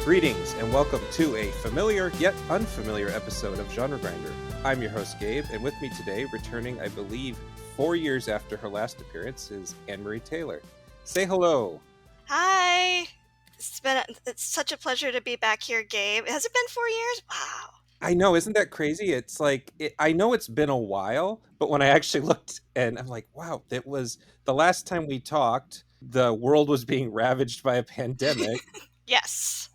Greetings and welcome to a familiar yet unfamiliar episode of Genre Grinder. I'm your host Gabe, and with me today, returning I believe 4 years after her last appearance, is Anne-Marie Taylor. Say hello. Hi. It's such a pleasure to be back here, Gabe. Has it been 4 years? Wow. I know, isn't that crazy? It's like, I know it's been a while, but when I actually looked and I'm like, wow, that was the last time we talked, the world was being ravaged by a pandemic. Yes.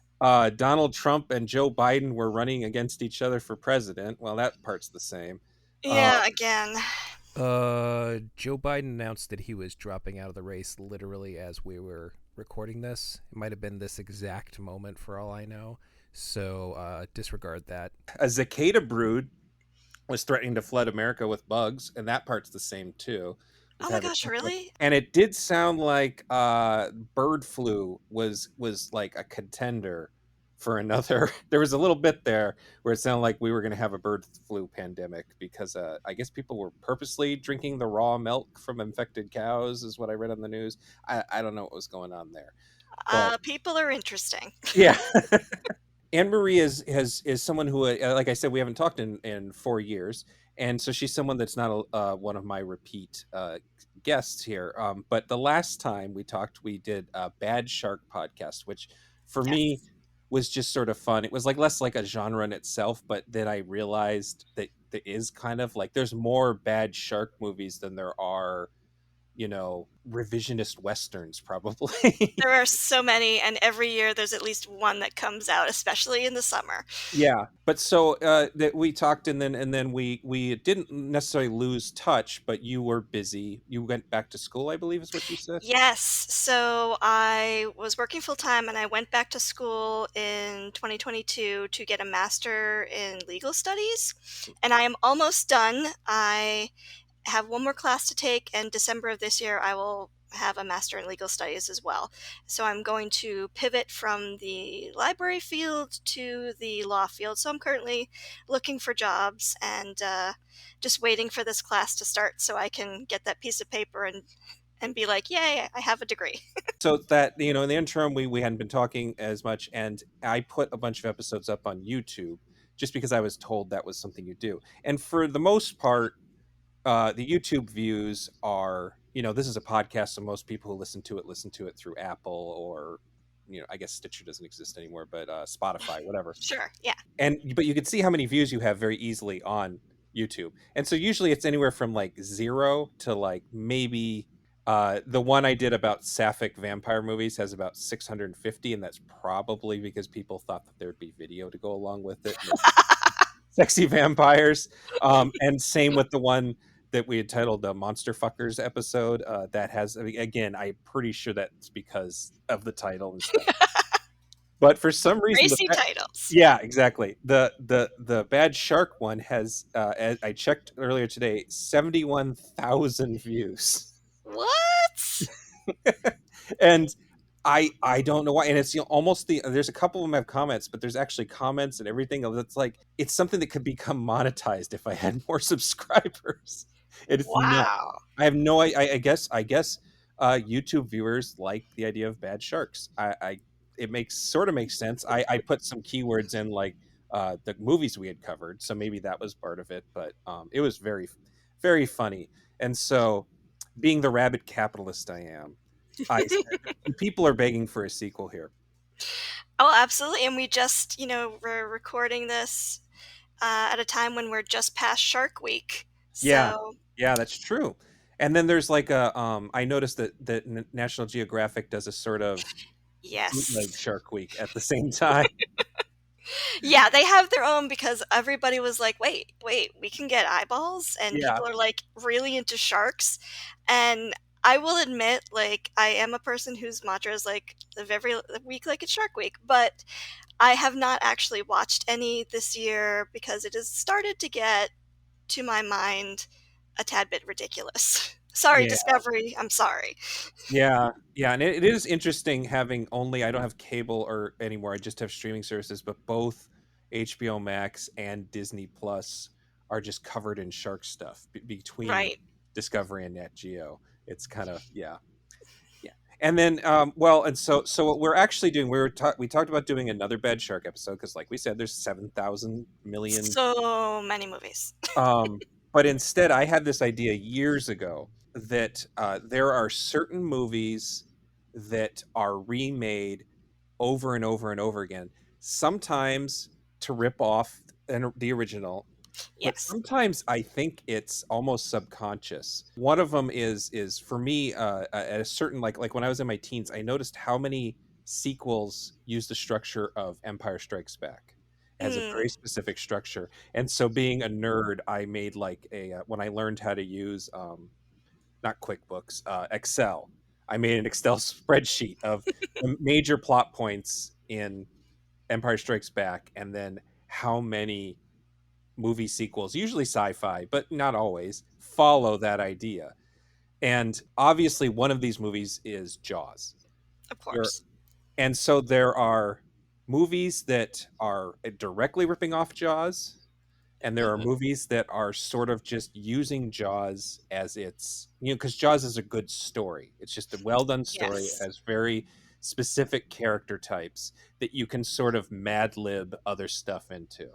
Donald Trump and Joe Biden were running against each other for president. Well, that part's the same. Yeah, again. Joe Biden announced that he was dropping out of the race literally as we were recording this. It might have been this exact moment for all I know. So disregard that. A cicada brood was threatening to flood America with bugs, and that part's the same too. Oh my gosh, really? And it did sound like bird flu was like a contender for another. There was a little bit there where it sounded like we were going to have a bird flu pandemic because I guess people were purposely drinking the raw milk from infected cows, is what I read on the news. I don't know what was going on there. But, people are interesting. yeah. Anne-Marie is someone who, like I said, we haven't talked in 4 years. And so she's someone that's not one of my repeat guests here. But the last time we talked, we did a Bad Shark podcast, which for me was just sort of fun. It was like less like a genre in itself, but then I realized that there is kind of like there's more bad shark movies than there are, revisionist westerns, probably. There are so many, and every year there's at least one that comes out, especially in the summer. Yeah, but so that we talked, and then we didn't necessarily lose touch, but you were busy. You went back to school, I believe, is what you said. Yes, so I was working full time, and I went back to school in 2022 to get a master in legal studies, and I am almost done. I have one more class to take, and December of this year I will have a master in legal studies as well. So I'm going to pivot from the library field to the law field. So I'm currently looking for jobs and just waiting for this class to start so I can get that piece of paper and be like, yay, I have a degree. So that, in the interim, we hadn't been talking as much, and I put a bunch of episodes up on YouTube just because I was told that was something you do. And for the most part, the YouTube views are, this is a podcast, so most people who listen to it through Apple or, I guess Stitcher doesn't exist anymore, but Spotify, whatever. Sure, yeah. But you can see how many views you have very easily on YouTube. And so usually it's anywhere from like 0 to like maybe the one I did about sapphic vampire movies has about 650, and that's probably because people thought that there'd be video to go along with it. Sexy vampires. And same with the one that we had titled the Monster Fuckers episode. That has, again, I'm pretty sure that's because of the title and stuff. But for some reason, Racy titles. Yeah, exactly. The Bad Shark one has, I checked earlier today, 71,000 views. What? And I don't know why. And it's almost there's a couple of them have comments, but there's actually comments and everything. That's like, it's something that could become monetized if I had more subscribers. It's wow. I have no, I guess YouTube viewers like the idea of bad sharks. It makes sense. I put some keywords in like the movies we had covered, so maybe that was part of it. But it was very, very funny. And so, being the rabid capitalist I am, people are begging for a sequel here. Oh, absolutely. And we just, we're recording this at a time when we're just past Shark Week. So... Yeah, that's true. And then there's like I noticed that National Geographic does a sort of bootleg Shark Week at the same time. Yeah, they have their own because everybody was like, wait, we can get eyeballs? And people are like really into sharks. And I will admit, like, I am a person whose mantra is like, live every week like it's Shark Week. But I have not actually watched any this year because it has started to get, to my mind, a tad bit ridiculous. Sorry, Discovery. I'm sorry. Yeah. And it is interesting having I don't have cable or anymore. I just have streaming services, but both HBO Max and Disney Plus are just covered in shark stuff between Discovery and Nat Geo. It's kind of, yeah. And then, well, and so what we're actually doing, we talked about doing another bad shark episode because, like we said, there's 7,000 million. So many movies. Um, but instead, I had this idea years ago that there are certain movies that are remade over and over and over again, sometimes to rip off the original, but Yes. sometimes I think it's almost subconscious. One of them is for me, at a certain, like when I was in my teens, I noticed how many sequels use the structure of Empire Strikes Back. It has a Mm, very specific structure, and so being a nerd, I made like a when I learned how to use not QuickBooks, Excel. I made an Excel spreadsheet of the major plot points in Empire Strikes Back, and then how many movie sequels, usually sci-fi, but not always, follow that idea. And obviously, one of these movies is Jaws. of There, course. and so there are movies that are directly ripping off Jaws, and there are Hmm. movies that are sort of just using Jaws as its, because Jaws is a good story. It's just a well done story. It Yes. has very specific character types that you can sort of mad lib other stuff into,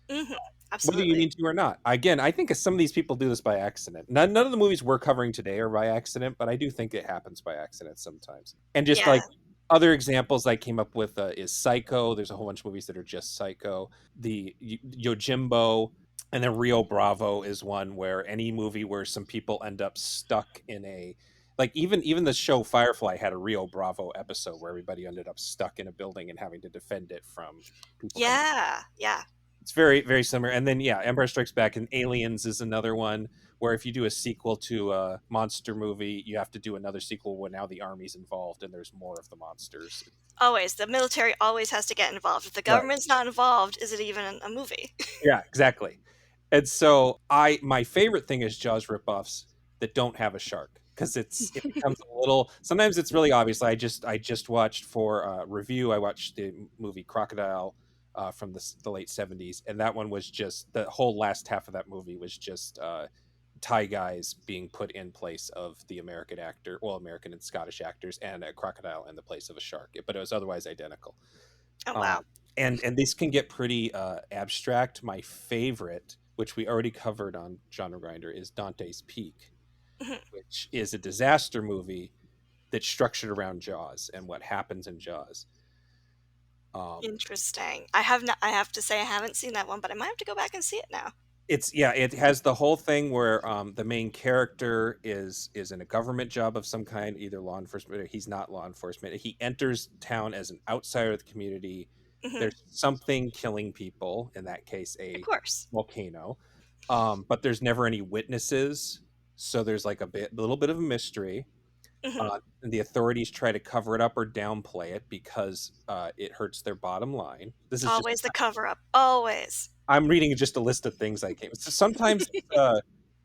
Hmm. whether you Absolutely. mean to or not. Again, I think some of these people do this by accident. None of the movies we're covering today are by accident, but I do think it happens by accident sometimes. And just Yeah. like other examples I came up with is Psycho. There's a whole bunch of movies that are just Psycho. The Yojimbo, and then Rio Bravo is one where any movie where some people end up stuck in a, like even the show Firefly had a Rio Bravo episode where everybody ended up stuck in a building and having to defend it from people coming. Yeah. Yeah. It's very very similar. And then yeah, Empire Strikes Back and Aliens is another one where if you do a sequel to a monster movie, you have to do another sequel where now the army's involved and there's more of the monsters. Always. The military always has to get involved. If the Right. government's not involved, is it even a movie? Yeah, exactly. And so my favorite thing is Jaws ripoffs that don't have a shark, because it becomes a little, sometimes it's really obvious. I just watched for review. I watched the movie Crocodile from the late '70s, and that one was just the whole last half of that movie was just Thai guys being put in place of the American actor, well, American and Scottish actors, and a crocodile in the place of a shark, but it was otherwise identical. Oh, um, wow. and these can get pretty abstract. My favorite, which we already covered on Genre Grinder, is Dante's Peak, Mhm. which is a disaster movie that's structured around Jaws and what happens in Jaws. um, Interesting. I have not. I have to say I haven't seen that one, but I might have to go back and see it now. it's, yeah, it has the whole thing where the main character is in a government job of some kind, either law enforcement or he's not law enforcement. He enters town as an outsider of the community. Hmm. There's something killing people, in that case Of a course. volcano, but there's never any witnesses, so there's like little bit of a mystery. Hmm. And the authorities try to cover it up or downplay it because it hurts their bottom line. This is just, Always the cover up. Always. I'm reading just a list of things I came. So sometimes it's a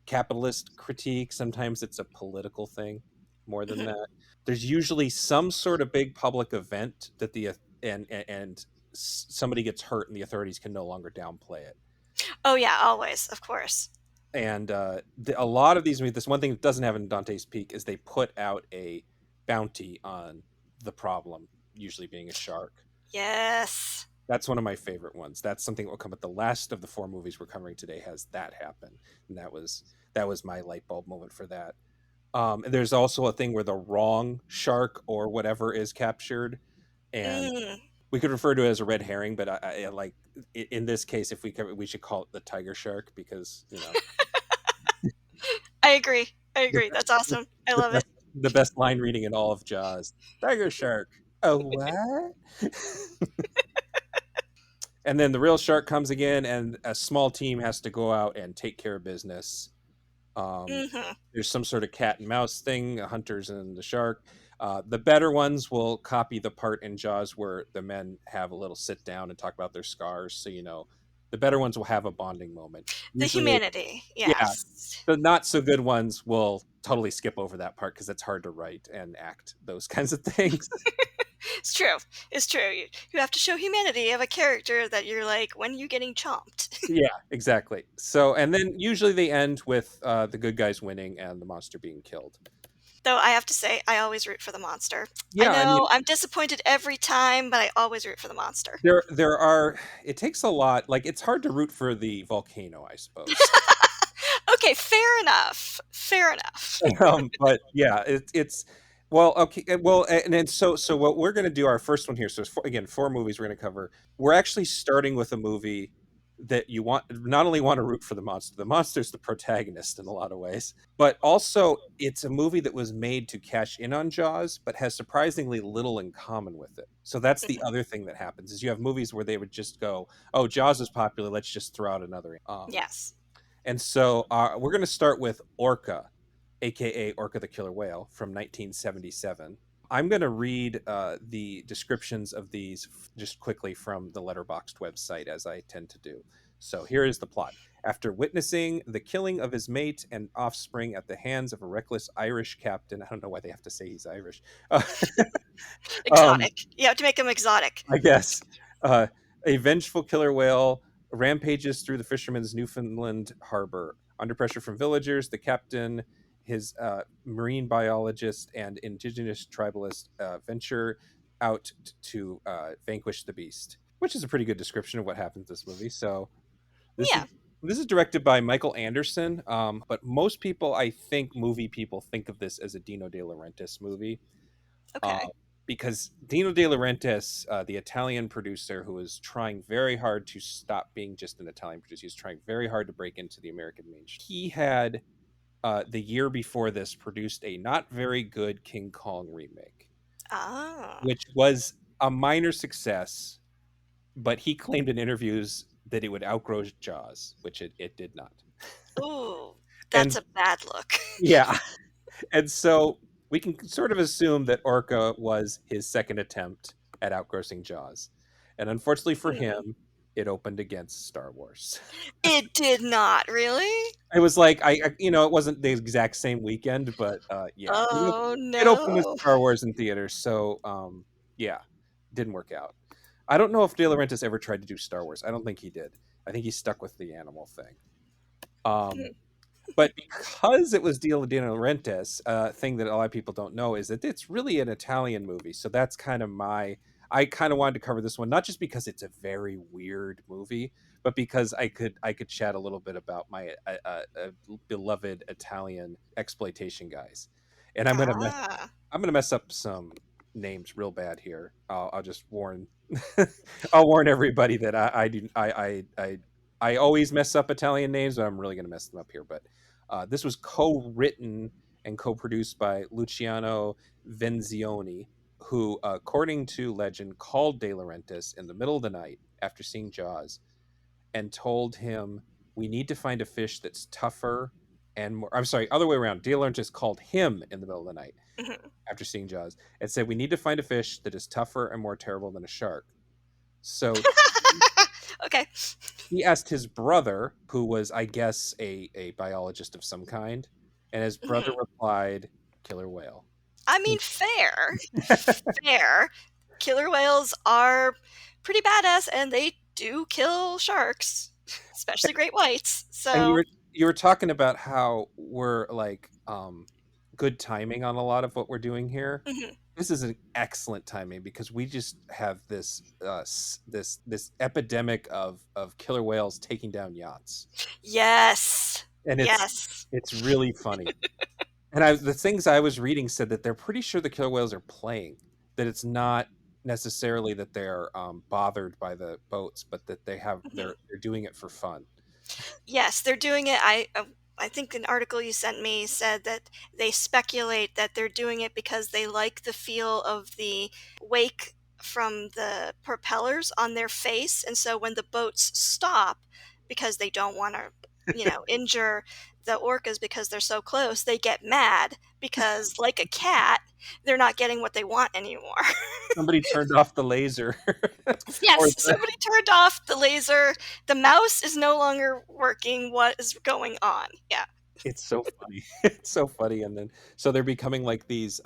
capitalist critique, sometimes it's a political thing. More than Hmm. that, there's usually some sort of big public event that and somebody gets hurt, and the authorities can no longer downplay it. Oh yeah, always. Of course. And a lot of these movies, this one thing that doesn't have in Dante's Peak is they put out a bounty on the problem, usually being a shark. Yes. That's one of my favorite ones. That's something that will come. But the last of the four movies we're covering today has that happen, and that was my light bulb moment for that. And there's also a thing where the wrong shark or whatever is captured, and Mm. we could refer to it as a red herring. But I like in this case, if we cover, we should call it the tiger shark, because I agree. I the agree. That's best, awesome. I the love it. best, the best line reading in all of Jaws. Tiger shark. Oh, what? And then the real shark comes again, and a small team has to go out and take care of business. Hmm. There's some sort of cat and mouse thing, hunters and the shark. The better ones will copy the part in Jaws where the men have a little sit down and talk about their scars. So, the better ones will have a bonding moment. The Usually, humanity. yeah, Yes. the not so good ones will totally skip over that part because it's hard to write and act those kinds of things. It's true. It's true. You have to show humanity of a character that you're like, when are you getting chomped? Yeah, exactly. So, and then usually they end with the good guys winning and the monster being killed. Though I have to say, I always root for the monster. I Yeah, I mean, know I'm disappointed every time, but I always root for the monster. there are. It takes a lot. Like it's hard to root for the volcano, I suppose. Okay, fair enough. Fair enough. But yeah, it's well, okay, well, and then so what we're going to do our first one here. So it's again, four movies we're going to cover. We're actually starting with a movie that you want not only want to root for the monster. The monster's the protagonist in a lot of ways, but also it's a movie that was made to cash in on Jaws, but has surprisingly little in common with it. So that's the Mhm. other thing that happens is you have movies where they would just go, "Oh, Jaws is popular. Let's just throw out another." Yes. And so we're going to start with Orca, aka Orca the Killer Whale from 1977. I'm going to read the descriptions of these just quickly from the Letterboxd website, as I tend to do. So here is the plot. After witnessing the killing of his mate and offspring at the hands of a reckless Irish captain, I don't know why they have to say he's Irish. Um, Exotic. You have to make them exotic. I guess. Uh, a vengeful killer whale rampages through the fisherman's Newfoundland harbor. Under pressure from villagers, the captain, his marine biologist, and indigenous tribalist venture out to vanquish the beast, which is a pretty good description of what happens in this movie. So this is Yeah. this is directed by Michael Anderson, but most people, I think, movie people think of this as a Dino De Laurentiis movie uh, Okay. because Dino De Laurentiis, the Italian producer who was trying very hard to stop being just an Italian producer, he was trying very hard to break into the American mainstream. He had, the year before this, produced a not very good King Kong remake, Ah. which was a minor success, but he claimed in interviews that it would outgrow Jaws, which it did not. Ooh, that's And a bad look. yeah, and so we can sort of assume that Orca was his second attempt at outgrossing Jaws. And unfortunately for Hmm. him, it opened against Star Wars. It did not, really? It was like it wasn't the exact same weekend, but yeah, Oh, it opened with no. Star Wars in theaters. So yeah, didn't work out. I don't know if De Laurentiis ever tried to do Star Wars. I don't think he did. I think he stuck with the animal thing. Um, but because it was Dio De Laurentiis, thing that a lot of people don't know is that it's really an Italian movie. So that's kind of I kind of wanted to cover this one, not just because it's a very weird movie, but because I could chat a little bit about my beloved Italian exploitation guys. And Ah. I'm gonna mess up some names real bad here. I'll just warn I'll warn everybody that I do I always mess up Italian names, but I'm really gonna mess them up here. But this was co-written and co-produced by Luciano Venzioni, who, according to legend, called De Laurentiis in the middle of the night after seeing Jaws and told him, "We need to find a fish that's tougher and more." I'm sorry, other way around. De Laurentiis called him in the middle of the night Mhm. after seeing Jaws and said, "We need to find a fish that is tougher and more terrible than a shark." So Okay. he asked his brother, who was, I guess, a biologist of some kind, and his brother Mhm. replied, "Killer whale." I mean, fair. Fair. Killer whales are pretty badass, and they do kill sharks, especially great whites. And So, you were talking about how we're like good timing on a lot of what we're doing here. mhm. This is an excellent timing because we just have this this epidemic of killer whales taking down yachts, Yes. and Yes. it's really funny. And the things I was reading said that they're pretty sure the killer whales are playing, that it's not necessarily that they're bothered by the boats, but that Mhm. they're doing it for fun. Yes, they're doing it. I think an article you sent me said that they speculate that they're doing it because they like the feel of the wake from the propellers on their face, and so when the boats stop because they don't want to, injure the orcas because they're so close, they get mad because like a cat, they're not getting what they want anymore. Somebody turned off the laser, or Yes, somebody turned off the laser. The mouse is no longer working. What is going on? Yeah. it's so funny. It's so funny, and then so they're becoming like these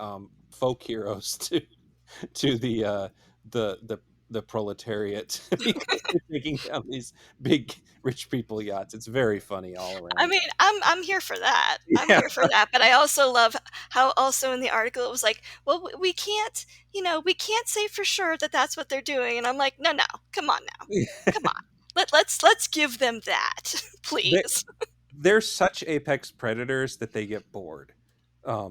folk heroes to the the proletariat because they're taking down these big rich people yachts. It's very funny all I around. mean, I'm here for that. I'm Yeah. here for that, but I also love how also in the article it was like, "Well, we can't, we can't say for sure that that's what they're doing." And I'm like, "No, no. Come on now. Come on. Let's give them that, They please." they're such apex predators that they get bored.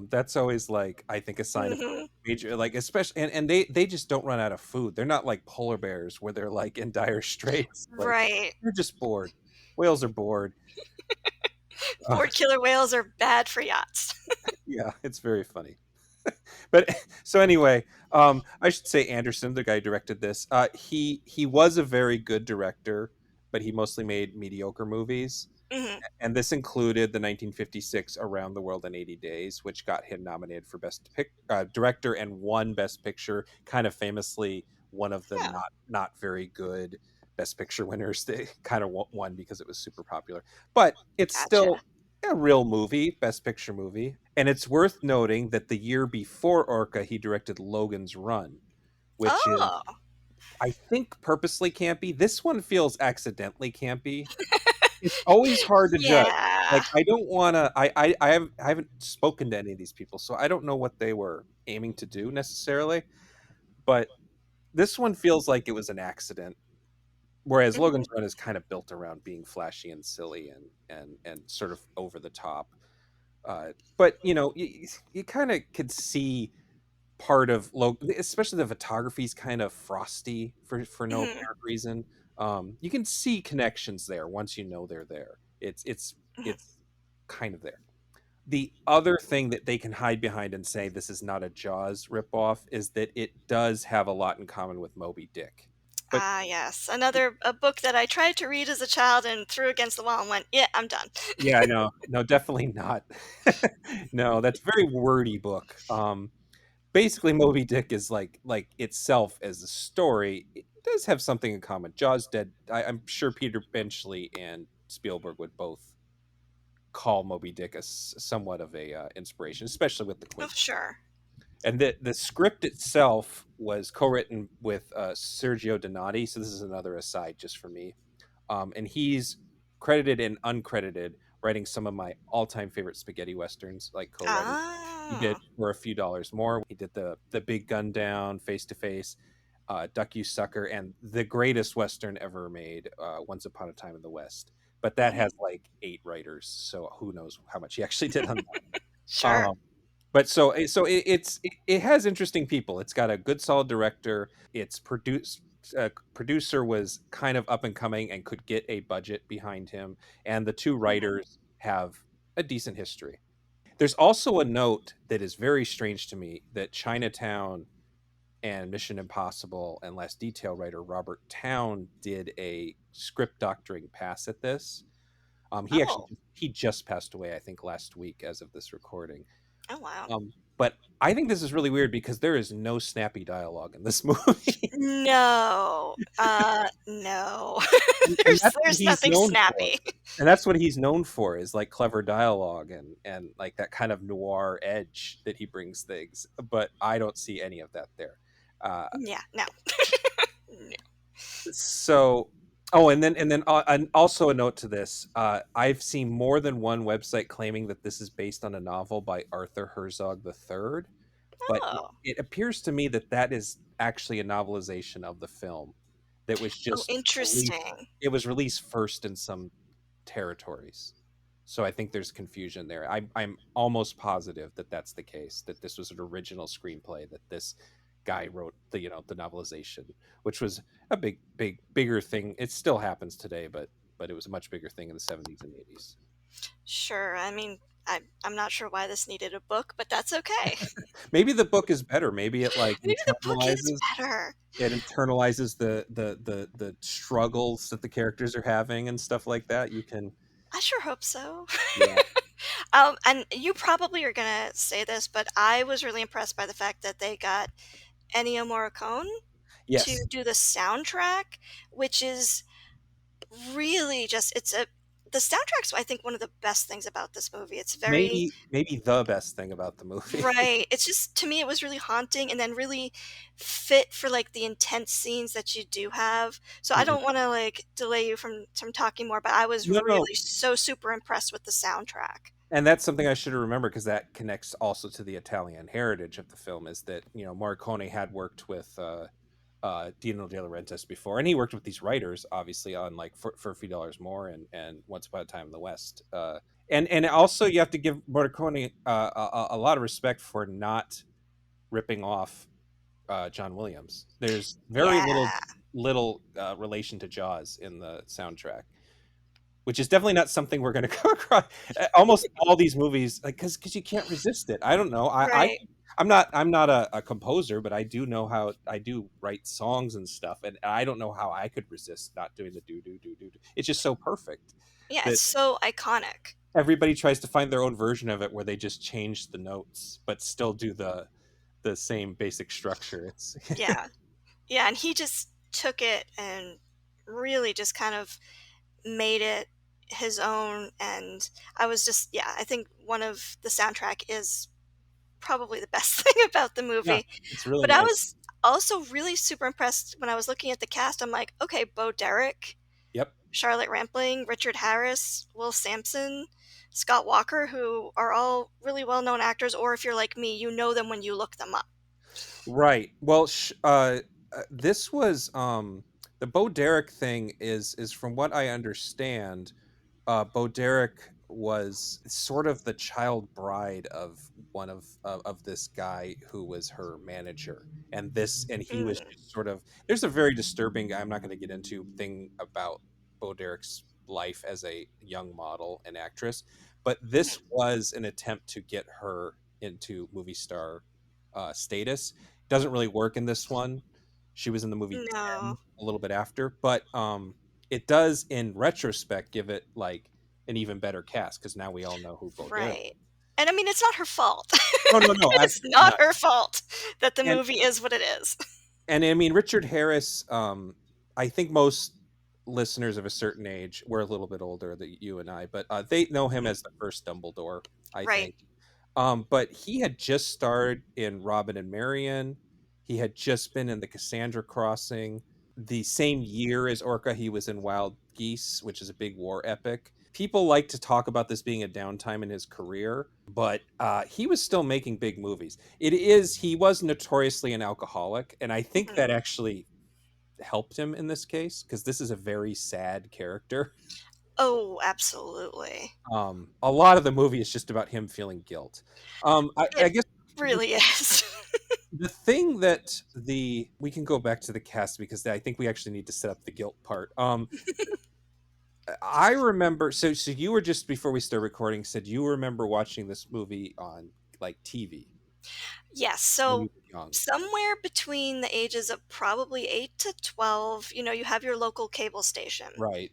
That's always like I think a sign of Mhm. major like especially and they just don't run out of food. They're not like polar bears where they're like in dire straits. Like Right. they're just bored. Whales are bored. Uh, Bored killer whales are bad for yachts. yeah, it's very funny. But so anyway, I should say Anderson, the guy who directed this. He was a very good director, but he mostly made mediocre movies. Mhm. And this included the 1956 Around the World in 80 Days, which got him nominated for Director and won Best Picture. Kind of famously, one of the Oh, not very good Best Picture winners. They kind of won because it was super popular, but it's gotcha. still a real movie, Best Picture movie. And it's worth noting that the year before Orca, he directed Logan's Run, which is Oh, I think purposely campy. This one feels accidentally campy. It's always hard to judge. yeah. Like I don't want to. I haven't spoken to any of these people, so I don't know what they were aiming to do necessarily. But this one feels like it was an accident, whereas Mhm. Logan's Run is kind of built around being flashy and silly and sort of over the top. But you kind of could see part of Logan, especially the photography is kind of frosty for no Mhm. apparent reason. You can see connections there once you know they're there. Mhm. It's kind of there. The other thing that they can hide behind and say this is not a Jaws ripoff is that it does have a lot in common with Moby Dick. But Ah, yes. Another a book that I tried to read as a child and threw against the wall and went, "Yeah, I'm done." yeah, no, definitely not. No, that's a very wordy book. Basically Moby Dick is like itself as a story. It does have something in common. Jaws dead. I'm sure Peter Benchley and Spielberg would both call Moby Dick somewhat of a inspiration, especially with the Oh, Quints. sure. And the script itself was co-written with Sergio Donati. So this is another aside just for me. And he's credited and uncredited writing some of my all-time favorite spaghetti westerns, like co-writer. He did Ah. For a Few Dollars More. He did the Big Gun Down, Face to Face, Duck You Sucker, and the greatest western ever made, Once Upon a Time in the West. But that Mhm. has like 8 writers, so who knows how much he actually did on that. Sure. It has interesting people. It's got a good solid director. Its producer was kind of up and coming and could get a budget behind him, and the two Mhm. writers have a decent history. There's also a note that is very strange to me that Chinatown and Mission Impossible and Last Detail writer Robert Town did a script doctoring pass at this. Oh. He just passed away, I think, last week as of this recording. Oh, wow. But I think this is really weird because there is no snappy dialogue in this movie. No. No. And that's what There's he's nothing known for. snappy. And that's what he's known for is like clever dialogue and like that kind of noir edge that he brings things. But I don't see any of that there. Uh, Yeah, no. No. so oh and also a note to this, I've seen more than one website claiming that this is based on a novel by Arthur Herzog III, but Oh. it appears to me that that is actually a novelization of the film that was Oh, just released. interesting. It was released first in some territories, so I think there's confusion there. I'm almost positive that that's the case, that this was an original screenplay that this guy wrote the novelization, which was a bigger thing. It still happens today, but it was a much bigger thing in the 70s and 80s. Sure. I mean, I'm not sure why this needed a book, but that's okay. Maybe the book is better. Maybe Maybe the book is better. it internalizes the struggles that the characters are having and stuff like that. You can I sure hope so. Yeah. And you probably are gonna say this, but I was really impressed by the fact that they got Ennio Morricone to Yes. do the soundtrack, which is really just it's a the soundtrack's, I think, one of the best things about this movie. It's very Maybe the best thing about the movie. right. It's just to me, it was really haunting and then really fit for, like, the intense scenes that you do have. So I Mhm. don't wanna, like, delay you from talking more, but I was No, no, really so super impressed with the soundtrack. and that's something I should have remembered because that connects also to the Italian heritage of the film. Is that Morricone had worked with Dino De Laurentiis before, and he worked with these writers obviously on like for $3 More and Once Upon a Time in the West. And also you have to give Morricone a lot of respect for not ripping off John Williams. There's very Yeah. little relation to Jaws in the soundtrack, which is definitely not something we're going to come across. Almost all these movies, like because you can't resist it. I don't know. Right. I'm not a composer, but I do know how I do write songs and stuff, and I don't know how I could resist not doing the do do do do. It's just so perfect Yeah, that it's so iconic. everybody tries to find their own version of it where they just change the notes but still do the same basic structure. It's Yeah. Yeah, and he just took it and really just kind of made it his own, and I was just yeah, I think one of the soundtrack is probably the best thing about the yeah, movie. it's really But I nice. was also really super impressed when I was looking at the cast. I'm like, okay, Bo Derek, Yep. Charlotte Rampling, Richard Harris, Will Sampson, Scott Walker, who are all really well known actors, or if you're like me, you know them when you look them up. Right. Well, this was the Bo Derek thing is from what I understand, Bo Derek was sort of the child bride of one of this guy who was her manager, and he was Mm, just sort of. There's a very disturbing. I'm not going to get into thing about Bo Derek's life as a young model and actress, but mhm. this was an attempt to get her into movie star status. Doesn't really work in this one. She was in the movie No, 10 a little bit after, but it does in retrospect give it like an even better cast because now we all know who Bo Derek right. is. And I mean, it's not her fault. No, no, no, It's absolutely not not. her fault that the And movie is what it is. and I mean Richard Harris, I think most listeners of a certain age, we're a little bit older than you and I, but they know him Mhm. as the first Dumbledore, I Right. think. But he had just starred in Robin and Marian. He had just been in the Cassandra Crossing. The same year as Orca, he was in Wild Geese, which is a big war epic. People like to talk about this being a downtime in his career, but he was still making big movies. He was notoriously an alcoholic, and I think Mhm. that actually helped him in this case because this is a very sad character. Oh, absolutely. A lot of the movie is just about him feeling guilt. I It guess really is. the thing that the we can go back to the cast because I think we actually need to set up the guilt part. I remember so you were just before we start recording said you remember watching this movie on like TV Yes, when you so were young, somewhere between the ages of probably 8 to 12, you have your local cable station. right?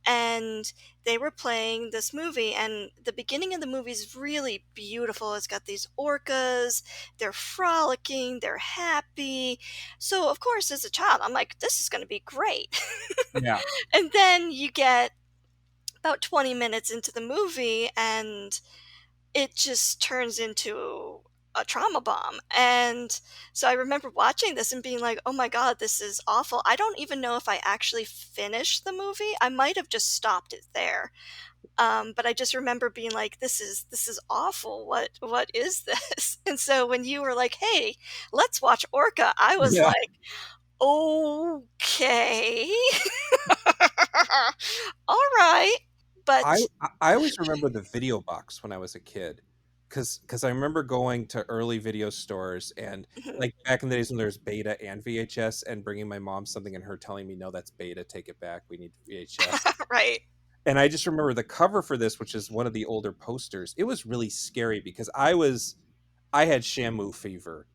And they were playing this movie, and the beginning of the movie is really beautiful. It's got these orcas, they're frolicking, they're happy. So, of course, as a child, I'm like, this is going to be great. Yeah, And then you get about 20 minutes into the movie, and it just turns into a trauma bomb. And so I remember watching this and being like, "Oh my god, this is awful." I don't even know if I actually finished the movie. I might have just stopped it there. But I just remember being like, "This is awful. What is this?" And so when you were like, "Hey, let's watch Orca," I was yeah. like, "Okay, all right." I But I always remember the video box when I was a kid, because I remember going to early video stores and like back in the days when there was beta and VHS and bringing my mom something and her telling me no that's beta, take it back, we need VHS. right. And I just remember the cover for this, which is one of the older posters. It was really scary because I had Shamu fever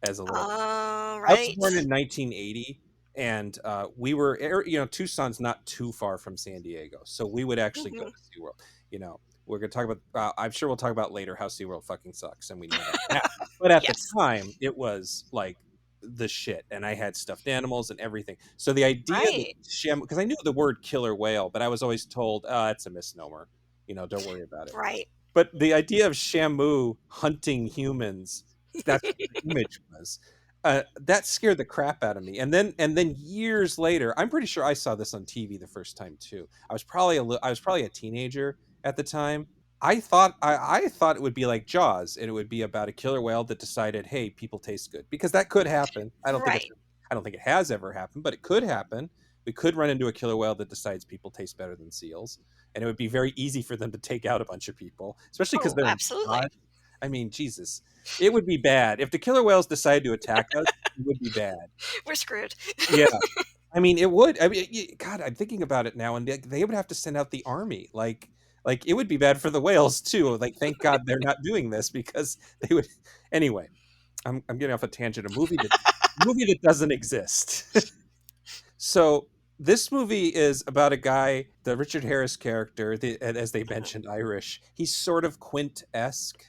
as a little. All I was right. born in 1980, and we were, Tucson's not too far from San Diego, so we would actually go Mhm. to SeaWorld. We're going to talk about, I'm sure we'll talk about later how SeaWorld fucking sucks, and we know that now. But at the Yes. time, it was like the shit, and I had stuffed animals and everything. So the idea that Right. because I knew the word killer whale, but I was always told, it's a misnomer. Don't worry about it. Right. But the idea of Shamu hunting humans, that's what the image was. That scared the crap out of me. And then years later, I'm pretty sure I saw this on TV the first time too. I was probably a teenager at the time. I thought it would be like Jaws, and it would be about a killer whale that decided, hey, people taste good, because that could happen. Right. I don't think it has ever happened, but it could happen. We could run into a killer whale that decides people taste better than seals, and it would be very easy for them to take out a bunch of people, especially because Oh, they're in absolutely. pod. I mean, Jesus, it would be bad if the killer whales decide to attack us. It would be bad. We're screwed. Yeah, I mean, it would. I mean, God, I'm thinking about it now, and they would have to send out the army. Like it would be bad for the whales too. Like, thank God they're not doing this, because they would. Anyway, I'm getting off a tangent. A movie that doesn't exist. So this movie is about a guy, the Richard Harris character, and as they mentioned, Irish. He's sort of Quint-esque.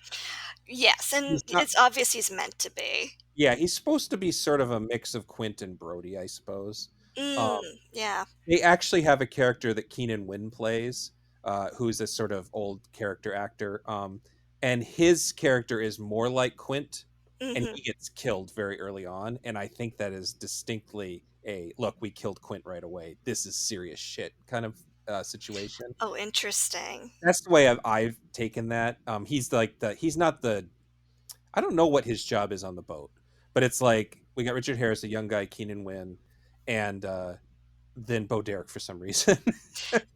Yes, and He's not. it's obvious he's meant to be. Yeah, he's supposed to be sort of a mix of Quint and Brody, I suppose. Um, Yeah. they actually have a character that Keenan Wynn plays, who's a sort of old character actor. And his character is more like Quint, and Hmm. he gets killed very early on. And I think that is distinctly a look, we killed Quint right away. This is serious shit kind of situation. Oh, interesting. That's the way I've taken that. He's not the, I don't know what his job is on the boat, but it's like we got Richard Harris, a young guy, Keenan Wynn, and then Bo Derek for some reason.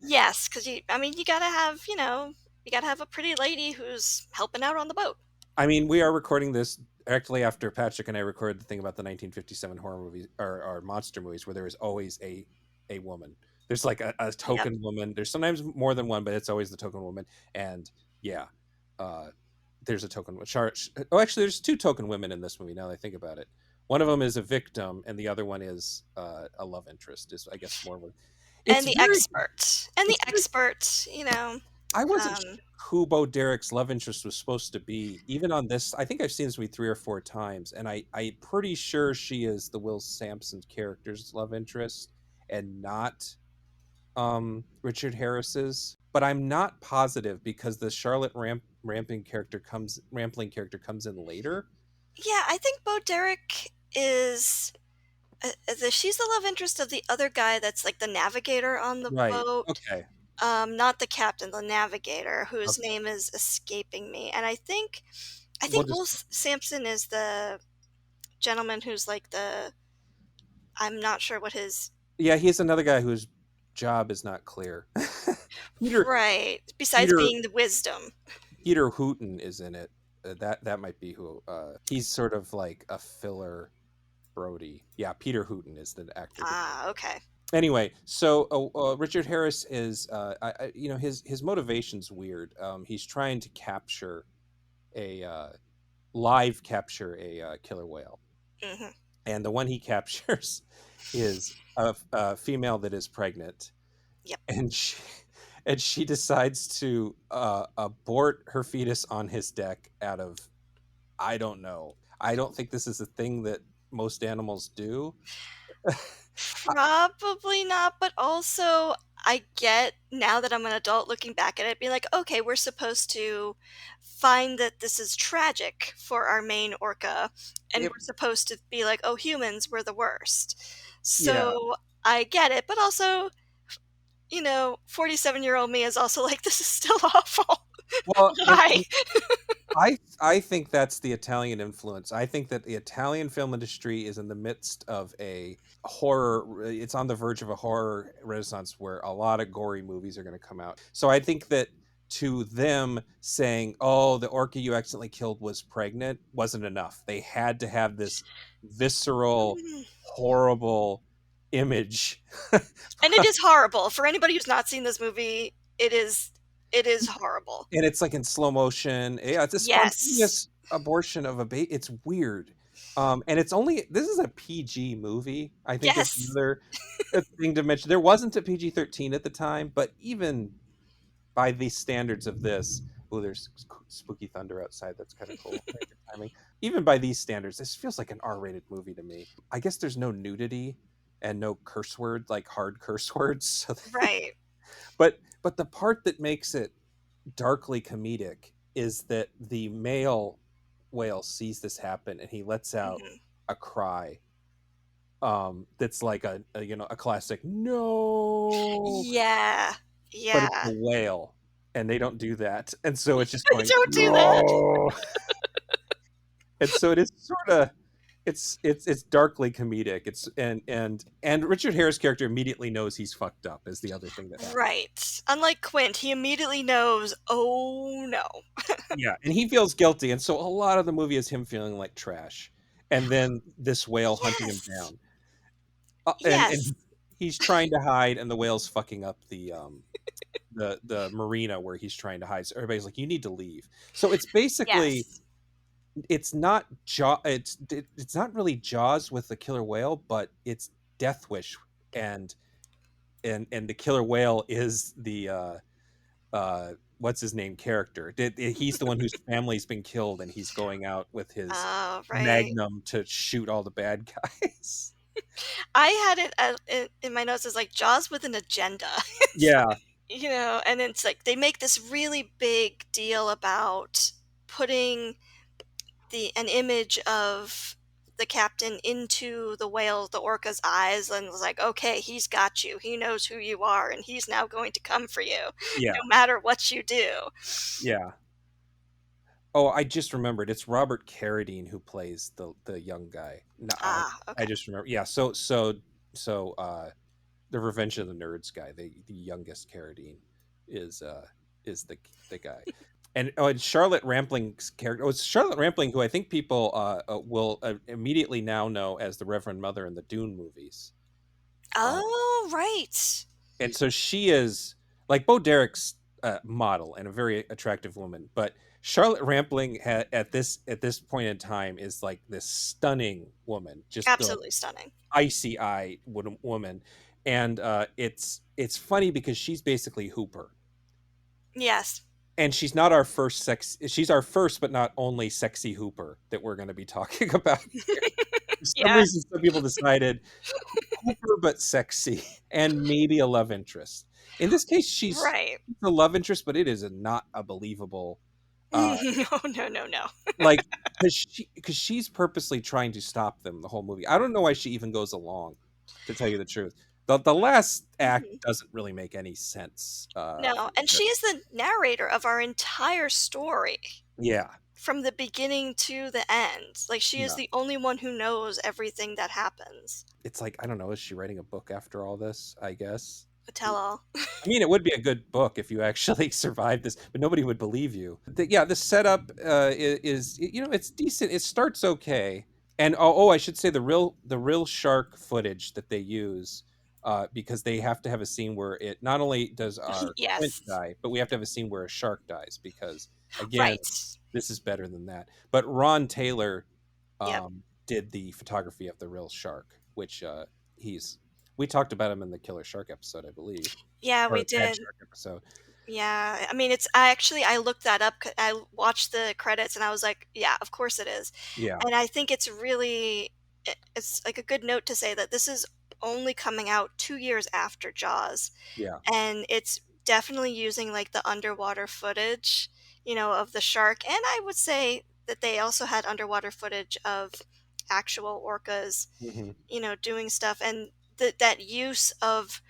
Yes, because I mean, you gotta have a pretty lady who's helping out on the boat. I mean, we are recording this directly after Patrick and I recorded the thing about the 1957 horror movies, or monster movies, where there is always a woman. There's like a Yep. token woman. There's sometimes more than one, but it's always the token woman. And yeah, uh, there's a token. Oh, actually, there's two token women in this movie. Now that I think about it, one of them is a victim, and the other one is a love interest. Is, I guess, more. It's And the very. expert. And the It's very. expert, I wasn't um, sure who Bo Derek's love interest was supposed to be. Even on this, I think I've seen this movie 3 or 4 times, and I'm pretty sure she is the Will Sampson character's love interest, and not Richard Harris's. But I'm not positive, because the Charlotte Rampling character comes in later. yeah, I think Bo Derek is. She's the love interest of the other guy that's like the navigator on the Right. boat. Okay. Not the captain, the navigator, whose Okay. name is escaping me. And I We'll think just. Sampson is the gentleman who's like I'm not sure what his Yeah, he's another guy whose job is not clear. Peter right. Besides Peter being the wisdom. Peter Hooton is in it. That might be who. He's sort of like a filler Brody. Yeah, Peter Hooton is the actor. Ah, okay. Anyway, so Richard Harris is, his motivation's weird. He's trying to a live capture a killer whale, Hmm. and the one he captures is a female that is pregnant, Yep. and she decides to abort her fetus on his deck out of, I don't know. I don't think this is a thing that most animals do. Probably not, but also I get now that I'm an adult looking back at it, being like, okay, we're supposed to find that this is tragic for our main orca, and It, we're supposed to be like, oh, humans, we're the worst. yeah. So I get it, but also, 47-year-old me is also like, this is still awful. Well, Why? I think that's the Italian influence. I think that the Italian film industry is in the midst of a horror. It's on the verge of a horror renaissance, where a lot of gory movies are going to come out. So I think that to them saying, "Oh, the orca you accidentally killed was pregnant," wasn't enough. They had to have this visceral, Mm. horrible image. And it is horrible. For anybody who's not seen this movie, it is horrible. And it's like in slow motion. Yeah, it's a Yes. spontaneous abortion of a baby. It's weird. And this is a PG movie. I think that's Yes. another thing to mention. There wasn't a PG-13 at the time, but even by the standards of this, oh, there's spooky thunder outside. That's kind of cool. Very good timing. even by these standards, this feels like an R-rated movie to me. I guess there's no nudity and no curse word, like hard curse words. So Right. but the part that makes it darkly comedic is that the male whale sees this happen and he lets out Hmm. a cry, that's like a classic no, Yeah. but it's Yeah. a whale and they don't do that, and so it's just They going don't do that. no. And so it is sort of, it's darkly comedic. It's and Richard Harris' character immediately knows he's fucked up is the other thing that happens. Right. Unlike Quint, he immediately knows, oh no. Yeah, and he feels guilty, and so a lot of the movie is him feeling like trash, and then this whale hunting him Yes. down, and Yes. he's trying to hide, and the whale's fucking up the marina where he's trying to hide. So everybody's like, "You need to leave." So it's basically, Yes. it's not it's not really Jaws with the killer whale, but it's Death Wish, and and the killer whale is the what's his name character. He's the one whose family's been killed, and he's going out with his Oh, right. magnum to shoot all the bad guys. I had it in my notes as like Jaws with an agenda. It's Yeah, and it's like they make this really big deal about putting an image of the captain into the orca's eyes, and was like, okay, he's got you. He knows who you are, and he's now going to come for you, yeah, no matter what you do. yeah. Oh, I just remembered. It's Robert Carradine who plays the young guy. No, Ah, I okay. just remember. Yeah, so the Revenge of the Nerds guy, the youngest Carradine, is the guy. And Charlotte Rampling's character. Oh, it's Charlotte Rampling, who I think people will immediately now know as the Reverend Mother in the Dune movies. Uh, Oh, right. and so she is like Bo Derek's model and a very attractive woman, but Charlotte Rampling at this point in time is like this stunning woman, just the Absolutely stunning. icy eye woman, and it's funny because she's basically Hooper, Yes. and she's not our first sex. She's our first, but not only sexy Hooper that we're going to be talking about here. For some Yeah. reason, some people decided Hooper but sexy, and maybe a love interest. In this case, she's Right. a love interest, but it is not a believable. Uh, No, no, no, no. like because she's purposely trying to stop them the whole movie. I don't know why she even goes along, to tell you the truth. The last act Mhm. doesn't really make any sense. No, and she is the narrator of our entire story Yeah, from the beginning to the end. Like, she is yeah. the only one who knows everything that happens. It's like, I don't know. Is she writing a book after all this? I guess. A tell all. I mean, it would be a good book if you actually survived this, but nobody would believe you. Yeah, the setup is, it's decent. It starts okay, and I should say the real shark footage that they use, because they have to have a scene where it not only does our Quint Yes. die, but we have to have a scene where a shark dies because again, Right. this is better than that. But Ron Taylor Yep. did the photography of the real shark, which he's we talked about him in the Killer Shark episode, I believe, Yeah, or we a Bad did. Shark episode. Yeah, I mean, I looked that up. I watched the credits and I was like, yeah, of course it is. Yeah, And I think it's really, it's like a good note to say that this is only coming out 2 years after Jaws, yeah, and it's definitely using like the underwater footage, of the shark. And I would say that they also had underwater footage of actual orcas, hmm doing stuff, and that use of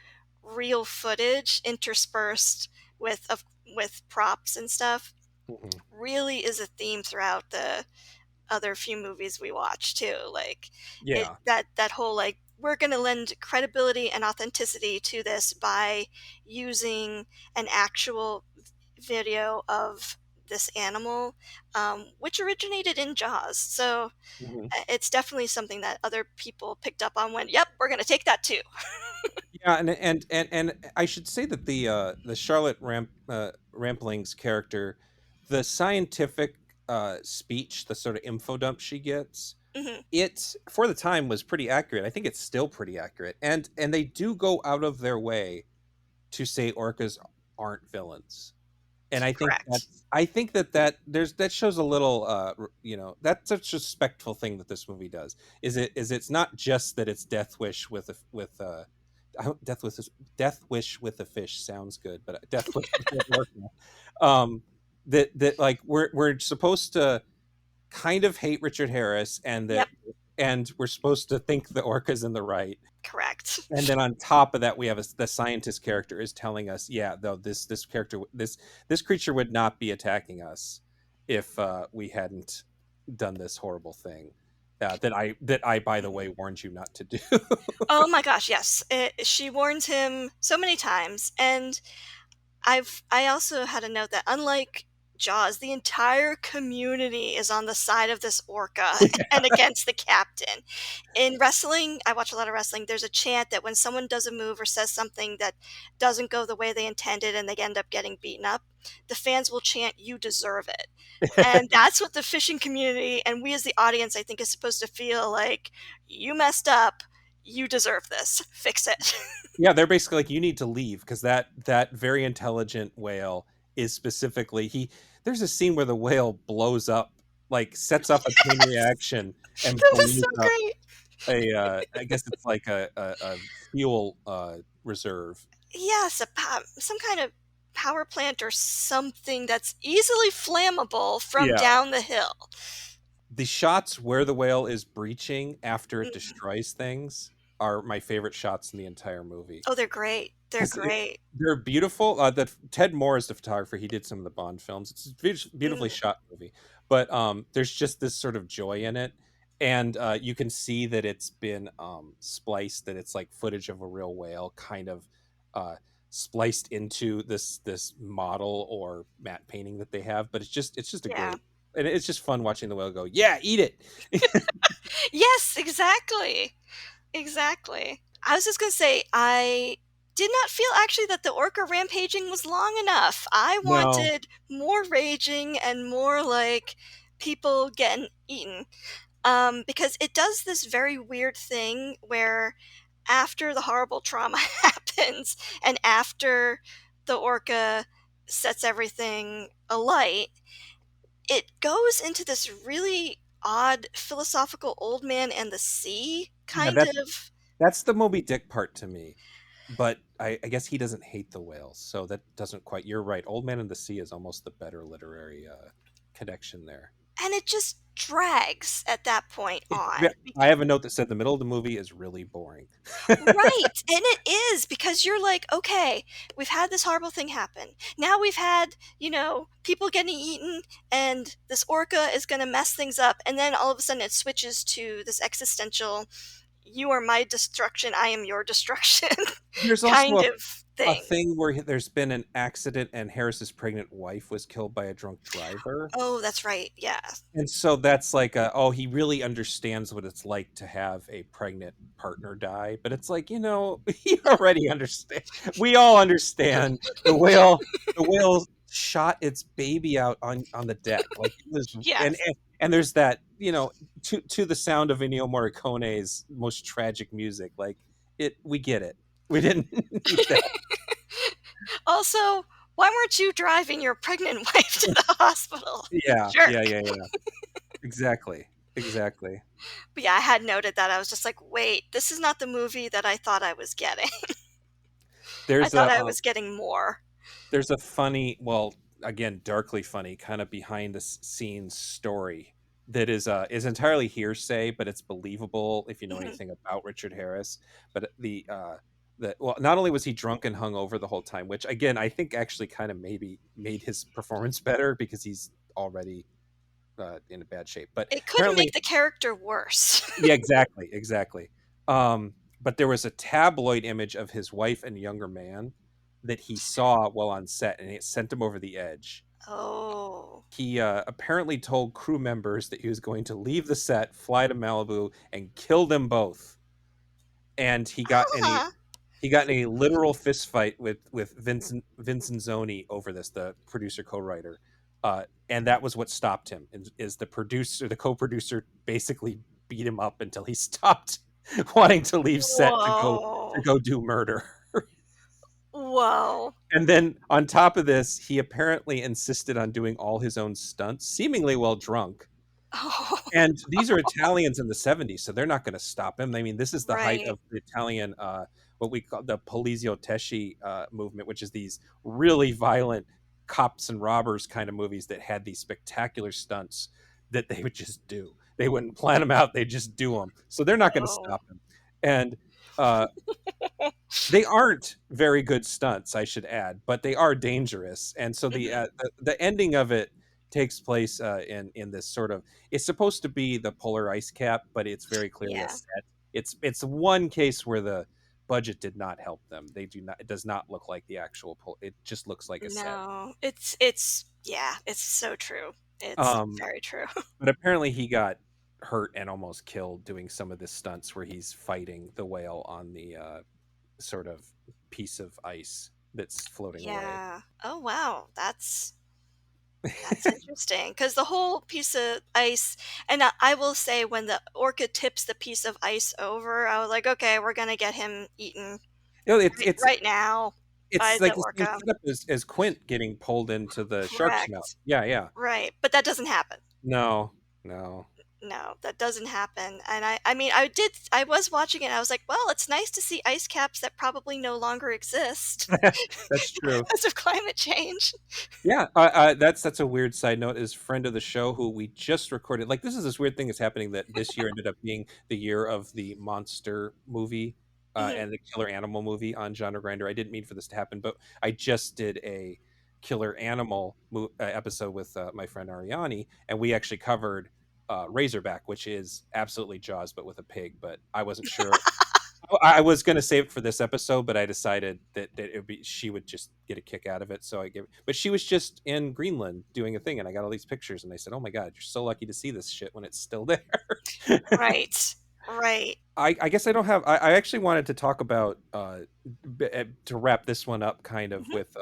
real footage interspersed with props and stuff hmm really is a theme throughout the other few movies we watch too. Like, yeah, that whole, like, we're going to lend credibility and authenticity to this by using an actual video of this animal, which originated in Jaws. So hmm it's definitely something that other people picked up on, when, yep, we're going to take that too. yeah, and I should say that the Charlotte Rampling's character, the scientific speech, the sort of info dump she gets, Hmm. it for the time was pretty accurate. I think it's still pretty accurate, and they do go out of their way to say orcas aren't villains. and Correct. I think that there's that shows a little that's such a respectful thing that this movie does. Is it's not just that it's Death Wish with a with Death with Death Wish with a fish sounds good, but Death Wish with an orca. Um, that like we're supposed to kind of hate Richard Harris, Yep. and we're supposed to think the orca's in the right, Correct. and then on top of that we have the scientist character is telling us, yeah, though this character this creature would not be attacking us if we hadn't done this horrible thing that I by the way warned you not to do. Oh my gosh, yes. She warns him so many times, and I also had a note that unlike Jaws, the entire community is on the side of this orca and against the captain. In wrestling, I watch a lot of wrestling. There's a chant that when someone does a move or says something that doesn't go the way they intended and they end up getting beaten up, the fans will chant, "You deserve it." And that's what the fishing community and we as the audience, I think, is supposed to feel like. You messed up. You deserve this. Fix it. Yeah, they're basically like, you need to leave because that very intelligent whale is specifically he. There's a scene where the whale blows up, like sets off a chain reaction and That was so blows up great. I guess it's like a fuel reserve. Yes, some kind of power plant or something that's easily flammable from Yeah, down the hill. the shots where the whale is breaching after it Mm. destroys things are my favorite shots in the entire movie. Oh, they're great. They're Because great. they're beautiful. That Ted Moore is the photographer. He did some of the Bond films. It's a beautifully Mm, shot movie, but there's just this sort of joy in it, and you can see that it's been spliced. That it's like footage of a real whale, kind of uh, spliced into this model or matte painting that they have. But it's just a yeah. great, and it's just fun watching the whale go. Yeah, eat it. Yes, exactly. Exactly. I was just gonna say, I did not feel actually that the orca rampaging was long enough. I No, wanted more raging and more like people getting eaten. Because it does this very weird thing where after the horrible trauma happens and after the orca sets everything alight, it goes into this really odd philosophical old man and the sea yeah, kind of. that's the Moby Dick part to me. But I guess he doesn't hate the whales, so that doesn't quite. You're right. Old Man in the Sea is almost the better literary connection there. And it just drags at that point Yeah, on. I have a note that said the middle of the movie is really boring. Right, and it is because you're like, "Okay, we've had this horrible thing happen. Now we've had, people getting eaten, and this orca is gonna mess things up," and then all of a sudden it switches to this existential, "You are my destruction, I am your destruction," There's also kind of a thing. thing where there's been an accident and Harris's pregnant wife was killed by a drunk driver. Oh, that's right, yeah. And so that's like oh, he really understands what it's like to have a pregnant partner die. But it's like, he already understand. We all understand the whale shot its baby out on the deck. Like it was, and, Yes. and, and there's that, to the sound of Ennio Morricone's most tragic music. Like we get it. We didn't need that. Also, why weren't you driving your pregnant wife to the hospital? Yeah, yeah, Jerk. yeah, yeah. Exactly. Exactly. But yeah, I had noted that. I was just like, wait, this is not the movie that I thought I was getting. I There's thought a I was getting more. there's a funny, well, again, darkly funny kind of behind the scenes story that is entirely hearsay, but it's believable if you know Mhm. anything about Richard Harris. But well, not only was he drunk and hung over the whole time, which again I think actually kind of maybe made his performance better because he's already in a bad shape. But It couldn't make apparently, the character worse. yeah, exactly, exactly. But there was a tabloid image of his wife and younger man that he saw while on set, and it sent him over the edge. Oh. He apparently told crew members that he was going to leave the set, fly to Malibu, and kill them both. And Huh. he got in a literal fist fight with Vincent Zoni over this, the producer co-writer, and that was what stopped him. Is the co-producer basically beat him up until he stopped wanting to leave set to Whoa. go do murder. Whoa. And then on top of this, he apparently insisted on doing all his own stunts, seemingly while drunk. Oh, And these are Italians in the 70s, so they're not going to stop him. I mean, this is the height right. of the Italian, what we call the poliziotteschi movement, which is these really violent cops and robbers kind of movies that had these spectacular stunts that they would just do. They wouldn't plan them out; they just do them. So they're not going to Oh. stop him. And uh, they aren't very good stunts, I should add, but they are dangerous. And so Mhm. the ending of it takes place in this sort of, it's supposed to be the polar ice cap, but it's very clearly a Yeah. set. It's one case where the budget did not help them. They do not. It does not look like the actual pole. It just looks like a set. No. It's yeah, it's so true. It's Um, very true. but apparently he got hurt and almost killed doing some of the stunts where he's fighting the whale on the sort of piece of ice that's floating away. Yeah. Oh, wow. That's interesting because the whole piece of ice, and I will say when the orca tips the piece of ice over, I was like, okay, we're gonna get him eaten You know, right now by it's the like the same orca. setup as Quint getting pulled into the shark's mouth. Correct. Yeah, yeah. Right. But that doesn't happen. No, no. No, that doesn't happen. And I mean, I was watching it. And I was like, well, it's nice to see ice caps that probably no longer exist That's true. because of climate change. Yeah, that's a weird side note. Is friend of the show who we just recorded. Like this is this weird thing that's happening that this year ended up being the year of the monster movie Mhm. and the killer animal movie on Genre Grinder. I didn't mean for this to happen, but I just did a killer animal episode with my friend Ariani, and we actually covered Razorback, which is absolutely Jaws but with a pig. But I wasn't sure. I was going to save it for this episode, but I decided that it would be she would just get a kick out of it. So I gave. But she was just in Greenland doing a thing, and I got all these pictures, and I said, "Oh my god, you're so lucky to see this shit when it's still there." Right. Right. I guess I don't have. I actually wanted to talk about to wrap this one up, kind of Mhm. with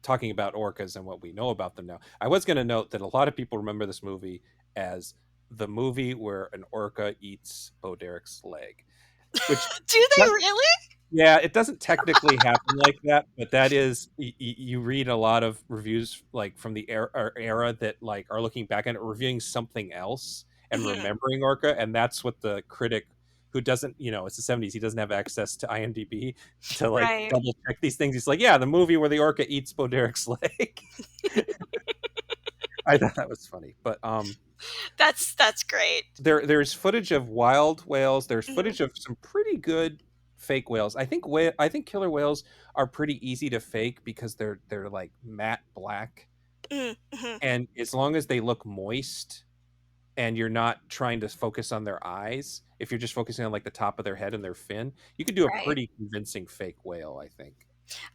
talking about orcas and what we know about them now. I was going to note that a lot of people remember this movie as the movie where an orca eats Bo Derek's leg, which Do they really? yeah, it doesn't technically happen like that, but that is you read a lot of reviews like from the era that like are looking back and reviewing something else and Mhm. remembering Orca, and that's what the critic who doesn't, it's the 70s, he doesn't have access to IMDb to like Right. double check these things. He's like, yeah, the movie where the orca eats Bo Derek's leg. I thought that was funny, but That's great. there's footage of wild whales. There's Mhm. footage of some pretty good fake whales. I think killer whales are pretty easy to fake because they're like matte black, Mhm. Mhm. and as long as they look moist and you're not trying to focus on their eyes, if you're just focusing on like the top of their head and their fin, you could do a Right. pretty convincing fake whale, I think.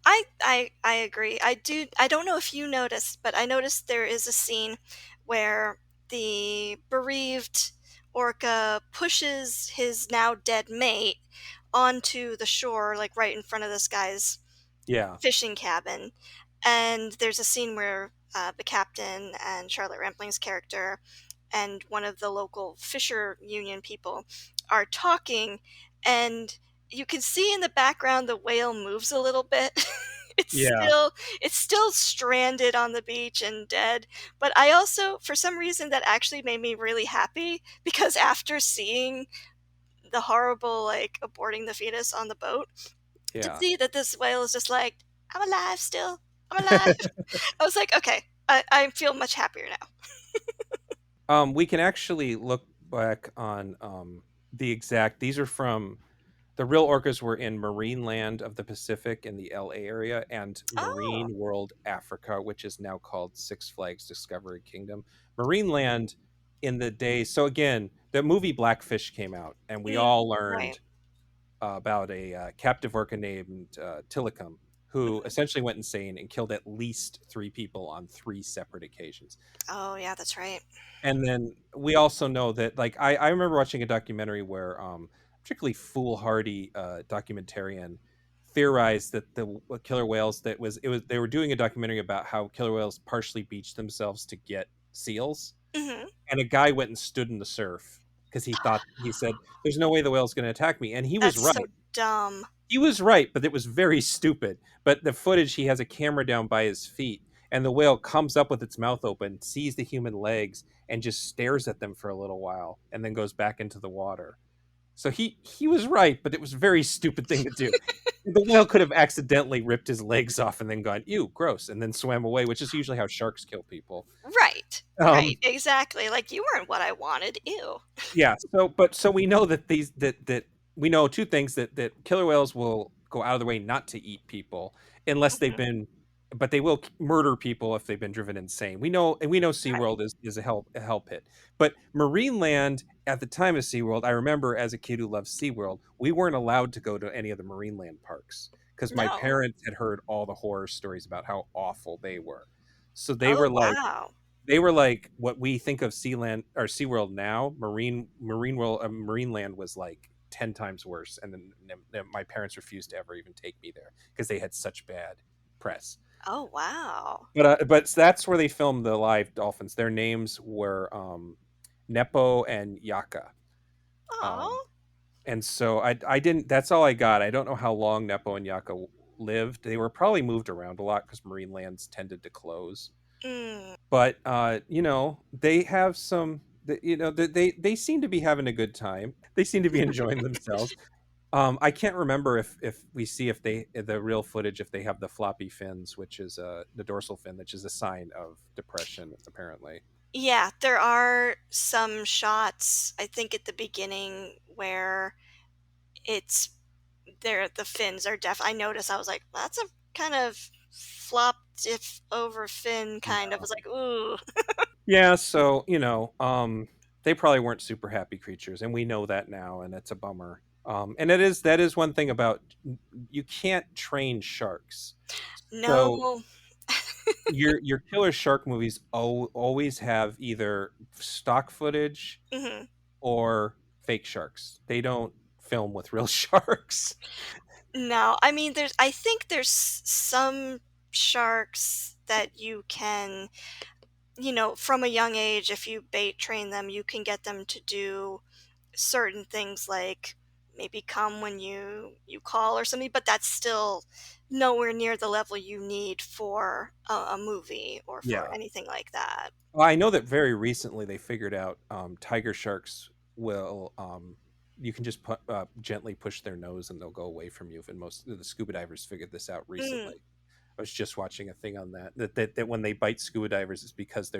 I agree. I don't know if you noticed, but I noticed there is a scene where the bereaved orca pushes his now dead mate onto the shore, like right in front of this guy's Yeah. fishing cabin. And there's a scene where the captain and Charlotte Rampling's character and one of the local fisher union people are talking, and you can see in the background the whale moves a little bit. it's Yeah. still it's still stranded on the beach and dead, but I also, for some reason, that actually made me really happy because after seeing the horrible, like, aborting the fetus on the boat, to Yeah. see that this whale is just like, I'm alive still, I'm alive. I was like, okay, I feel much happier now. We can actually look back on these are from the real orcas were in Marine Land of the Pacific in the LA area and Oh. Marine World Africa, which is now called Six Flags Discovery Kingdom. Marine Land in the days, so again, the movie Blackfish came out, and we Mm, all right. learned about a captive orca named Tilikum, who Mhm. essentially went insane and killed at least three people on three separate occasions. Oh, yeah, that's right. And then we also know that, like, I remember watching a documentary where particularly foolhardy documentarian theorized that the killer whales that was it was they were doing a documentary about how killer whales partially beach themselves to get seals, Mhm. and a guy went and stood in the surf because he said there's no way the whale's going to attack me, and he was That's right. so dumb. He was right, but it was very stupid. But the footage, he has a camera down by his feet, and the whale comes up with its mouth open, sees the human legs, and just stares at them for a little while, and then goes back into the water. So he was right, but it was a very stupid thing to do. The whale could have accidentally ripped his legs off and then gone, "Ew, gross," and then swam away, which is usually how sharks kill people. Right. Right. Um, Exactly. Like, you weren't what I wanted. Ew. yeah. So we know that that we know two things, that killer whales will go out of the way not to eat people unless they've Mhm. been, but they will murder people if they've been driven insane. We know, and we know Right. SeaWorld is a hell pit. But Marine Land at the time of SeaWorld, I remember as a kid who loved SeaWorld, we weren't allowed to go to any of the Marine Land parks because my No. parents had heard all the horror stories about how awful they were. So Oh, wow. they were like what we think of Sealand or SeaWorld now. Marine Land was like 10 times worse, and then my parents refused to ever even take me there because they had such bad press. Oh, wow. But that's where they filmed the live dolphins. Their names were Nepo and Yaka. Um, Oh. and so I didn't. That's all I got. I don't know how long Nepo and Yaka lived. They were probably moved around a lot because marine lands tended to close. Mm. But you know, they have some. You know, they seem to be having a good time. They seem to be enjoying themselves. I can't remember if we see if they the real footage, if they have the floppy fins, which is the dorsal fin, which is a sign of depression, apparently. Yeah, there are some shots, I think at the beginning, where it's there the fins are I noticed, I was like, "That's a kind of flopped if over fin kind of." I Yeah. was like, "Ooh." Yeah, so you know, they probably weren't super happy creatures, and we know that now, and it's a bummer. And that is one thing about, you can't train sharks. So No. your killer shark movies always have either stock footage Mhm. or fake sharks. They don't film with real sharks. No, I mean, I think there's some sharks that you can, from a young age, if you bait train them, you can get them to do certain things like maybe come when you call or something, but that's still nowhere near the level you need for a movie or for Yeah. anything like that. Well, I know that very recently they figured out tiger sharks will you can just gently push their nose and they'll go away from you. And most of the scuba divers figured this out Mm, recently. I was just watching a thing on that when they bite scuba divers, it's because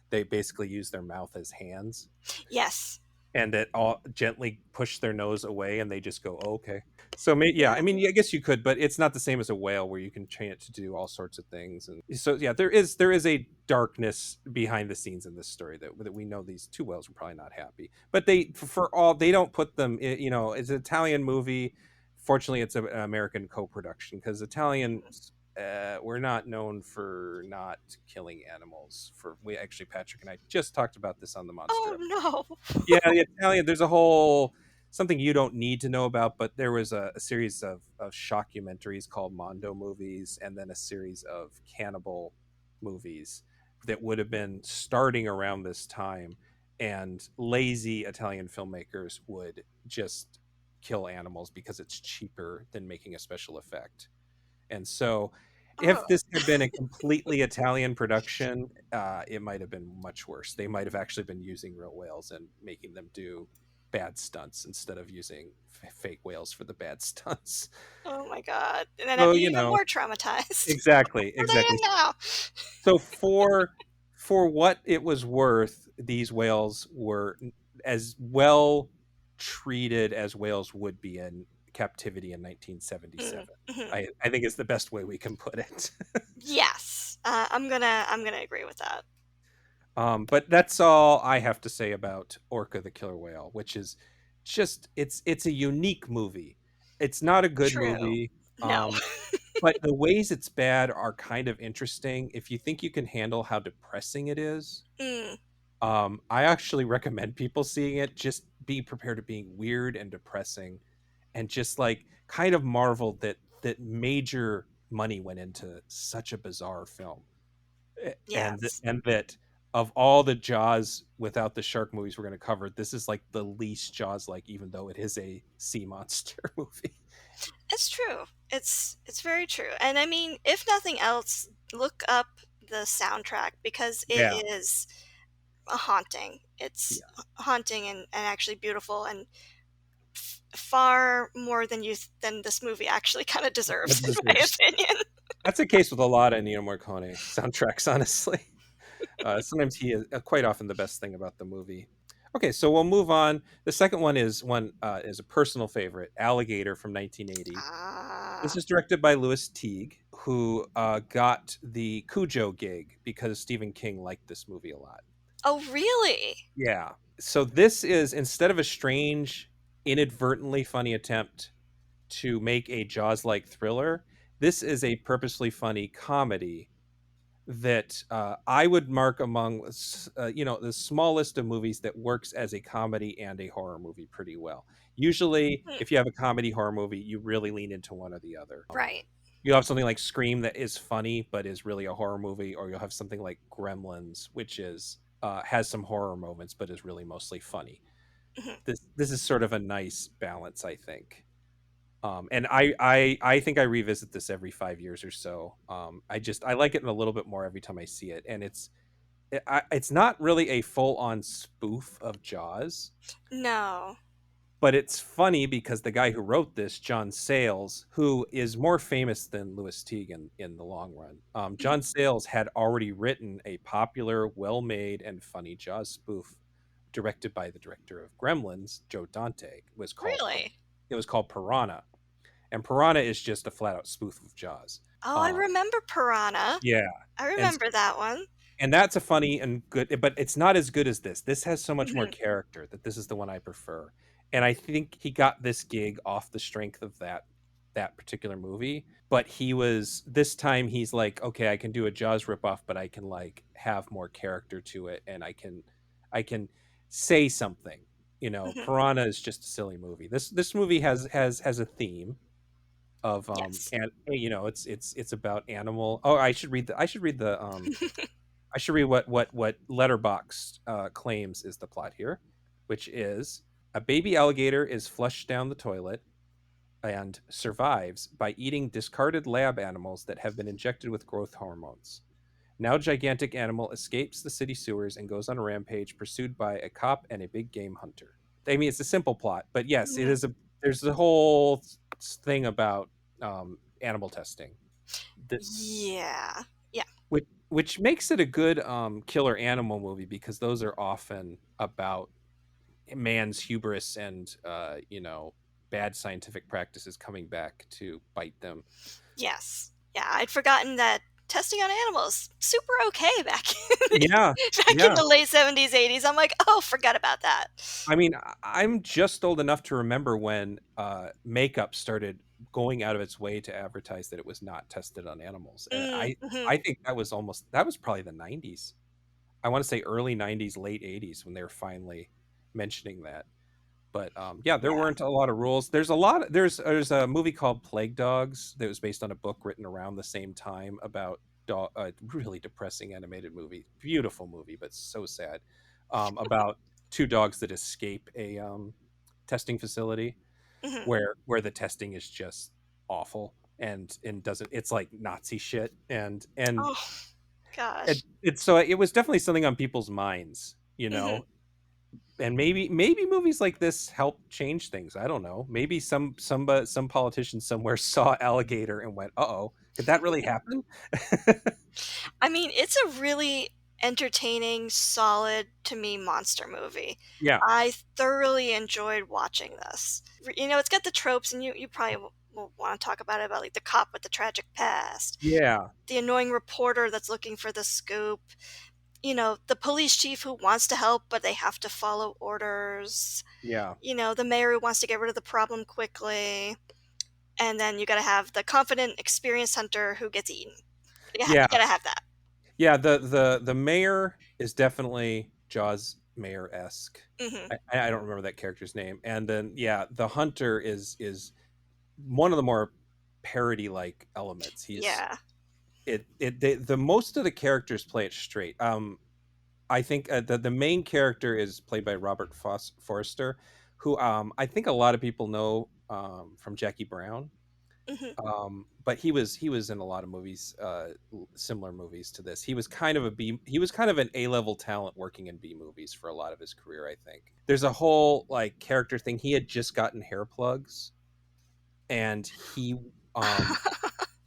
they basically use their mouth as hands, yes. and that all gently push their nose away and they just go, oh, okay. So yeah, I Yeah. mean, I guess you could, but it's not the same as a whale where you can train it to do all sorts of things. And so yeah, there is a darkness behind the scenes in this story that we know these two whales were probably not happy, but for all, they don't put them you know, it's an Italian movie. Fortunately, it's an American co-production because Italians, we're not known for not killing animals. For we actually, Patrick and I just talked about this on the monster. Oh no. Yeah, the Italian. There's a whole something you don't need to know about, but there was a series of shockumentaries called Mondo movies, and then a series of cannibal movies that would have been starting around this time, and lazy Italian filmmakers would just kill animals because it's cheaper than making a special effect. And so, if Oh. this had been a completely Italian production, it might have been much worse. They might have actually been using real whales and making them do bad stunts instead of using fake whales for the bad stunts. Oh my god. And then I'd So be you even know, more traumatized. exactly, Where they exactly. am now. So for what it was worth, these whales were as well treated as whales would be in captivity in Mm, 1977. mhm. I think is the best way we can put it. Yes. I'm gonna agree with that. But that's all I have to say about Orca the Killer Whale, which is just it's a unique movie. It's not a good True. movie, No. but the ways it's bad are kind of interesting. If you think you can handle how depressing it is, Mm, I actually recommend people seeing it. Just be prepared to being weird and depressing, and just like kind of marvel that major money went into such a bizarre film. yes. And that of all the Jaws without the shark movies we're going to cover, this is like the least Jaws like, even though it is a sea monster movie. It's true. It's very true. And I mean, if nothing else, look up the soundtrack because it Yeah. is haunting. It's Yeah. haunting and actually beautiful and far more than than this movie actually kind of deserves, That in my deserves. opinion. That's the case with a lot of Ennio Morricone soundtracks, honestly. Sometimes he is quite often the best thing about the movie. Okay, so we'll move on. The second one is a personal favorite, Alligator from 1980. This Ah. is directed by Louis Teague, who got the Cujo gig because Stephen King liked this movie a lot. Oh, really? Yeah. So this is, instead of a strange, inadvertently funny attempt to make a Jaws-like thriller, this is a purposely funny comedy that I would mark among the small list of movies that works as a comedy and a horror movie pretty well. Usually, Hmm. if you have a comedy horror movie, you really lean into one or the other. Right. You'll have something like Scream that is funny but is really a horror movie, or you'll have something like Gremlins, which is has some horror moments but is really mostly funny. Mhm. This is sort of a nice balance, I think. And I think I revisit this every 5 years or so. I like it a little bit more every time I see it, and it's not really a full on spoof of Jaws, No. but it's funny because the guy who wrote this, John Sayles, who is more famous than Louis Teague in the long run. Mhm. John Sayles had already written a popular, well made, and funny Jaws spoof directed by the director of Gremlins, Joe Dante. Really? It was called Piranha, and Piranha is just a flat out spoof of Jaws. Oh, I Um, remember Piranha. yeah, I and remember that one. that's a funny and good, but it's not as good as this. This has so much more Mhm. character that this is the one I prefer, and I think he got this gig off the strength of that particular movie. But he was this time he's like, okay, I can do a Jaws ripoff, but I can like have more character to it, and I can say something. Mhm. Piranha is just a silly movie. This movie has a theme of Yes. and it's about animal. Oh, I should read what Letterbox claims is the plot here, which is a baby alligator is flushed down the toilet and survives by eating discarded lab animals that have been injected with growth hormones. Now gigantic animal escapes the city sewers and goes on a rampage pursued by a cop and a big game hunter. I mean, it's a simple plot, but yes, it Mhm. is a there's the whole thing about animal testing. The, Yeah. Yeah. which makes it a good killer animal movie because those are often about man's hubris and bad scientific practices coming back to bite them. Yes. Yeah, I'd forgotten that testing on animals super okay back in Yeah, back in yeah. the late 70s, 80s. I'm like, "Oh, forgot about that." I mean, I'm just old enough to remember when makeup started going out of its way to advertise that it was not tested on animals, and Mhm. I think that was probably the 90s. I want to say early 90s, late 80s when they were finally mentioning that. But yeah, there Yeah. weren't a lot of rules. There's a movie called Plague Dogs that was based on a book written around the same time about a really depressing animated movie, beautiful movie, but so sad, about two dogs that escape a testing facility Mhm. where the testing is just awful and doesn't it's like Nazi shit Oh, gosh. so it was definitely something on people's minds, Mhm. and maybe movies like this help change things. I don't know. Maybe some politician somewhere saw Alligator and went, "Uh-oh, could that really happen?" I mean, it's a really entertaining, solid, to me, monster movie. Yeah, I thoroughly enjoyed watching this. It's got the tropes, and you probably will wanna talk about, like, the cop with the tragic past, yeah, the annoying reporter that's looking for the scoop, the police chief who wants to help, but they have to follow orders, yeah, the mayor who wants to get rid of the problem quickly, and then you gotta have the confident, experienced hunter who gets eaten. You yeah, gotta have that. yeah. The mayor is definitely Jaws mayor esque. Mhm. I don't remember that character's name, and then yeah, the hunter is one of the more parody like elements. He's Yeah. the most of the characters play it straight. I think the main character is played by Robert Forster, who I think a lot of people know from Jackie Brown. Mhm. But he was in a lot of movies, similar movies to this. He was kind of a B. He was kind of an A-level talent working in B movies for a lot of his career. I think there's a whole like character thing. He had just gotten hair plugs, and um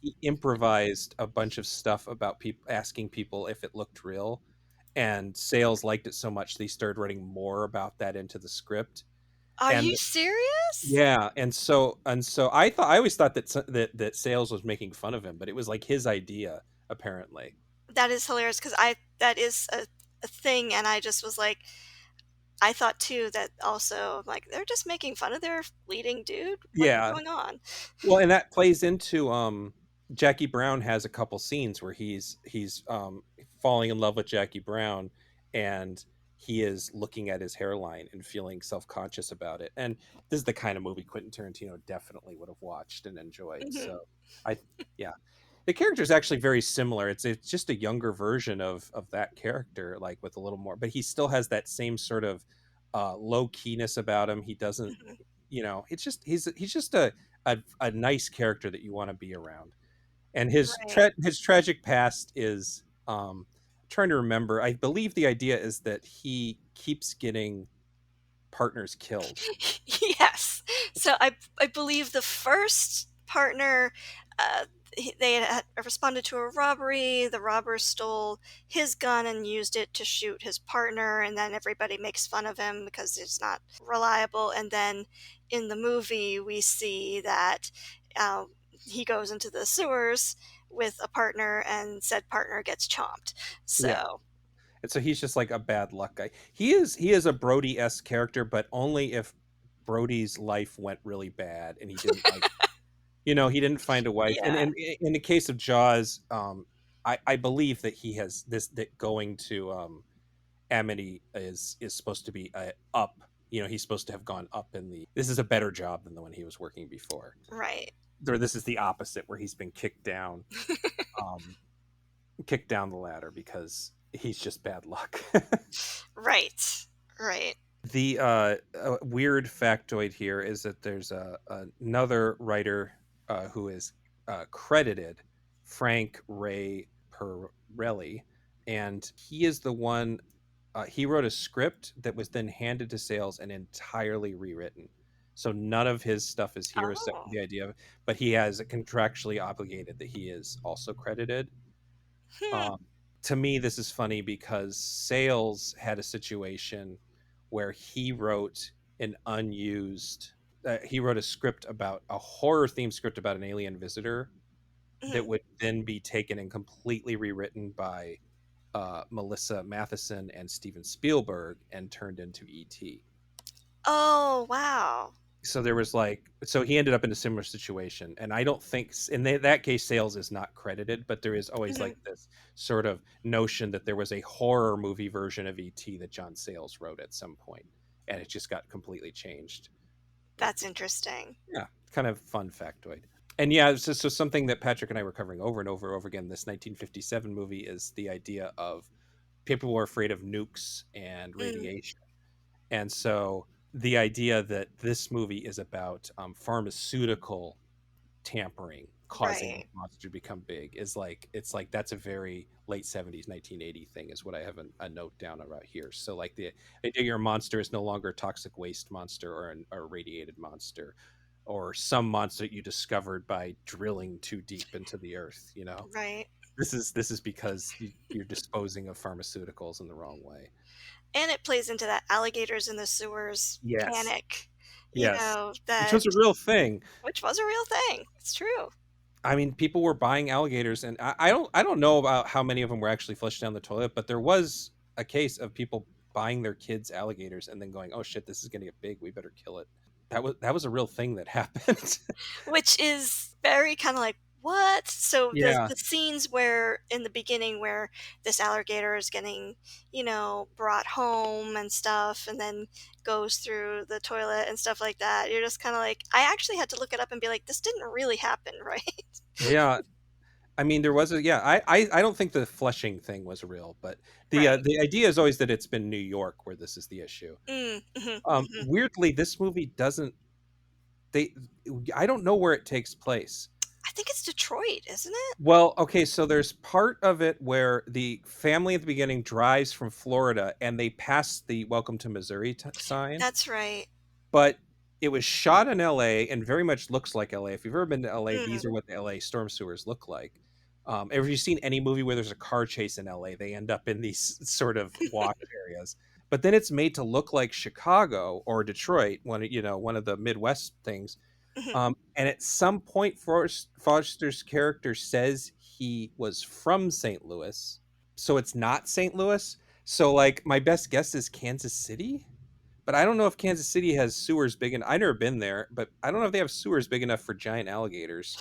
he improvised a bunch of stuff about people asking people if it looked real, and sales liked it so much they started writing more about that into the script. Are And you serious? yeah, and so I always thought that sales was making fun of him, but it was like his idea apparently. That is hilarious because that is a thing, and I just was like, I thought too that also, like, they're just making fun of their leading dude. What's Yeah. going on? Well, and that plays into Jackie Brown has a couple scenes where he's falling in love with Jackie Brown, and he is looking at his hairline and feeling self-conscious about it. And this is the kind of movie Quentin Tarantino definitely would have watched and enjoyed. Mhm. So I yeah. The character is actually very similar. It's just a younger version of that character, like with a little more, but he still has that same sort of low keyness about him. He doesn't, Mhm. it's just he's just a nice character that you want to be around. And Right. his tragic past is trying to remember. I believe the idea is that he keeps getting partners killed. Yes. So I believe the first partner, uh, they had responded to a robbery. The robber stole his gun and used it to shoot his partner, and then everybody makes fun of him because he's not reliable. And then in the movie, we see that he goes into the sewers with a partner, and said partner gets chomped. Yeah. So, And so he's just like a bad luck guy. He is a Brody-esque character, but only if Brody's life went really bad and he didn't like, he didn't find a wife. And yeah, in the case of Jaws, I believe that he has this, that going to Amity is supposed to be up. He's supposed to have gone up in the. This is a better job than the one he was working before. right. Or this is the opposite, where he's been um, kicked down the ladder because he's just bad luck. Right. Right. The weird factoid here is that there's another writer who is credited, Frank Ray Perelli, and he is the one. He wrote a script that was then handed to sales and entirely rewritten. So none of his stuff is here except for Oh. the idea, but he has contractually obligated that he is also credited. Hmm. Um, to me, this is funny because Sales had a situation where he wrote a script about a horror themed script about an alien visitor that Mhm. would then be taken and completely rewritten by Melissa Matheson and Steven Spielberg and turned into ET. Oh, wow. So there was so he ended up in a similar situation, and I don't think in that case Sales is not credited, but there is always like Mhm. this sort of notion that there was a horror movie version of ET that John Sayles wrote at some point, and it just got completely changed. But That's interesting. yeah, kind of fun factoid. And yeah, so something that Patrick and I were covering over and over and over again, this 1957 movie, is the idea of people were afraid of nukes and Mm, radiation. And so the idea that this movie is about pharmaceutical tampering causing the right. monster to become big is like, it's like that's a very late 70s 1980 thing is what I have a note down about here. So like the idea your monster is no longer a toxic waste monster or a radiated monster or some monster that you discovered by drilling too deep into the earth. Right. This is because you're disposing of pharmaceuticals in the wrong way. And it plays into that alligators in the sewers Yes. panic, Yes, which that was a real thing. which was a real thing. It's true. I mean, people were buying alligators, and I don't know about how many of them were actually flushed down the toilet, but there was a case of people buying their kids alligators and then going, "Oh shit, this is gonna get big. We better kill it." That was a real thing that happened. Which is very kinda like, "What?" So Yeah, the scenes where in the beginning where this alligator is getting, brought home and stuff, and then goes through the toilet and stuff like that, you're just kinda like I actually had to look it up and be like, "This didn't really happen, right?" yeah. I mean, there was a yeah. I don't think the flushing thing was real, but Right. the idea is always that it's been New York where this is the issue. Mm, mhm, mhm. Weirdly, this movie doesn't. they I don't know where it takes place. I think it's Detroit, isn't it? Well, okay, so there's part of it where the family at the beginning drives from Florida and they pass the Welcome to Missouri sign, That's right. but it was shot in LA and very much looks like LA. If you've ever been to LA, Mm, these are what the LA storm sewers look like. If you've seen any movie where there's a car chase in LA, they end up in these sort of wash areas. But then it's made to look like Chicago or Detroit, one of the Midwest things. mhm. And at some point, Foster's character says he was from St. Louis, so it's not St. Louis. So, like, my best guess is Kansas City, but I don't know if Kansas City has sewers big enough. I've never been there, but I don't know if they have sewers big enough for giant alligators.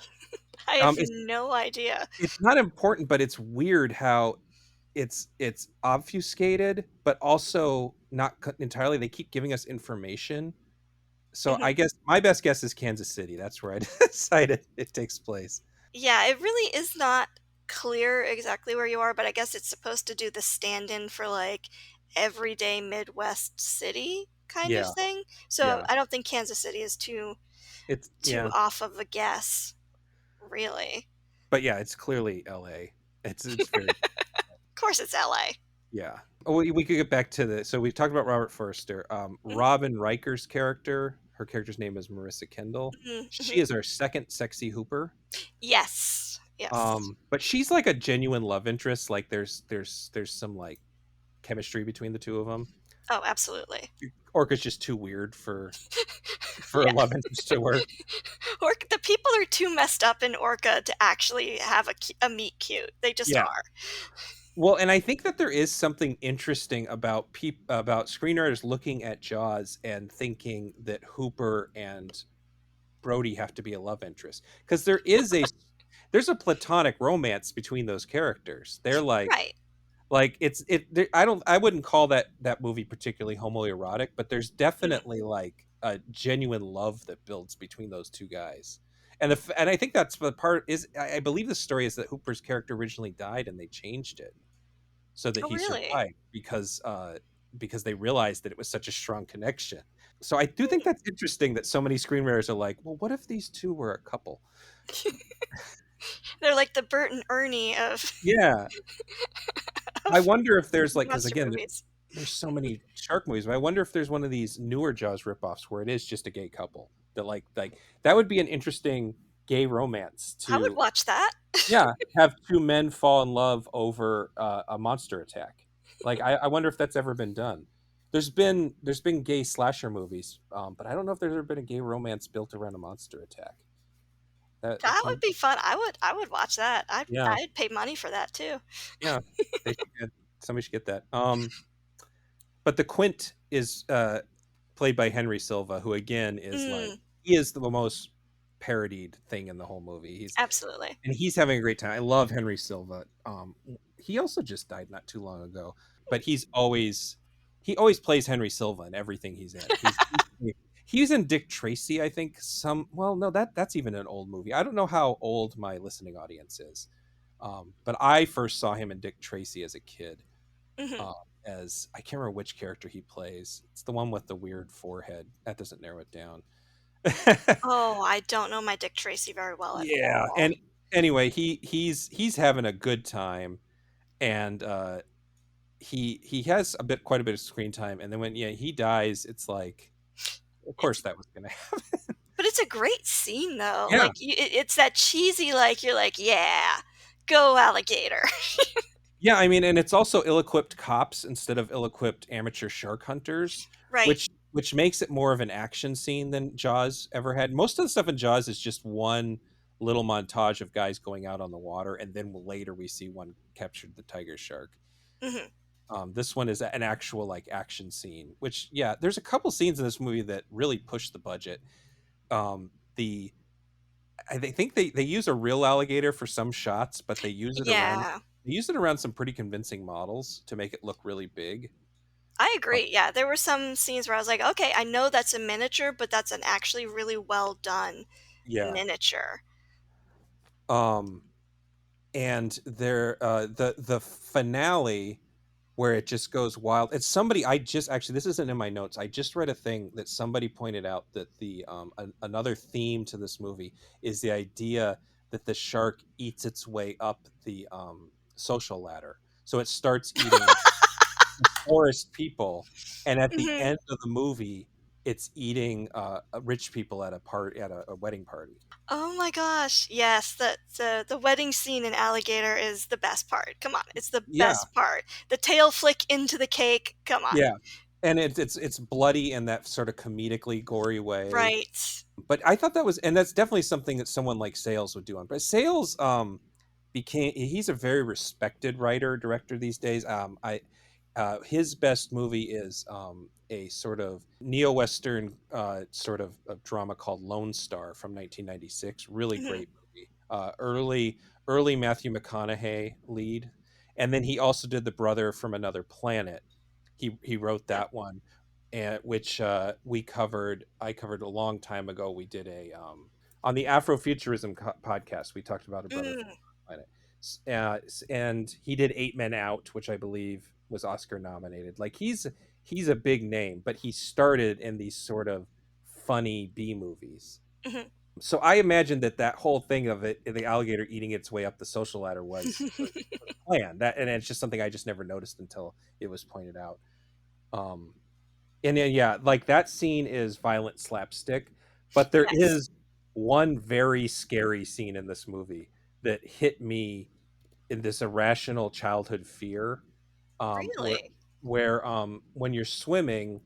I have It's no idea. not important, but it's weird how it's obfuscated, but also not entirely. They keep giving us information. So Mhm. I guess my best guess is Kansas City. That's where I decided it takes place. Yeah, it really is not clear exactly where you are, but I guess it's supposed to do the stand-in for, like, everyday Midwest city kind of Yeah, thing. So yeah. I don't think Kansas City is It's too yeah, off of a guess, really. but yeah, it's clearly L.A. It's very Of course it's LA. yeah. Oh, we could get back to the so we've talked about Robert Forster. Mhm, Robin Riker's character, her character's name is Marissa Kendall. mhm, She mhm. is our second sexy Hooper. Yes, yes. But she's like a genuine love interest. Like there's some like chemistry between the two of them. Oh, absolutely. Orca's just too weird for a Yeah. love interest to work. The people are too messed up in Orca to actually have a meet cute. They just Yeah. are. Well, and I think that there is something interesting about about screenwriters looking at Jaws and thinking that Hooper and Brody have to be a love interest because there's a platonic romance between those characters. They're Right. like I wouldn't call that movie particularly homoerotic, but there's Mhm. definitely like a genuine love that builds between those two guys. And I think that's the part is I believe the story is that Hooper's character originally died and they changed it so that Oh, he really? survived because they realized that it was such a strong connection. So I do think Hmm. that's interesting that so many screenwriters are like, well, what if these two were a couple? They're like the Bert and Ernie Yeah, I of wonder if there's like because monster again, movies. there's so many shark movies, but I wonder if there's one of these newer Jaws ripoffs where it is just a gay couple that like that would be an interesting gay romance I would to watch that. yeah have two men fall in love over a monster attack. Like I wonder if that's ever been done. There's been gay slasher movies, but I don't know if there's ever been a gay romance built around a monster attack. That That sounds would be fun. I would watch that. yeah I'd pay money for that too. yeah they should get somebody should get that. But the Quint is played by Henry Silva, who again is like Mm, he is the most parodied thing in the whole movie. absolutely. He's having a great time. I love Henry Silva. He also just died not too long ago, but he always plays Henry Silva in everything he's in. He's in Dick Tracy, I think. Well, no, that's even an old movie. I don't know how old my listening audience is, but I first saw him in Dick Tracy as a kid. Hmm. Um, as I can't remember which character he plays. It's the one with the weird forehead. That doesn't narrow it down. Oh, I don't know my Dick Tracy very well at Yeah, all. and anyway, he's having a good time, and he has quite a bit of screen time, and then when he dies, it's like, of course It's that was gonna happen. but it's a great scene though. Yeah, Like it's that cheesy like you're like, "Yeah, go alligator." yeah. I mean, and it's also ill-equipped cops instead of ill-equipped amateur shark hunters, Right. which makes it more of an action scene than Jaws ever had. Most of the stuff in Jaws is just one little montage of guys going out on the water, and then later we see one captured the tiger shark. Mhm. This one is an actual like action scene, which yeah, there's a couple scenes in this movie that really push the budget. The I think they use a real alligator for some shots, but Yeah. they use it around some pretty convincing models to make it look really big. I Uh, agree. Yeah, there were some scenes where I was like, "Okay, I know that's a miniature, but that's an actually really well done yeah. miniature." Um, and the finale. where it just goes wild. It's somebody I just actually this isn't in my notes. I just read a thing that somebody pointed out that the another theme to this movie is the idea that the shark eats its way up the social ladder. So it starts eating the poorest people, and at the Hmm. end of the movie, it's eating rich people at a wedding party. Oh my gosh. Yes, the wedding scene in Alligator is the best part. Come on, it's the Yeah, best part. The tail flick into the cake. Come on. yeah, and it's bloody in that sort of comedically gory way. Right. But I thought that was, and that's definitely something that someone like Sales would do on. But Sales became he's a very respected writer director these days. I his best movie is a sort of neo-western sort of a drama called Lone Star from 1996. Really Hmm. great movie. Early Matthew McConaughey lead, and then he also did The Brother from Another Planet. He wrote Yep. that one, and which we covered. I covered a long time ago. We did a on the Afrofuturism podcast. We talked about A Brother from Mm, Another Planet, and he did Eight Men Out, which I believe was Oscar nominated. Like he's a big name, but he started in these sort of funny B movies. mhm. So I imagine that that whole thing of it, the alligator eating its way up the social ladder, was planned. That, and it's just something I just never noticed until it was pointed out. Um, and then, yeah, like that scene is violent slapstick, but there Yes. is one very scary scene in this movie that hit me in this irrational childhood fear, um, where Really? when you're swimming,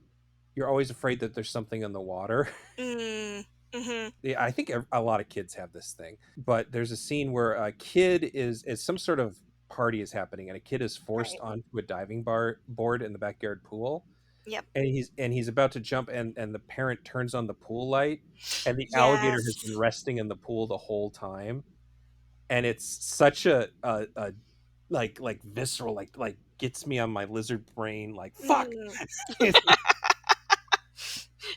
you're always afraid that there's something in the water. Mm, mhm. Yeah, I think a lot of kids have this thing, but there's a scene where a kid is some sort of party is happening, and a kid is forced Right. onto a diving bar board in the backyard pool, Yep. and he's about to jump, and the parent turns on the pool light, and the alligator has been Yes. resting in the pool the whole time, and it's such a like visceral, like gets me on my lizard brain, like fuck. Mm.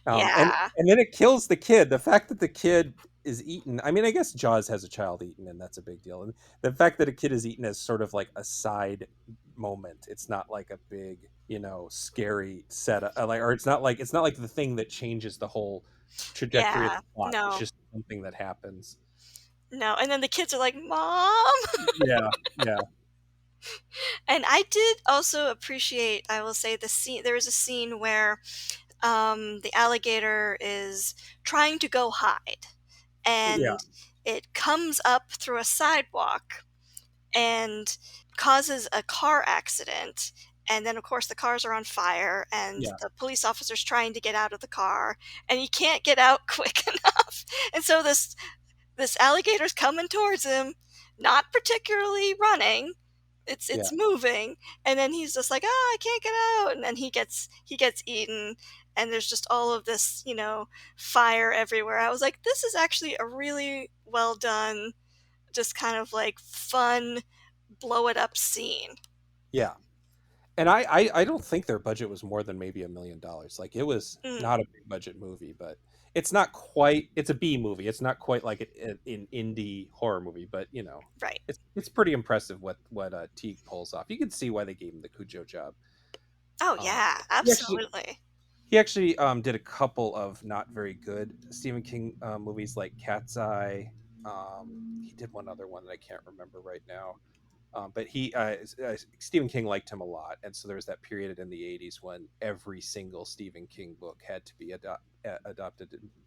And Yeah. then it kills the kid. The fact that the kid is eaten. I mean, I guess Jaws has a child eaten, and that's a big deal. And the fact that a kid is eaten is sort of like a side moment. It's not like a big, scary setup. Like, or it's not like the thing that changes the whole trajectory of Yeah. the plot. It's No. just something that happens. No. And then the kids are like, "Mom." Yeah, yeah, And I did also appreciate, I will say, the scene. There is a scene where the alligator is trying to go hide, yeah, and it comes up through a sidewalk and causes a car accident. And then, of course, the cars are on fire, and yeah, the police officer's trying to get out of the car, and he can't get out quick enough. And so this alligator's coming towards him, not particularly running. It's yeah, moving, and then he's just like, "Ah, I can't get out," and then he gets eaten, and there's just all of this, fire everywhere. I was like, this is actually a really well done, just kind of like fun, blow it up scene. yeah. And I don't think their budget was more than maybe $1 million. Like it was Mm, not a big budget movie, but it's not quite. It's a B movie. It's not quite like an indie horror movie, but right. it's pretty impressive what Teague pulls off. You can see why they gave him the Cujo job. Oh Um, yeah, he actually absolutely. he actually did a couple of not very good Stephen King movies like Cat's Eye. He did one other one that I can't remember right now. But Stephen King liked him a lot, and so there was that period in the '80s when every single Stephen King book had to be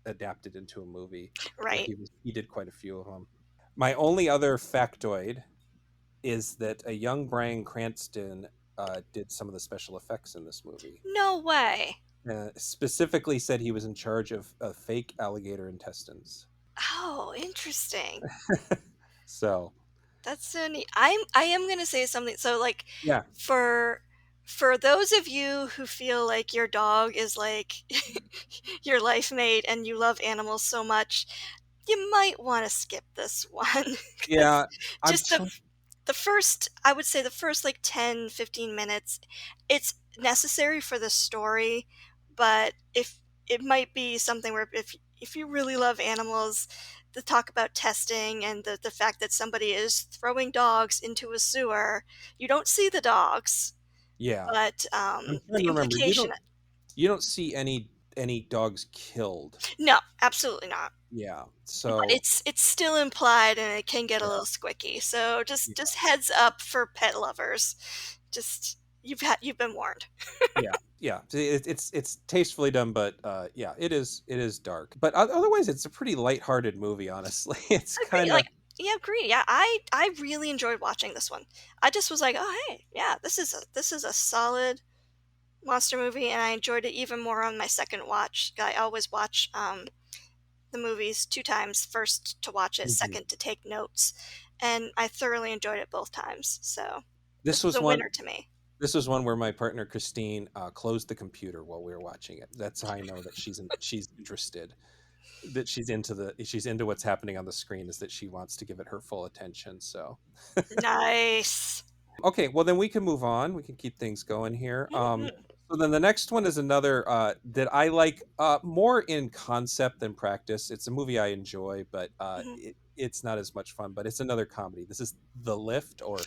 adapted into a movie. So Right. he did quite a few of them. My only other factoid is that a young Bryan Cranston did some of the special effects in this movie. No way. Specifically, said he was in charge of fake alligator intestines. Oh, interesting. So That's so neat. I am gonna say something. So like, yeah, for for those of you who feel like your dog is like your life mate and you love animals so much, you might want to skip this one because yeah, I'm just trying. the first, I would say the first like 10-15 minutes, it's necessary for the story, but if it might be something where if you really love animals, the talk about testing and the fact that somebody is throwing dogs into a sewer, you don't see the dogs, Yeah. but I'm the trying to remember. implication, You don't see any dogs killed. no, absolutely not. Yeah. But So it's still implied, and it can get a yeah. little squicky. So Yeah. just heads up for pet lovers. Just you've been warned. Yeah. Yeah. It's tastefully done, but yeah, it is dark. But otherwise, it's a pretty lighthearted movie. Honestly, it's Agree. kind of Like, yeah, agree. Yeah, I really enjoyed watching this one. I just was like, oh hey, yeah, this is a solid monster movie, and I enjoyed it even more on my second watch. I always watch the movies two times: first to watch it, Mhm. second to take notes, and I thoroughly enjoyed it both times. So this This was was a one. winner to me. This was one where my partner Christine closed the computer while we were watching it. That's how I know that she's interested, that she's into what's happening on the screen, is that she wants to give it her full attention. So Nice. okay, well then we can move on. We can keep things going here. Mhm, So then the next one is another that I like more in concept than practice. It's a movie I enjoy, but mhm. it's not as much fun. But it's another comedy. This is The Lift, or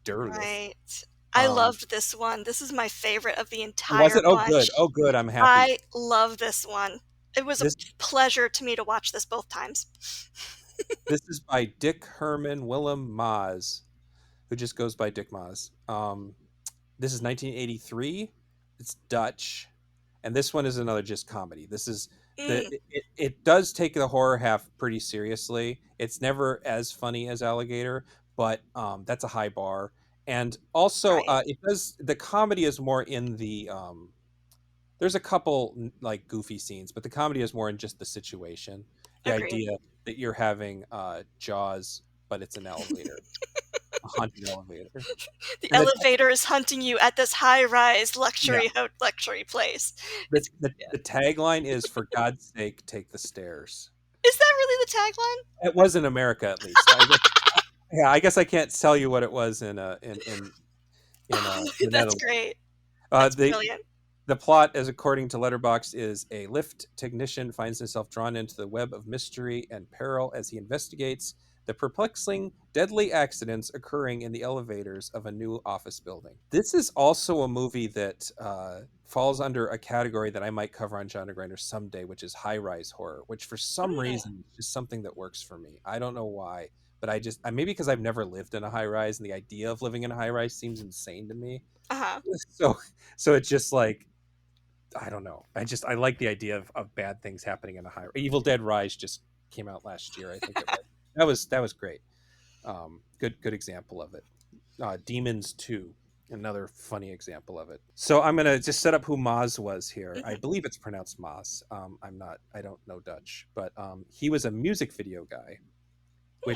Der Lift. Right. I Um, loved this one. This is my favorite of the was entire it? Oh, good. bunch. Oh, good. I'm happy. I love this one. It was a This pleasure to me to watch this both times. this is by Dick Herman Willem Maas, who just goes by Dick Maas. This is 1983. It's Dutch, and this one is another just comedy. This is Mm, it does take the horror half pretty seriously. It's never as funny as Alligator, but that's a high bar. And also, right. it does the comedy is more in the there's a couple like goofy scenes, but the comedy is more in just the situation, the Agreed. idea that you're having Jaws, but it's an elevator, a haunted elevator, The and elevator is hunting you at this high-rise yeah, luxury place. the, It's the yeah. the tagline is "For God's sake, take the stairs." Is that really the tagline? It was in America, at least. Yeah, I guess I can't tell you what it was in Oh, the that's Netherlands. great. Uh, That's the brilliant. The plot, as according to Letterboxd, is a lift technician finds himself drawn into the web of mystery and peril as he investigates the perplexing, deadly accidents occurring in the elevators of a new office building. This is also a movie that falls under a category that I might cover on Genre Grinder someday, which is high-rise horror, which for some Mm, reason is just something that works for me. I don't know why, but maybe because I've never lived in a high-rise and the idea of living in a high-rise seems insane to me. uh-huh. So, so it's just like I don't know. I like the idea of bad things happening in a high. Evil Dead Rise just came out last year, I think it was. That was great. Good example of it. Demons 2, another funny example of it. So I'm gonna just set up who Maz was here. I Mhm. believe it's pronounced Maz. I don't know Dutch, but he was a music video guy, Hmm,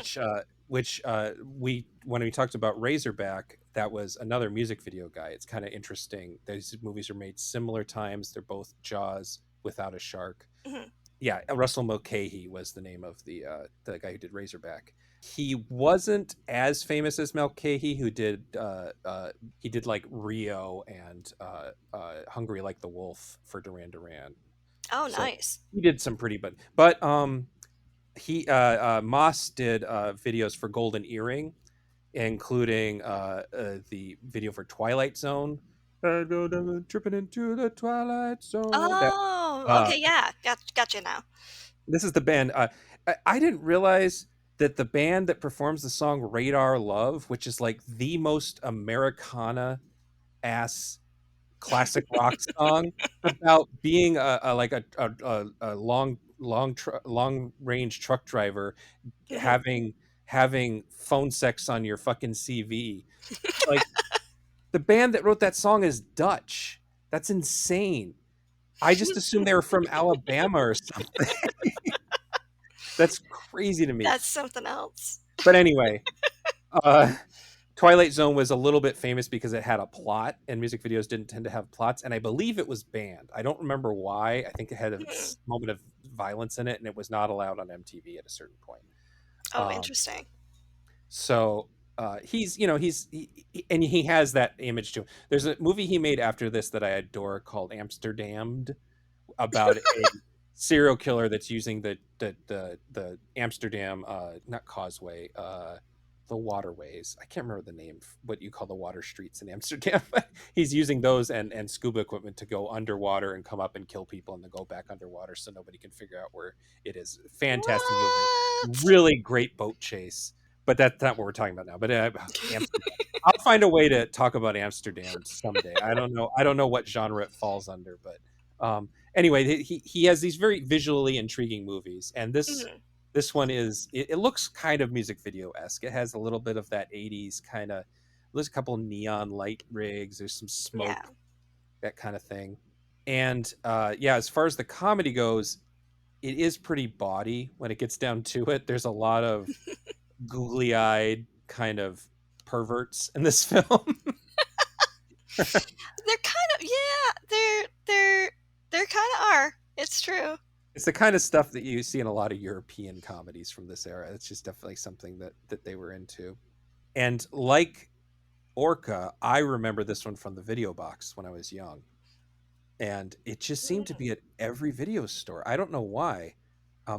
which we when we talked about Razorback, that was another music video guy. It's kind of interesting. These movies are made similar times. They're both Jaws without a shark. mhm. Yeah, Russell Mulcahy was the name of the guy who did Razorback. He wasn't as famous as Mulcahy, who did he did like Rio and Hungry Like the Wolf for Duran Duran. Oh, So nice. he did some pretty, but he Moss did videos for Golden Earring, including the video for Twilight Zone. Tripping into the Twilight Zone. Oh, Uh, okay, yeah. Gotcha now. this is the band. I didn't realize that the band that performs the song "Radar Love," which is like the most Americana ass classic rock song about being a long range truck driver Mhm. having phone sex on your fucking CV. Like the band that wrote that song is Dutch. That's insane. I just assumed they were from Alabama or something. That's crazy to me. That's something else. But anyway, uh Twilight Zone was a little bit famous because it had a plot, and music videos didn't tend to have plots. And I believe it was banned. I don't remember why. I think it had a Hmm. moment of violence in it, and it was not allowed on MTV at a certain point. Oh, Um, interesting. so he's, and he has that image to him. There's a movie he made after this that I adore called Amsterdammed, about a serial killer that's using the Amsterdam not causeway the waterways. I can't remember the name, what you call the water streets in Amsterdam. But he's using those and scuba equipment to go underwater and come up and kill people and then go back underwater so nobody can figure out where it is. Fantastic movie, What? really great boat chase. But that's not what we're talking about now. But Amsterdam. I'll find a way to talk about Amsterdam someday. I don't know. I don't know what genre it falls under, but anyway, he has these very visually intriguing movies, and Mhm. this one is it looks kind of music video esque. It has a little bit of that '80s kind of. There's a couple neon light rigs. There's some Yeah. smoke, that kind of thing, and yeah, as far as the comedy goes, it is pretty bawdy when it gets down to it. There's a lot of googly eyed kind of perverts in this film. They're kind of, yeah, they're kind of are. It's true. It's the kind of stuff that you see in a lot of European comedies from this era. It's just definitely something that they were into. And like Orca, I remember this one from the video box when I was young. And it just seemed to Mm. be at every video store. I don't know why.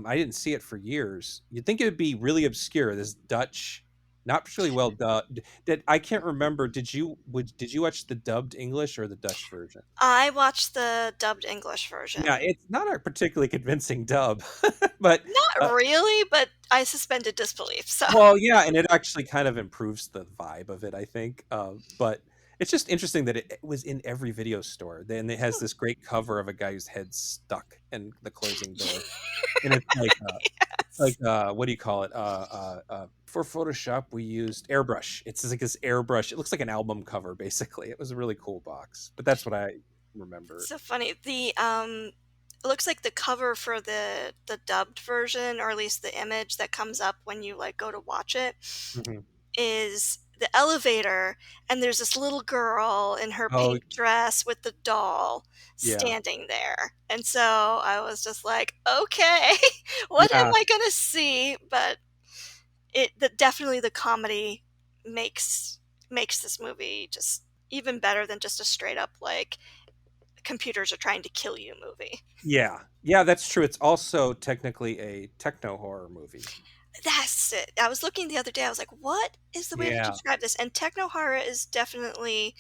I didn't see it for years. You'd think it would be really obscure. This Dutch, not particularly well dubbed. That I can't remember. Did you watch the dubbed English or the Dutch version? I watched the dubbed English Yeah, version. it's not a particularly convincing dub, but Not really, but I suspended disbelief. So, well, yeah, and it actually kind of improves the vibe of it, I think. But it's just interesting that it was in every video store. Then it has hmm. this great cover of a guy whose head's stuck in the closing door, and it's Yes. what do you call it? For Photoshop, we used airbrush. It's like this airbrush. It looks like an album cover, basically. It was a really cool box, but that's what I remember. So funny. It looks like the cover for the dubbed version, or at least the image that comes up when you like go to watch it, Hmm. is the elevator, and there's this little girl in her Oh, pink dress with the doll yeah, standing there. And so I was just like, okay, what am yeah. I gonna see? But definitely the comedy makes this movie just even better than just a straight up like computers are trying to kill you movie. Yeah. Yeah, that's true. It's also technically a techno horror movie. That's it. I was looking the other day. I was like, what is the way to Yeah. describe this? And techno horror is definitely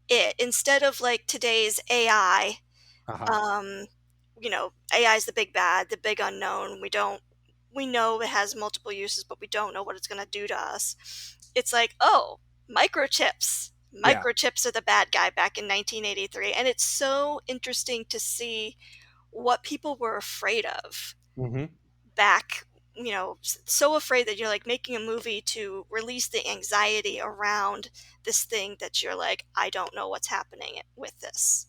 it. Instead of like today's AI, Uh-huh. um, AI is the big bad, the big unknown. We know it has multiple uses, but we don't know what it's going to do to us. It's like, oh, microchips. Yeah. Microchips are the bad guy back in 1983. And it's so interesting to see what people were afraid of Hmm. back, so afraid that you're like making a movie to release the anxiety around this thing that you're like, I don't know what's happening with this.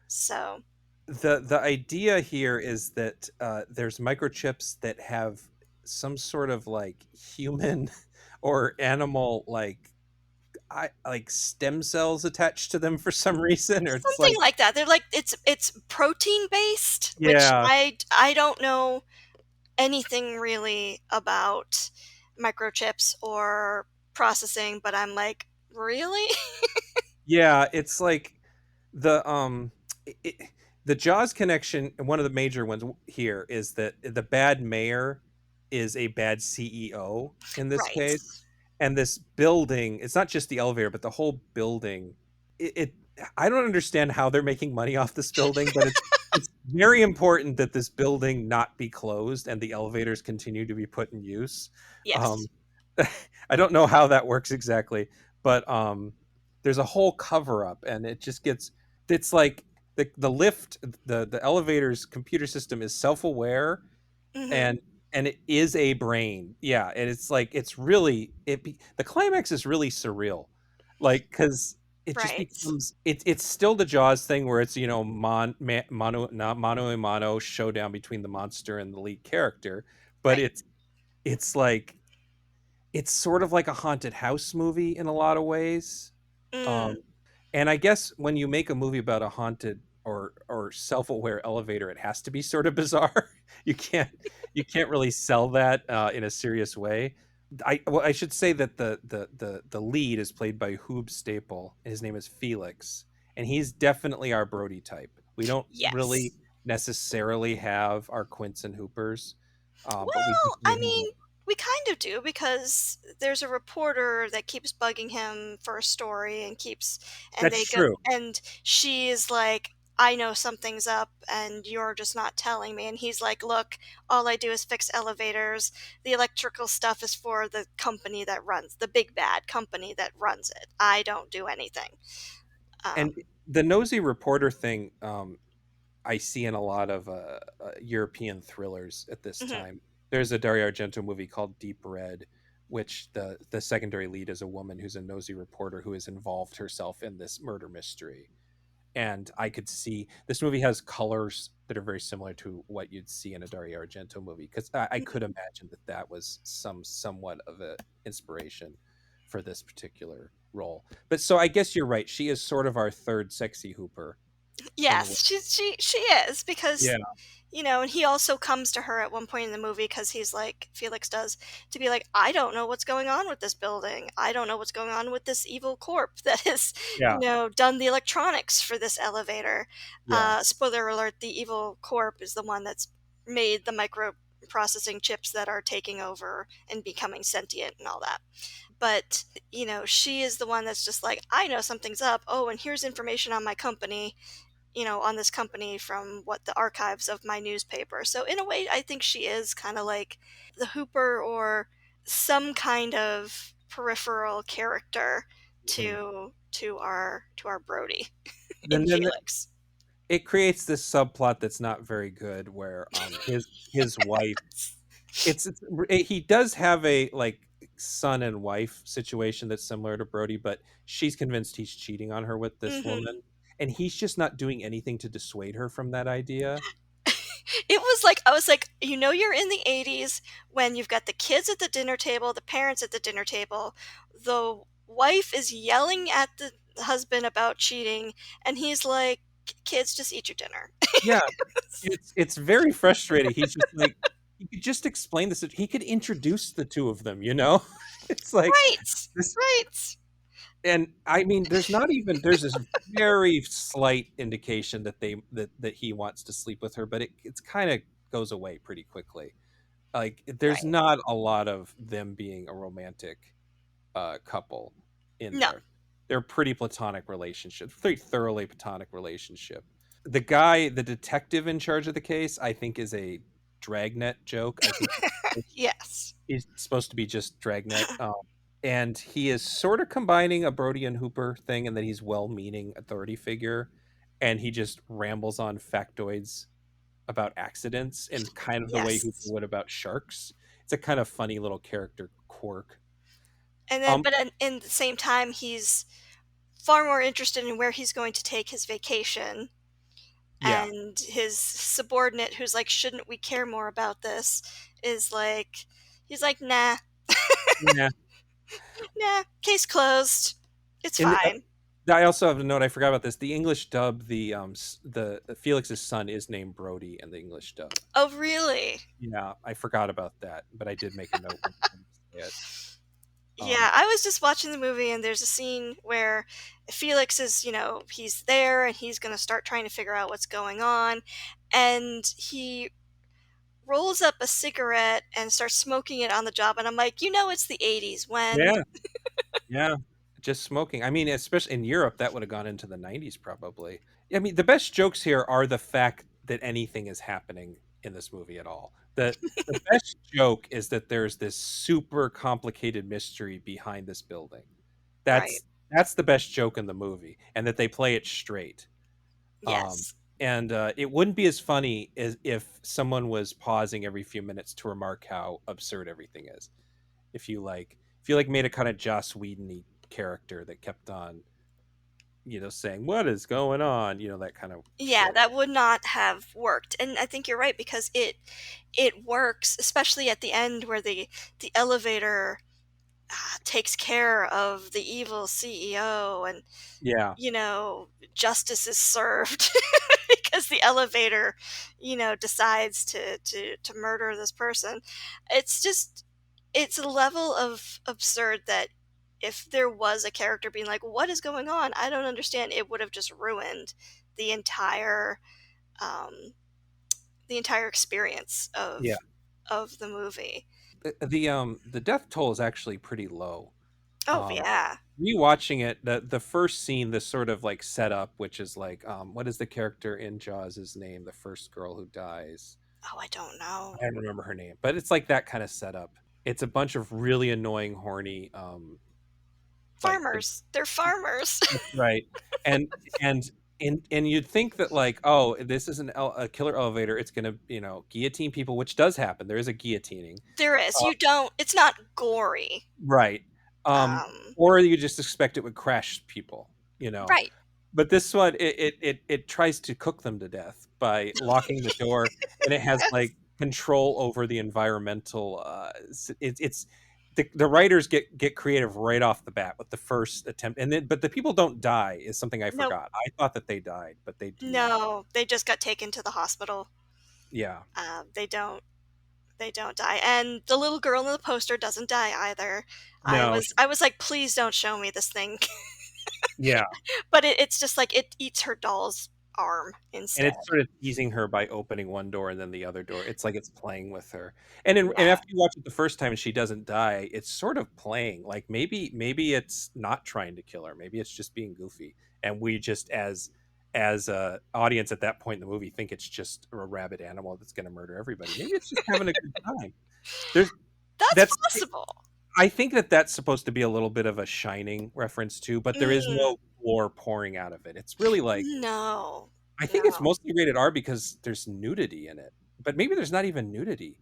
So, The idea here is that there's microchips that have some sort of like human or animal like stem cells attached to them for some reason, or it's something like like that. They're like it's protein based, which yeah. I don't know anything really about microchips or processing, but I'm like, really? Yeah, it's like the it, the Jaws connection. One of the major ones here is that the bad mayor is a bad CEO in this Right. case, and this building. It's not just the elevator, but the whole building. It I don't understand how they're making money off this building, but it's very important that this building not be closed and the elevators continue to be put in use. Yes. Um, I don't know how that works exactly, but there's a whole cover up, and it just gets. It's like the lift, the elevator's computer system is self aware, Hmm. and it is a brain. Yeah, and it's like it's really the climax is really surreal, like because it just Right. becomes it's still the Jaws thing where it's mano a mano showdown between the monster and the lead character, but Right. it's like it's sort of like a haunted house movie in a lot of ways. Mm. Um, and I guess when you make a movie about a haunted or self-aware elevator, it has to be sort of bizarre. you can't you can't really sell that in a serious way. I should say that the lead is played by Hoob Staple. And his name is Felix, and he's definitely our Brody type. We don't Yes. really necessarily have our Quints and Hoopers, but we Well, I definitely have mean, them. We kind of do because there's a reporter that keeps bugging him for a story and keeps and That's they go true. and she is like, I know something's up and you're just not telling me. And he's like, look, all I do is fix elevators. The electrical stuff is for the company that runs the big bad company that runs it. I don't do anything. And Um, the nosy reporter thing, I see in a lot of European thrillers at this mhm, time. There's a Dario Argento movie called Deep Red, which the secondary lead is a woman who's a nosy reporter who has involved herself in this murder mystery. And I could see this movie has colors that are very similar to what you'd see in a Dario Argento movie, because I mhm. could imagine that that was somewhat of an inspiration for this particular role. But so I guess you're right. She is sort of our third sexy Hooper in a way. Yes, she is because Yeah, and he also comes to her at one point in the movie because he's like Felix does to be like, I don't know what's going on with this building. I don't know what's going on with this evil corp that has yeah, done the electronics for this elevator. yeah. Spoiler alert: the evil corp is the one that's made the microprocessing chips that are taking over and becoming sentient and all that. But she is the one that's just like, I know something's up. Oh, and here's information on my company, on this company from what the archives of my newspaper. So in a way, I think she is kind of like the Hooper or some kind of peripheral character Mhm. to our Brody in Then Felix. it creates this subplot that's not very good, where his wife, he does have a like son and wife situation that's similar to Brody, but she's convinced he's cheating on her with this hmm woman, and he's just not doing anything to dissuade her from that idea. It was like I was like, you're in the 80s when you've got the kids at the dinner table, the parents at the dinner table, the wife is yelling at the husband about cheating, and he's like, kids, just eat your dinner. Yeah, it's very frustrating. He's just like, he could just explain this. He could introduce the two of them. It's like Right, this. right. And I mean, there's this very slight indication that that he wants to sleep with her, but it's kind of goes away pretty quickly. Like, there's Right. not a lot of them being a romantic couple in No. there. They're pretty platonic relationship, pretty thoroughly platonic relationship. The guy, the detective in charge of the case, I think is a dragnet joke. I think Yes. he's supposed to be just dragnet. And he is sort of combining a Brody and Hooper thing, and that he's well-meaning authority figure, and he just rambles on factoids about accidents in kind of the way Hooper Yes. would about sharks. It's a kind of funny little character quirk. And then, Um, but in the same time, he's far more interested in where he's going to take his vacation. yeah, And his subordinate, who's like, shouldn't we care more about this, is like, he's like, nah, yeah. nah, case closed. It's And fine. I also have a note. I forgot about this. The English dub, the Felix's son is named Brody in the English dub. Oh, really? Yeah, I forgot about that, but I did make a note when I say it. Um, Yeah, I was just watching the movie and there's a scene where Felix is, he's there and he's going to start trying to figure out what's going on. And he rolls up a cigarette and starts smoking it on the job. And I'm like, it's the 80s when. yeah, yeah, just smoking. I mean, especially in Europe, that would have gone into the 90s probably. I mean, the best jokes here are the fact that anything is happening in this movie at all. The best joke is that there's this super complicated mystery behind this building. Right. That's the best joke in the movie, and that they play it straight. Um, Yes. and it wouldn't be as funny as if someone was pausing every few minutes to remark how absurd everything is. If you like made a kind of Joss Whedon character that kept on, saying what is going on, that kind of Yeah, shit. that would not have worked. And I think you're right because it works, especially at the end where the elevator takes care of the evil CEO and Yeah, justice is served because the elevator, decides to murder this person. It's just it's a level of absurd that if there was a character being like, "What is going on? I don't understand," it would have just ruined the entire um, the entire experience yeah. of the movie. The death toll is actually pretty low. Oh, Um, yeah. Rewatching it, the first scene, this sort of like setup, which is like, what is the character in Jaws' name? The first girl who dies. Oh, I don't know. I don't remember her name, but it's like that kind of setup. It's a bunch of really annoying, horny, like Farmers. They're farmers. that's right, and and and you'd think that like, oh, this is a killer elevator. It's gonna guillotine people, which does happen. There is a guillotining, There is. uh, You don't. It's not gory. right? Um, Um, or you just expect it would crash people, you know. right. But this one, it tries to cook them to death by locking the door, and it has like control over the environmental. It's the writers get creative right off the bat with the first attempt, and then but the people don't die is something I Nope. forgot. I thought that they died, but they do not. No, they just got taken to the hospital. Yeah, They don't. They don't die, and the little girl in the poster doesn't die either. I no, was. I was like, please don't show me this thing. yeah. But it's just like it eats her doll's arm And instead. it's sort of teasing her by opening one door and then the other door. It's like it's playing with her. And Yeah. after you watch it the first time and she doesn't die, it's sort of playing. Like maybe it's not trying to kill her. Maybe it's just being goofy. And we just as a audience at that point in the movie think it's just a rabid animal that's going to murder everybody. Maybe it's just having a good time. There's That's that's possible. I think that that's supposed to be a little bit of a Shining reference too, but there is Mm, no gore pouring out of it. It's really like no. I think it's No. mostly rated R because there's nudity in it, but maybe there's not even nudity.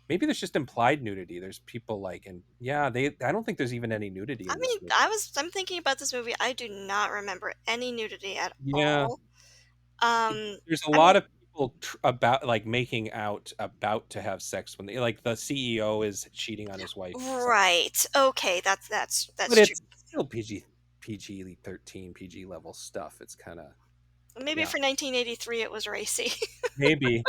Maybe there's just implied nudity. There's people like, and yeah, they. I don't think there's even any nudity I in this mean, movie. I'm thinking about this movie. I do not remember any nudity at Yeah, all. there's a I mean, lot of people about like making out about to have sex when they like the CEO is cheating on his wife, right. Okay, but that's true. it's still PG 13 PG level stuff. It's kind of Maybe yeah, for 1983 it was racy. maybe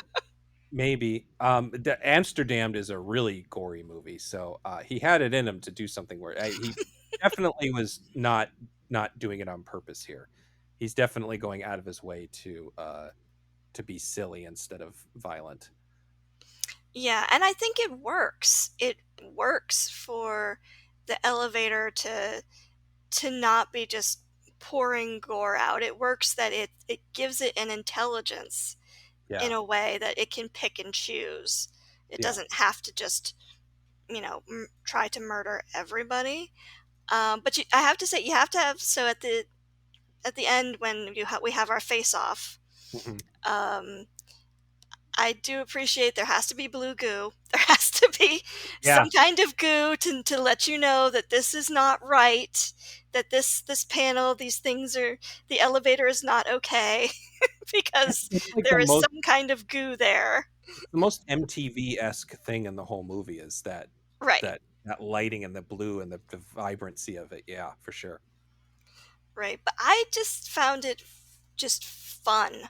maybe. The Amsterdam is a really gory movie, so he had it in him to do something where he definitely was not doing it on purpose here. He's definitely going out of his way to be silly instead of violent. Yeah, and I think it works. It works for the elevator to not be just pouring gore out. It works that it gives it an intelligence in Yeah, a way that it can pick and choose. It yeah. doesn't have to just, try to murder everybody. But I have to say, you have to have so at the end when we have our face off. Mhm. Um, I do appreciate there has to be blue goo. There has to be Yeah, some kind of goo to let you know that this is not right. That this panel, these things are the elevator is not okay because it's like there is some kind of goo there. the most MTV esque thing in the whole movie is Right. that lighting and the blue and the vibrancy of it. Yeah, for sure. Right. But I just found it just fun.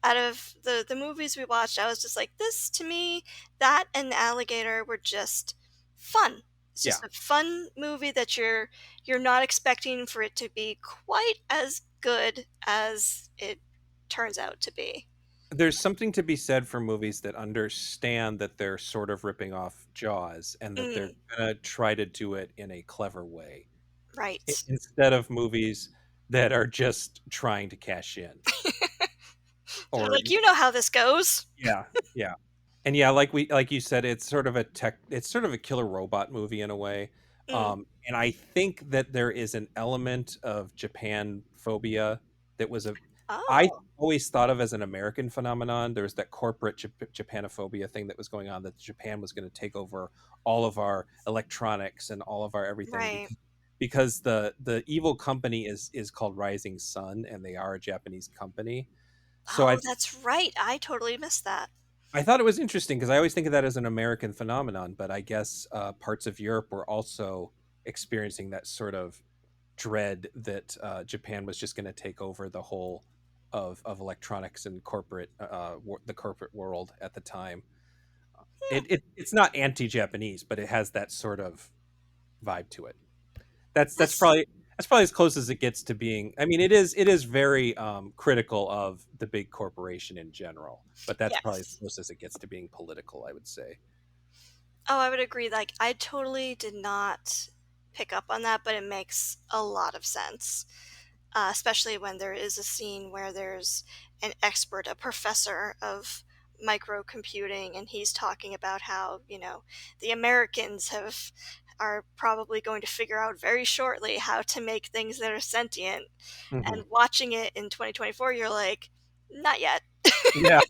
Out of the movies we watched, I was just like, this to me, that and Alligator were just fun. It's Yeah, just a fun movie that you're not expecting for it to be quite as good as it turns out to be. there's something to be said for movies that understand that they're sort of ripping off Jaws and that they're Mm, gonna try to do it in a clever way right. instead of movies that are just trying to cash in They're or like, you know how this goes. yeah, yeah. And yeah, like you said, it's sort of a killer robot movie in a way. Mm. And I think that there is an element of Japan phobia that was a I Oh, always thought of as an American phenomenon. There was that corporate Japanophobia thing that was going on that Japan was going to take over all of our electronics and all of our everything right. because the evil company is called Rising Sun and they are a Japanese company. So Oh, that's right. I totally missed that. I thought it was interesting because I always think of that as an American phenomenon, but I guess parts of Europe were also experiencing that sort of dread that Japan was just going to take over the whole of electronics and the corporate world at the time. Hmm. It's not anti-Japanese, but it has that sort of vibe to it. That's That's probably as close as it gets to being. I mean, it is very critical of the big corporation in general, but that's probably as yes. close as it gets to being political, I would say. Oh, I would agree. Like, I totally did not pick up on that, but it makes a lot of sense. Especially when there is a scene where there's an expert, a professor of microcomputing, and he's talking about how, the Americans are probably going to figure out very shortly how to make things that are sentient. Hmm. And watching it in 2024, you're like, not yet. Yeah,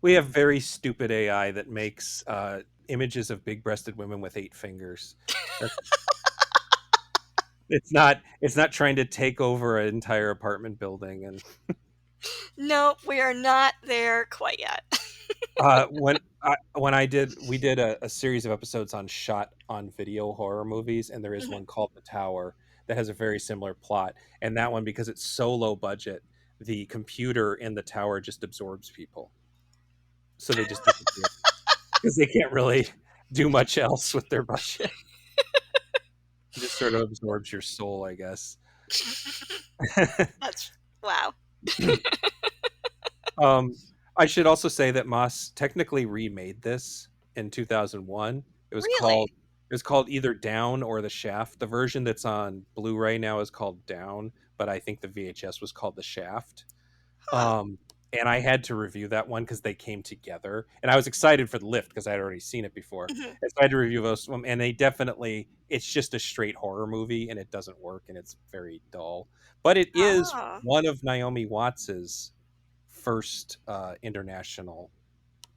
we have very stupid AI that makes images of big-breasted women with 8 fingers. It's not trying to take over an entire apartment building. And Nope, we are not there quite yet. when I did we did a series of episodes on shot on video horror movies, and there is Mhm. one called The Tower that has a very similar plot. And that one, because it's so low budget, the computer in the tower just absorbs people, so they just disappear because they can't really do much else with their budget. It just sort of absorbs your soul, I guess. That's wow. Um, I should also say that Moss technically remade this in 2001. It was called Really? it was called either Down or The Shaft. The version that's on Blu-ray now is called Down, but I think the VHS was called The Shaft. Huh. Um, and I had to review that one because they came together, and I was excited for the lift because I had already seen it before. Mhm. And so I had to review those, and they definitely, it's just a straight horror movie, and it doesn't work, and it's very dull. But it is Oh. one of Naomi Watts's first international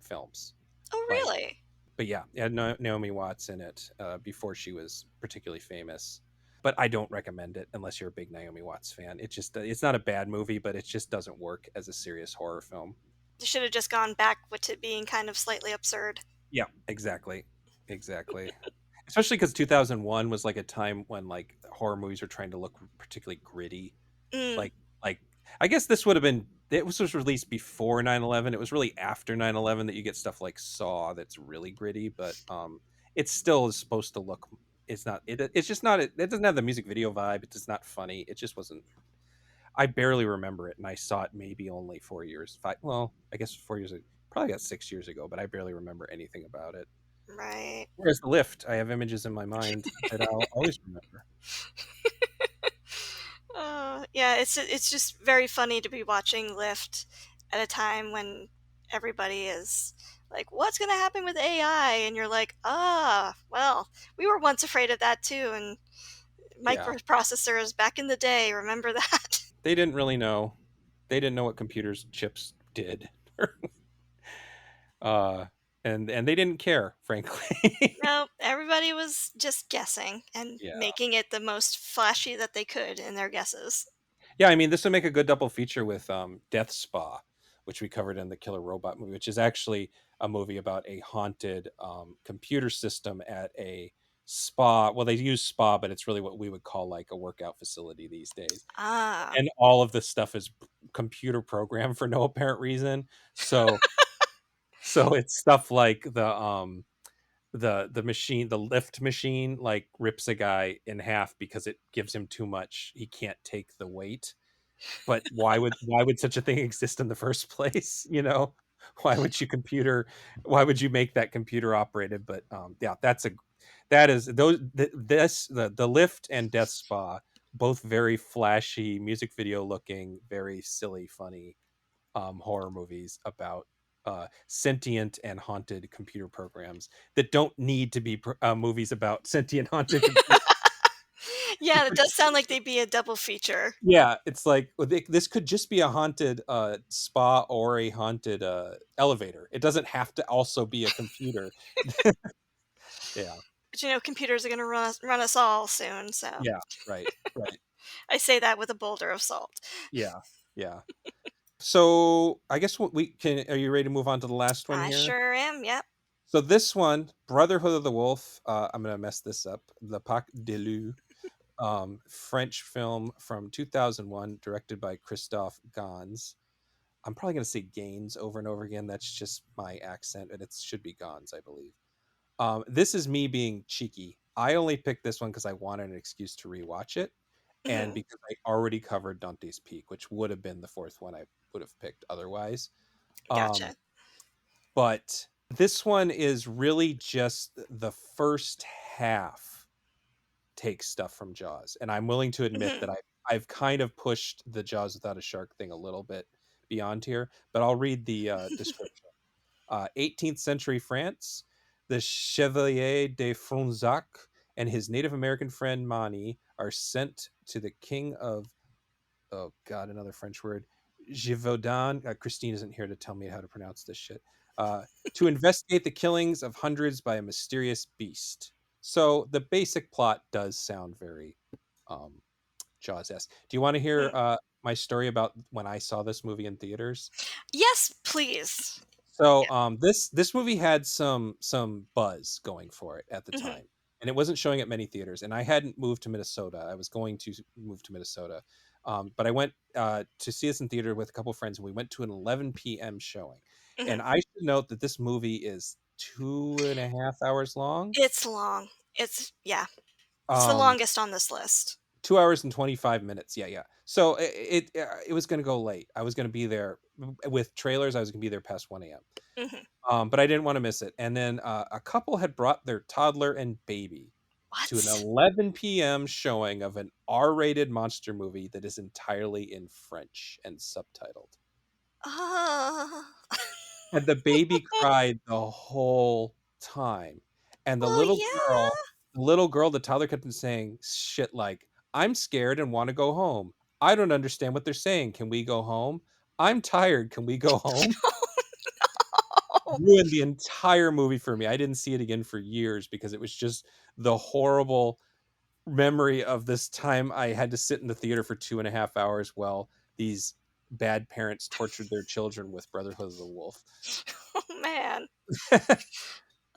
films. Oh, Like, really? but yeah, it had Naomi Watts in it before she was particularly famous. But I don't recommend it unless you're a big Naomi Watts fan. It's not a bad movie, but it just doesn't work as a serious horror film. They should have just gone back with it being kind of slightly absurd. Yeah, exactly, exactly. Especially because 2001 was like a time when like horror movies were trying to look particularly gritty. Mm, Like I guess this would have been, it was released before 9/11. It was really after 9/11 that you get stuff like Saw that's really gritty, but it still is supposed to look, it's just not, it doesn't have the music video vibe. It's just not funny. It just wasn't. I barely remember it, and I saw it maybe only 4 years, five, well, I guess 4 years, probably got 6 years ago, but I barely remember anything about it. right. Whereas The Lift, I have images in my mind that I'll always remember. Yeah, it's just very funny to be watching Lyft at a time when everybody is like, "What's going to happen with AI?" And you're like, "Ah, well, we were once afraid of that too." And Yeah, microprocessors back in the day, remember that? they didn't really know. They didn't know what computers chips did. uh and they didn't care, frankly. No, everybody was just guessing and Yeah. making it the most flashy that they could in their guesses. Yeah, I mean, this would make a good double feature with Death Spa, which we covered in the Killer Robot movie, which is actually a movie about a haunted computer system at a spa. Well, they use spa, but it's really what we would call like a workout facility these days. Ah, And all of this stuff is computer programmed for no apparent reason. So it's stuff like the machine, the lift machine, like rips a guy in half because it gives him too much, he can't take the weight. But why would such a thing exist in the first place? Why would you computer why would you make that computer operated? But yeah, that is those this the Lift and Death Spa, both very flashy music video looking, very silly, funny horror movies about sentient and haunted computer programs that don't need to be movies about sentient haunted computers. yeah, it does sound like they'd be a double feature. Yeah, it's like, well, this could just be a haunted spa or a haunted elevator. It doesn't have to also be a computer. Yeah, But computers are going to run us all soon, so yeah, right, right. I say that with a boulder of salt. Yeah, yeah. So I guess what we can, are you ready to move on to the last one I here? sure am. Yep. So this one, Brotherhood of the Wolf, I'm gonna mess this up. Le Pac de Loup, French film from 2001, directed by Christophe Gans. I'm probably going to say Gaines over and over again. That's just my accent, and it should be Gans, I believe. This is me being cheeky. I only picked this one because I wanted an excuse to rewatch it, and Hmm. because I already covered Dante's Peak, which would have been the fourth one I would have picked otherwise. Um, Gotcha. but This one is really just the first half takes stuff from Jaws, and I'm willing to admit Mhm, that I've kind of pushed the Jaws without a shark thing a little bit beyond here, but I'll read the description. 18th century France, the Chevalier de Fronsac and his Native American friend Mani are sent to the king of, oh god, another French word, Givaudan. Christine isn't here to tell me how to pronounce this shit. Uh, to investigate the killings of hundreds by a mysterious beast. So the basic plot does sound very um, Jaws-esque. Do you want to hear mm. my story about when I saw this movie in theaters? Yes, please. So Yeah, this movie had some buzz going for it at the mhm, time, and it wasn't showing at many theaters. And I hadn't moved to Minnesota. I was going to move to Minnesota, but I went to see this in theater with a couple friends, and we went to an 11 p.m. showing. mhm. And I should note that this movie is 2.5 hours long. It's long. Yeah, it's the Um, longest on this list. 2 hours and 25 minutes. Yeah, yeah. So it was going to go late. I was going to be there with trailers. I was going to be there past 1 a.m. Mhm. But I didn't want to miss it. And then a couple had brought their toddler and baby to an What? 11 p.m. showing of an R-rated monster movie that is entirely in French and subtitled. Uh, And the baby cried the whole time. And well, yeah. the little girl, the toddler kept on saying shit like, "I'm scared and want to go home. I don't understand what they're saying. Can we go home? I'm tired. Can we go home?" Oh, Ruined the entire movie for me. I didn't see it again for years because it was just the horrible memory of this time I had to sit in the theater for 2.5 hours while these bad parents tortured their children with Brotherhood of the Wolf. oh man.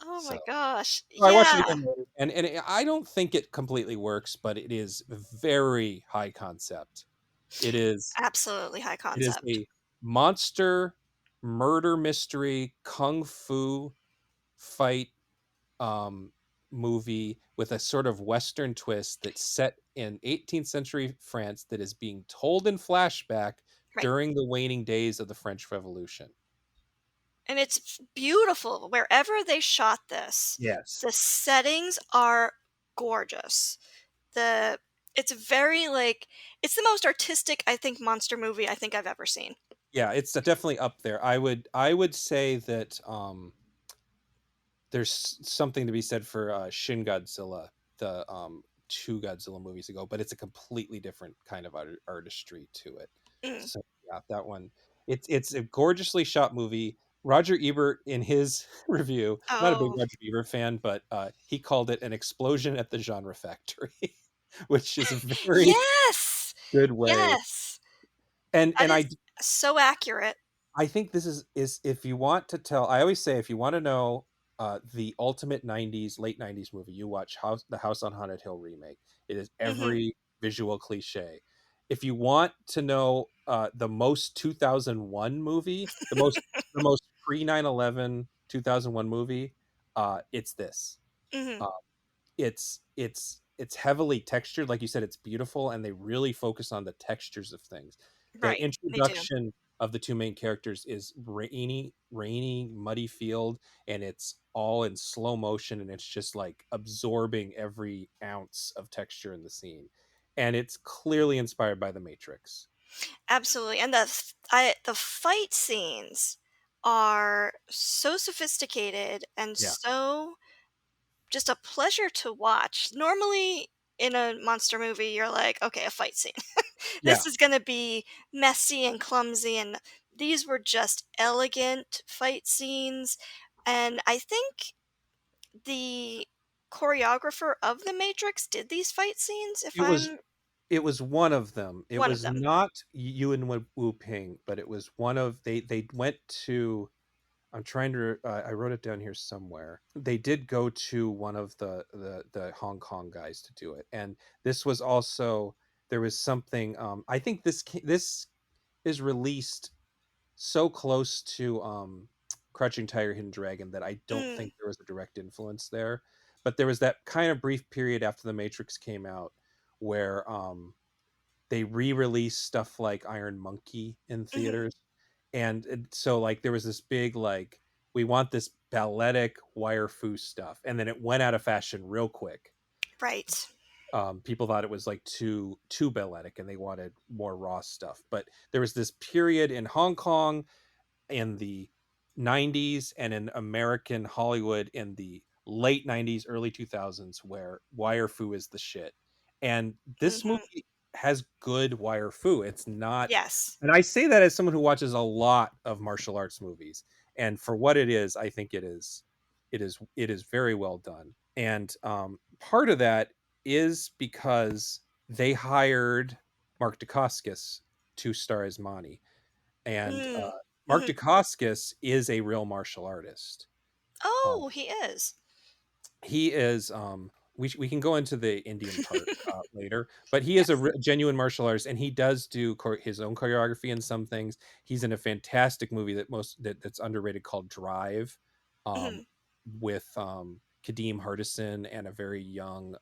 Oh So my gosh. I watched it Yeah, again later, and I don't think it completely works, but it is very high concept. It is absolutely high it is concept. a monster murder mystery kung fu fight um, movie with a sort of Western twist that's set in 18th century France that is being told in flashback Right. during the waning days of the French Revolution. And it's beautiful. Wherever they shot this, Yes. the settings are gorgeous. The it's very like it's the most artistic I think monster movie I think I've ever seen. Yeah, it's definitely up there. I would say that there's something to be said for Shin Godzilla, the two Godzilla movies ago, but it's a completely different kind of artistry to it. Mm. So yeah, that one, it's a gorgeously shot movie. Roger Ebert, in his review, not a big Oh, Roger Ebert fan, but he called it an explosion at the genre factory, which is a very yes. good way. Yes. And That and is I so accurate. I think this is if you want to tell. I always say if you want to know the ultimate '90s, late '90s movie, you watch the House on Haunted Hill remake. It is Mhm. every visual cliche. If you want to know the most 2001 movie, the most pre 9/11 2001 movie, it's this. Mhm. Uh, it's heavily textured, like you said, it's beautiful, and they really focus on the textures of things. The Right. They do. introduction of the two main characters is rainy, muddy field, and it's all in slow motion, and it's just like absorbing every ounce of texture in the scene. And it's clearly inspired by The Matrix. Absolutely. And the fight scenes are so sophisticated and Yeah. so just a pleasure to watch. Normally in a monster movie you're like, okay, a fight scene. Yeah. This is going to be messy and clumsy and these were just elegant fight scenes and I think the choreographer of The Matrix did these fight scenes if It was I'm it was one of them. It one of was them. not Yuen Wu Ping, but it was one of they went to I'm trying to. I wrote it down here somewhere. They did go to one of the Hong Kong guys to do it, and this was also there was something. I think this is released so close to Crouching Tiger, Hidden Dragon that I don't Mm, think there was a direct influence there. But there was that kind of brief period after The Matrix came out where they re-released stuff like Iron Monkey in mhm, theaters, and so like there was this big like we want this balletic wire fu stuff, and then it went out of fashion real quick. Right. People thought it was like too balletic, and they wanted more raw stuff. But there was this period in Hong Kong in the 90s and in American Hollywood in the late 90s, early 2000s where wire fu is the shit. And this Hmm. movie has good wire fu. It's not, Yes. and I say that as someone who watches a lot of martial arts movies. And for what it is, I think it is very well done. And part of that is because they hired Mark Dacascos to star as Monty, and Mm. Mark Hmm. Dacascos is a real martial artist. Um, Oh, he is. he is. We can go into the Indian part later, but he is a Yes. genuine martial artist, and he does do his own choreography in some things. He's in a fantastic movie that's underrated called Drive, um, Hmm. with Kadeem Hardison and a very young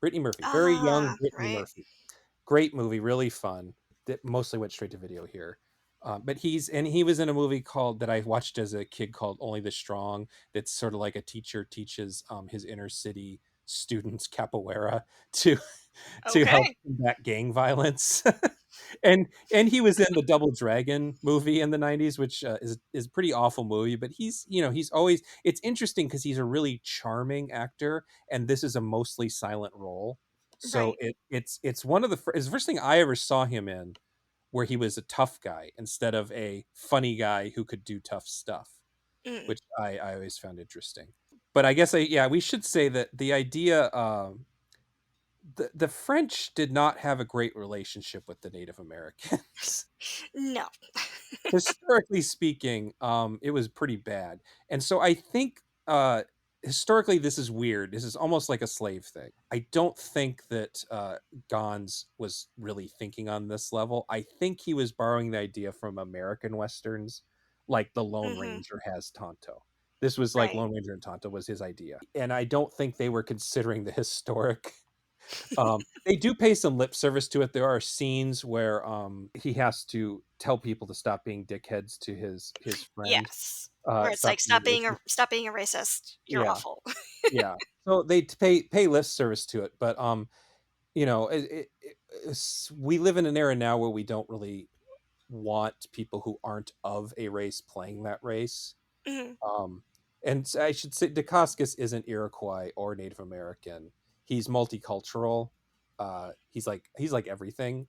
Brittany Murphy, very young Ah, Brittany right. Murphy. Great movie, really fun. That mostly went straight to video here. But he was in a movie called that I watched as a kid called Only the Strong. That's sort of like a teacher teaches his inner city students capoeira to to help Okay. combat gang violence. And he was in the Double Dragon movie in the 90s, which is a pretty awful movie, but he's always, it's interesting because he's a really charming actor, and this is a mostly silent role. So Right. it's one of it's the first thing I ever saw him in where he was a tough guy instead of a funny guy who could do tough stuff, Mm. which I always found interesting. But I guess yeah, we should say that the idea, the French did not have a great relationship with the Native Americans. No. Historically speaking, it was pretty bad. And so I think historically this is weird. This is almost like a slave thing. I don't think that Gons was really thinking on this level. I think he was borrowing the idea from American westerns, like the Lone Hmm. Ranger has Tonto. This was like Right. Lone Ranger and Tonto was his idea. And I don't think they were considering the historic. They do pay some lip service to it. There are scenes where he has to tell people to stop being dickheads to his friend. Yes. Where it's Stop like, being racist. stop being a racist. You're Yeah, awful. yeah. So they pay lip service to it, but we live in an era now where we don't really want people who aren't of a race playing that race. Hmm. Um, and I should say Dacascos isn't Iroquois or Native American. He's multicultural. He's like everything.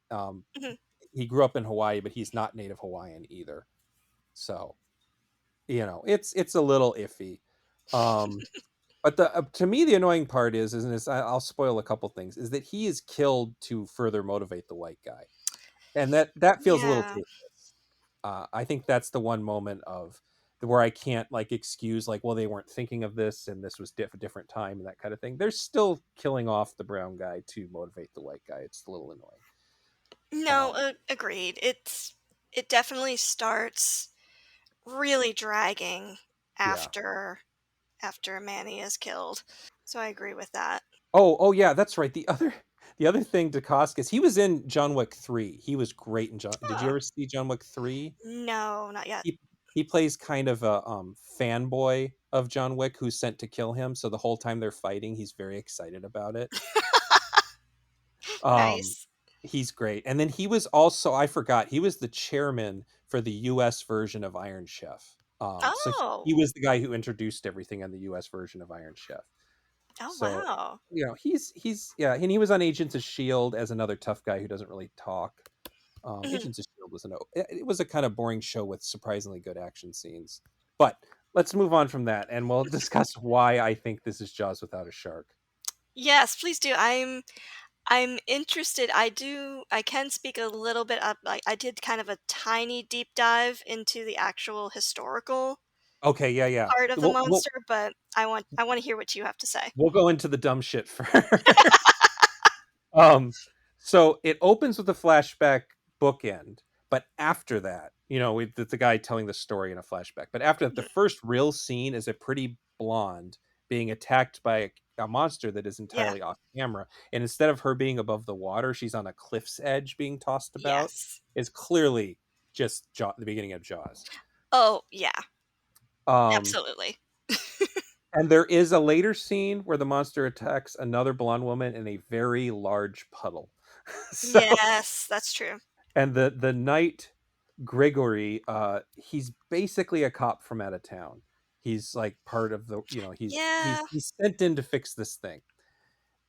Hmm. He grew up in Hawaii, but he's not Native Hawaiian either. So it's a little iffy. Um, but to me the annoying part is, and I'll spoil a couple things, is that he is killed to further motivate the white guy, and that feels a little Yeah. tasteless. I think that's the one moment of where I can't like excuse like, well, they weren't thinking of this and this was a different time and that kind of thing. They're still killing off the brown guy to motivate the white guy. It's a little annoying. No, Um, agreed. It definitely starts really dragging yeah. after Manny is killed. So I agree with that. Oh yeah, that's right. The other thing, Dacascos, he was in John Wick 3. He was great in John. Did you Oh, ever see John Wick 3? no, not yet. He plays kind of a fanboy of John Wick who's sent to kill him. So the whole time they're fighting, he's very excited about it. Um, Nice. he's great. And then he was also, I forgot, he was the chairman for the US version of Iron Chef. So he Oh. was the guy who introduced everything on the US version of Iron Chef. Oh, So, wow. he's yeah, and he was on Agents of Shield as another tough guy who doesn't really talk. Mhm. Agents of Shield it was a kind of boring show with surprisingly good action scenes. But let's move on from that, and we'll discuss why I think this is Jaws without a shark. Yes, please do. I'm interested. I can speak a little bit up, like I did kind of a tiny deep dive into the actual historical Okay, yeah, yeah. part of the We'll monster, but I want to hear what you have to say. we'll go into the dumb shit first. Um, so it opens with a flashback bookend, but after that, it's the guy telling the story in a flashback. But after that, the Mhm. first real scene is a pretty blonde being attacked by a monster that is Yeah. entirely off camera. And instead of her being above the water, she's on a cliff's edge being tossed about. Yes. It's clearly just the beginning of Jaws. Oh, yeah. Um, Absolutely. and there is a later scene where the monster attacks another blonde woman in a very large puddle. So, Yes, that's true. and the knight Gregory, he's basically a cop from out of town. He's like part of the, he's Yeah, he's sent in to fix this thing.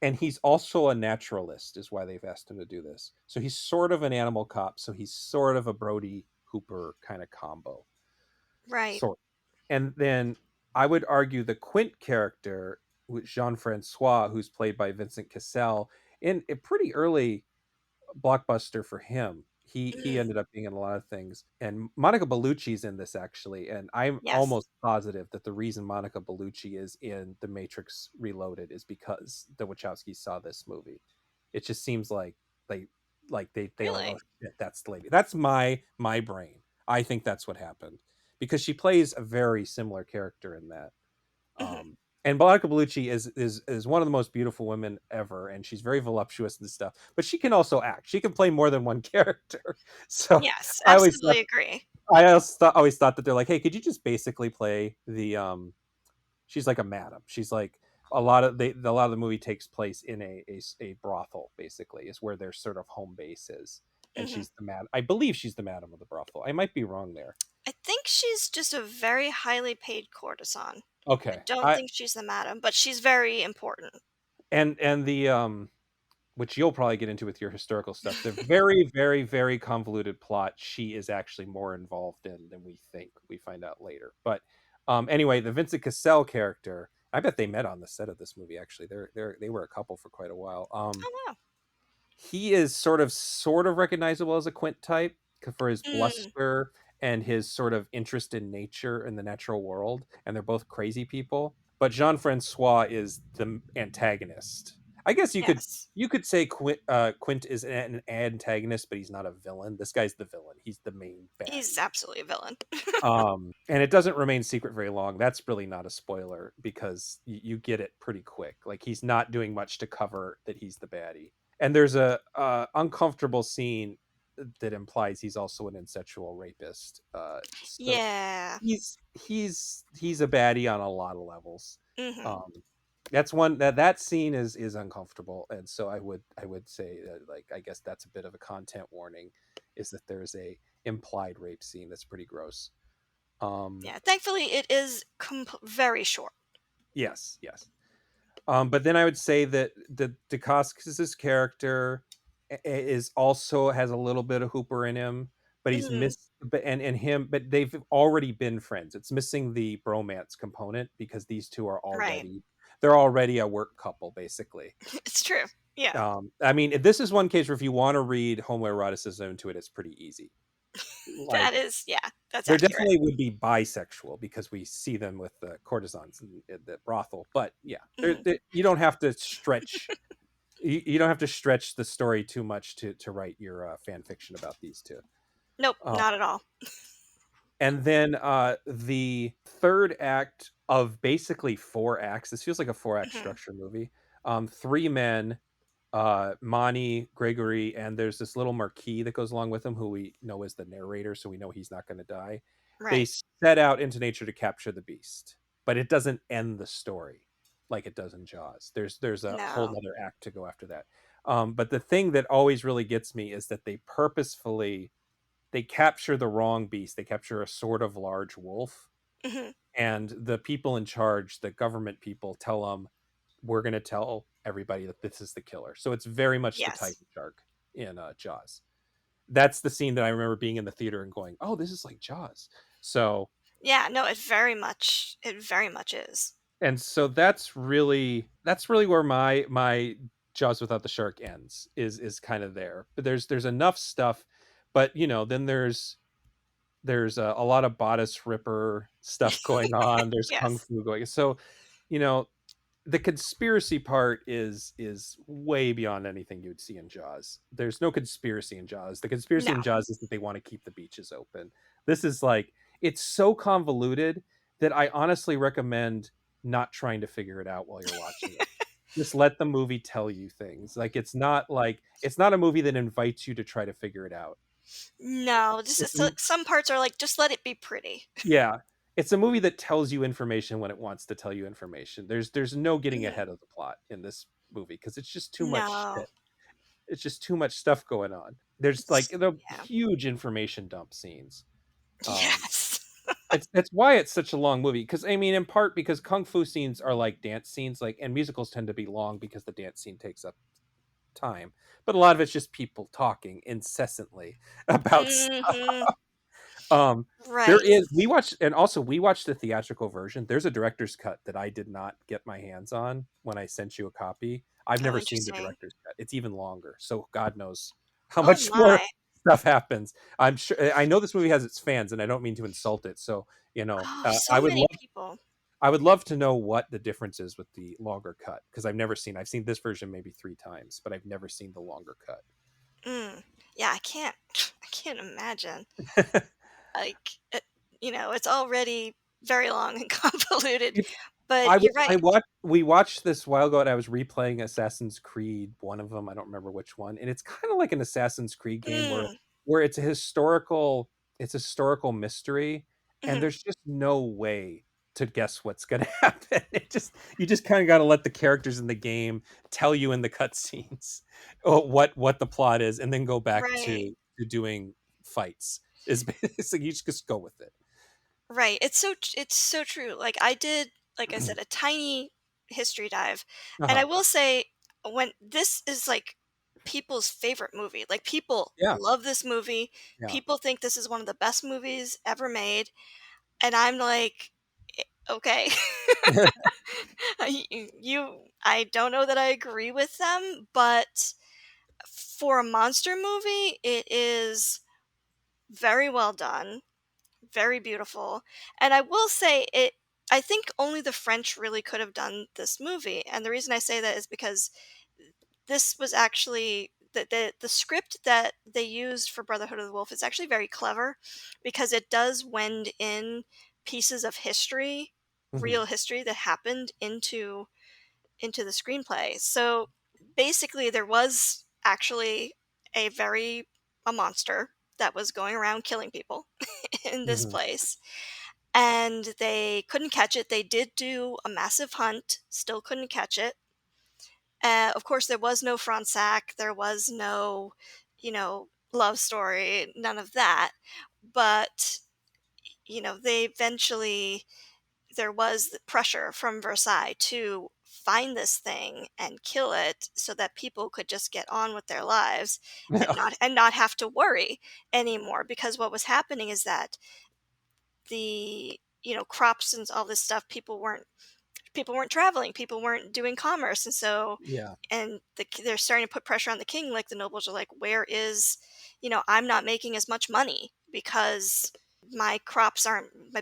And he's also a naturalist, is why they've asked him to do this. So he's sort of an animal cop. So he's sort of a Brody Hooper kind of combo, right. sort. And then I would argue the Quint character, with Jean Francois, who's played by Vincent Cassel, in a pretty early blockbuster for him. He Mhm. ended up being in a lot of things, and Monica Bellucci's in this actually, and I'm Yes. almost positive that the reason Monica Bellucci is in The Matrix Reloaded is because the Wachowskis saw this movie. It just seems they they were like, oh Really? shit, that's the lady. That's my brain. I think that's what happened because she plays a very similar character in that. Mhm. And Monica Bellucci is one of the most beautiful women ever, and she's very voluptuous and stuff. But she can also act. She can play more than one character. So Yes, I always thought absolutely agree. always thought that they're like, hey, could you just basically play the She's like a madam. She's like a lot of the movie takes place in a brothel. Basically, is where their sort of home base is, and Mhm. she's the mad. I believe she's the madam of the brothel. I might be wrong there. I think she's just a very highly paid courtesan. I Okay, don't I think she's the madam, but she's very important. and the which you'll probably get into with your historical stuff. The very, very, very convoluted plot she is actually more involved in than we think. We find out later. But anyway, the Vincent Cassel character, I bet they met on the set of this movie. Actually, they were a couple for quite a while. Oh, wow. He is sort of recognizable as a Quint type for his Mm, bluster and his sort of interest in nature and the natural world, and they're both crazy people. But Jean Francois is the antagonist. I guess yes. you could say Quint is an antagonist, but he's not a villain. This guy's the villain. He's the main He's baddie. absolutely a villain. And it doesn't remain secret very long. That's really not a spoiler because you get it pretty quick. Like he's not doing much to cover that he's the baddie. And there's a uncomfortable scene that implies he's also an incestual rapist. So Yeah. he's a baddie on a lot of levels. Mhm. Um, that's one that scene is uncomfortable, and so I would say that, like, I guess that's a bit of a content warning, is that there's a implied rape scene that's pretty gross. Um, Yeah, thankfully it is very short. yes, yes. But then I would say that the Dacascos's character is also has a little bit of Hooper in him, but he's Mhm. miss but and him, but they've already been friends. It's missing the bromance component because these two are Right. already they're already a work couple basically. It's true. Yeah. I mean, this is one case where if you want to read homoeroticism into it, it's pretty easy. That Like is yeah, that's there accurate. definitely would be bisexual because we see them with the courtesans in the brothel, but yeah, Mhm. you don't have to stretch you don't have to stretch the story too much to write your fan fiction about these two. Nope, Uh, not at all. and then the third act of basically four acts. This feels like a four-act Mhm. structure movie. Three men, Monty, Gregory, and there's this little Marquis that goes along with him, who we know is the narrator, so we know he's not going to die. They Right. set out into nature to capture the beast, but it doesn't end the story like it does in Jaws. There's a whole No. other act to go after that. But the thing that always really gets me is that they capture the wrong beast. They capture a sort of large wolf, Mhm. and the people in charge, the government people, tell them, we're going to tell everybody that this is the killer. So it's very much the Yes. tiger shark in Jaws. That's the scene that I remember being in the theater and going, oh, this is like Jaws. So Yeah, no, it very much is. and so that's really where my Jaws without the shark ends, is kind of there. But there's enough stuff, but then there's a lot of bodice ripper stuff going on. There's kung Yes. fu going. So, you know, the conspiracy part is way beyond anything you'd see in Jaws. There's no conspiracy in Jaws. The conspiracy No. in Jaws is that they want to keep the beaches open. This is like, it's so convoluted that I honestly recommend not trying to figure it out while you're watching it. Just let the movie tell you things. Like it's not a movie that invites you to try to figure it out. No, just It's it's like some parts are like, "Just let it be pretty." Yeah. it's a movie that tells you information when it wants to tell you information. There's no getting Mhm. ahead of the plot in this movie because it's just too much No. shit. It's just too much stuff going on. There's like It's the yeah. huge information dump scenes. Um, Yes. it's why it's such a long movie because I mean, in part because kung fu scenes are like dance scenes, like and musicals tend to be long because the dance scene takes up time. But a lot of it's just people talking incessantly about Mhm. um, there Right. is we watched the theatrical version. There's a director's cut that I did not get my hands on when I sent you a copy. I've Oh, never seen the interesting. director's cut. It's even longer, so God knows how Oh much more my. stuff happens. I'm sure I know this movie has its fans, and I don't mean to insult it. So Oh, so many people. I would love to know what the difference is with the longer cut because I've seen this version maybe 3 times, but I've never seen the longer cut. Mm. Yeah, I can't I can't imagine. Like, it's already very long and convoluted, It's but you're I right. watched we watched this a while ago and I was replaying Assassin's Creed, one of them, I don't remember which one, and it's kind of like an Assassin's Creed game Mm. where it's a historical mystery and Mhm. there's just no way to guess what's going to happen. It just you just kind of got to let the characters in the game tell you in the cutscenes what the plot is and then go back Right. to doing fights. Is basically you just go with it. Right. It's so true. Like I did, like I said, a tiny history dive, and I Uh-huh. will say when this is like people's favorite movie. Like people Yeah. love this movie. Yeah. People think this is one of the best movies ever made, and I'm like, okay, I don't know that I agree with them, but for a monster movie, it is very well done, very beautiful. And I will say I think only the French really could have done this movie. And the reason I say that is because this was actually the script that they used for Brotherhood of the Wolf is actually very clever because it does wend in pieces of history, Mhm. real history that happened into the screenplay. So basically there was actually a monster that was going around killing people in this Mhm. place, and they couldn't catch it. They did do a massive hunt, still couldn't catch it. Of course, there was no Fronsac, there was no, love story, none of that. But, they eventually, there was the pressure from Versailles to find this thing and kill it so that people could just get on with their lives and Yeah. not have to worry anymore, because what was happening is that the crops and all this stuff, people weren't traveling, people weren't doing commerce, and so Yeah. they're starting to put pressure on the king. Like the nobles are like, where is, I'm not making as much money because my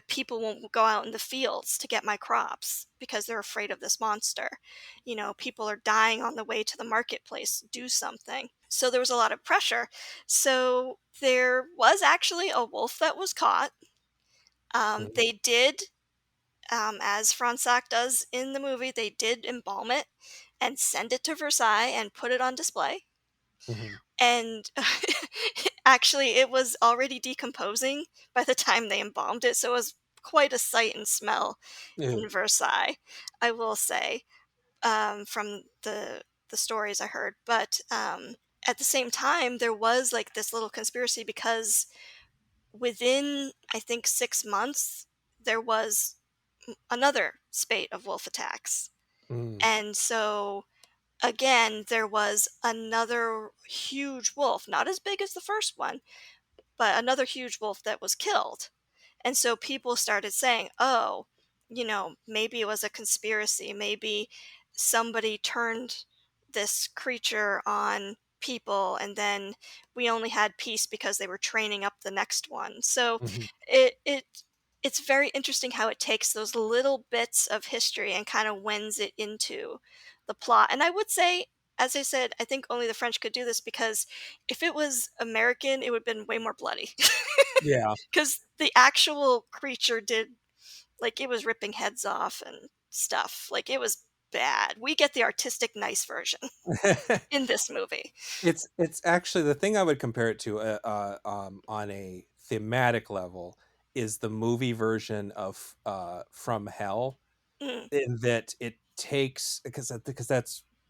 people won't go out in the fields to get my crops because they're afraid of this monster. People are dying on the way to the marketplace. Do something. So there was a lot of pressure. So there was actually a wolf that was caught. Mhm. They did, as Fronsac does in the movie, they did embalm it and send it to Versailles and put it on display. Mhm. And actually, it was already decomposing by the time they embalmed it, so it was quite a sight and smell Ew. in Versailles, I will say, from the stories I heard. But at the same time, there was like this little conspiracy because within, I think, 6 months, there was another spate of wolf attacks. Mm. And so, again, there was another huge wolf, not as big as the first one, but another huge wolf that was killed. And so people started saying, oh, maybe it was a conspiracy. Maybe somebody turned this creature on people, and then we only had peace because they were training up the next one. So Mhm. it's very interesting how it takes those little bits of history and kind of wends it into the plot. And I would say, as I said, I think only the French could do this because if it was American, it would have been way more bloody. Yeah. Because the actual creature did, like, it was ripping heads off and stuff. Like, it was bad. We get the artistic, nice version in this movie. It's actually the thing I would compare it to on a thematic level is the movie version of From Hell, Mm, in that it takes, because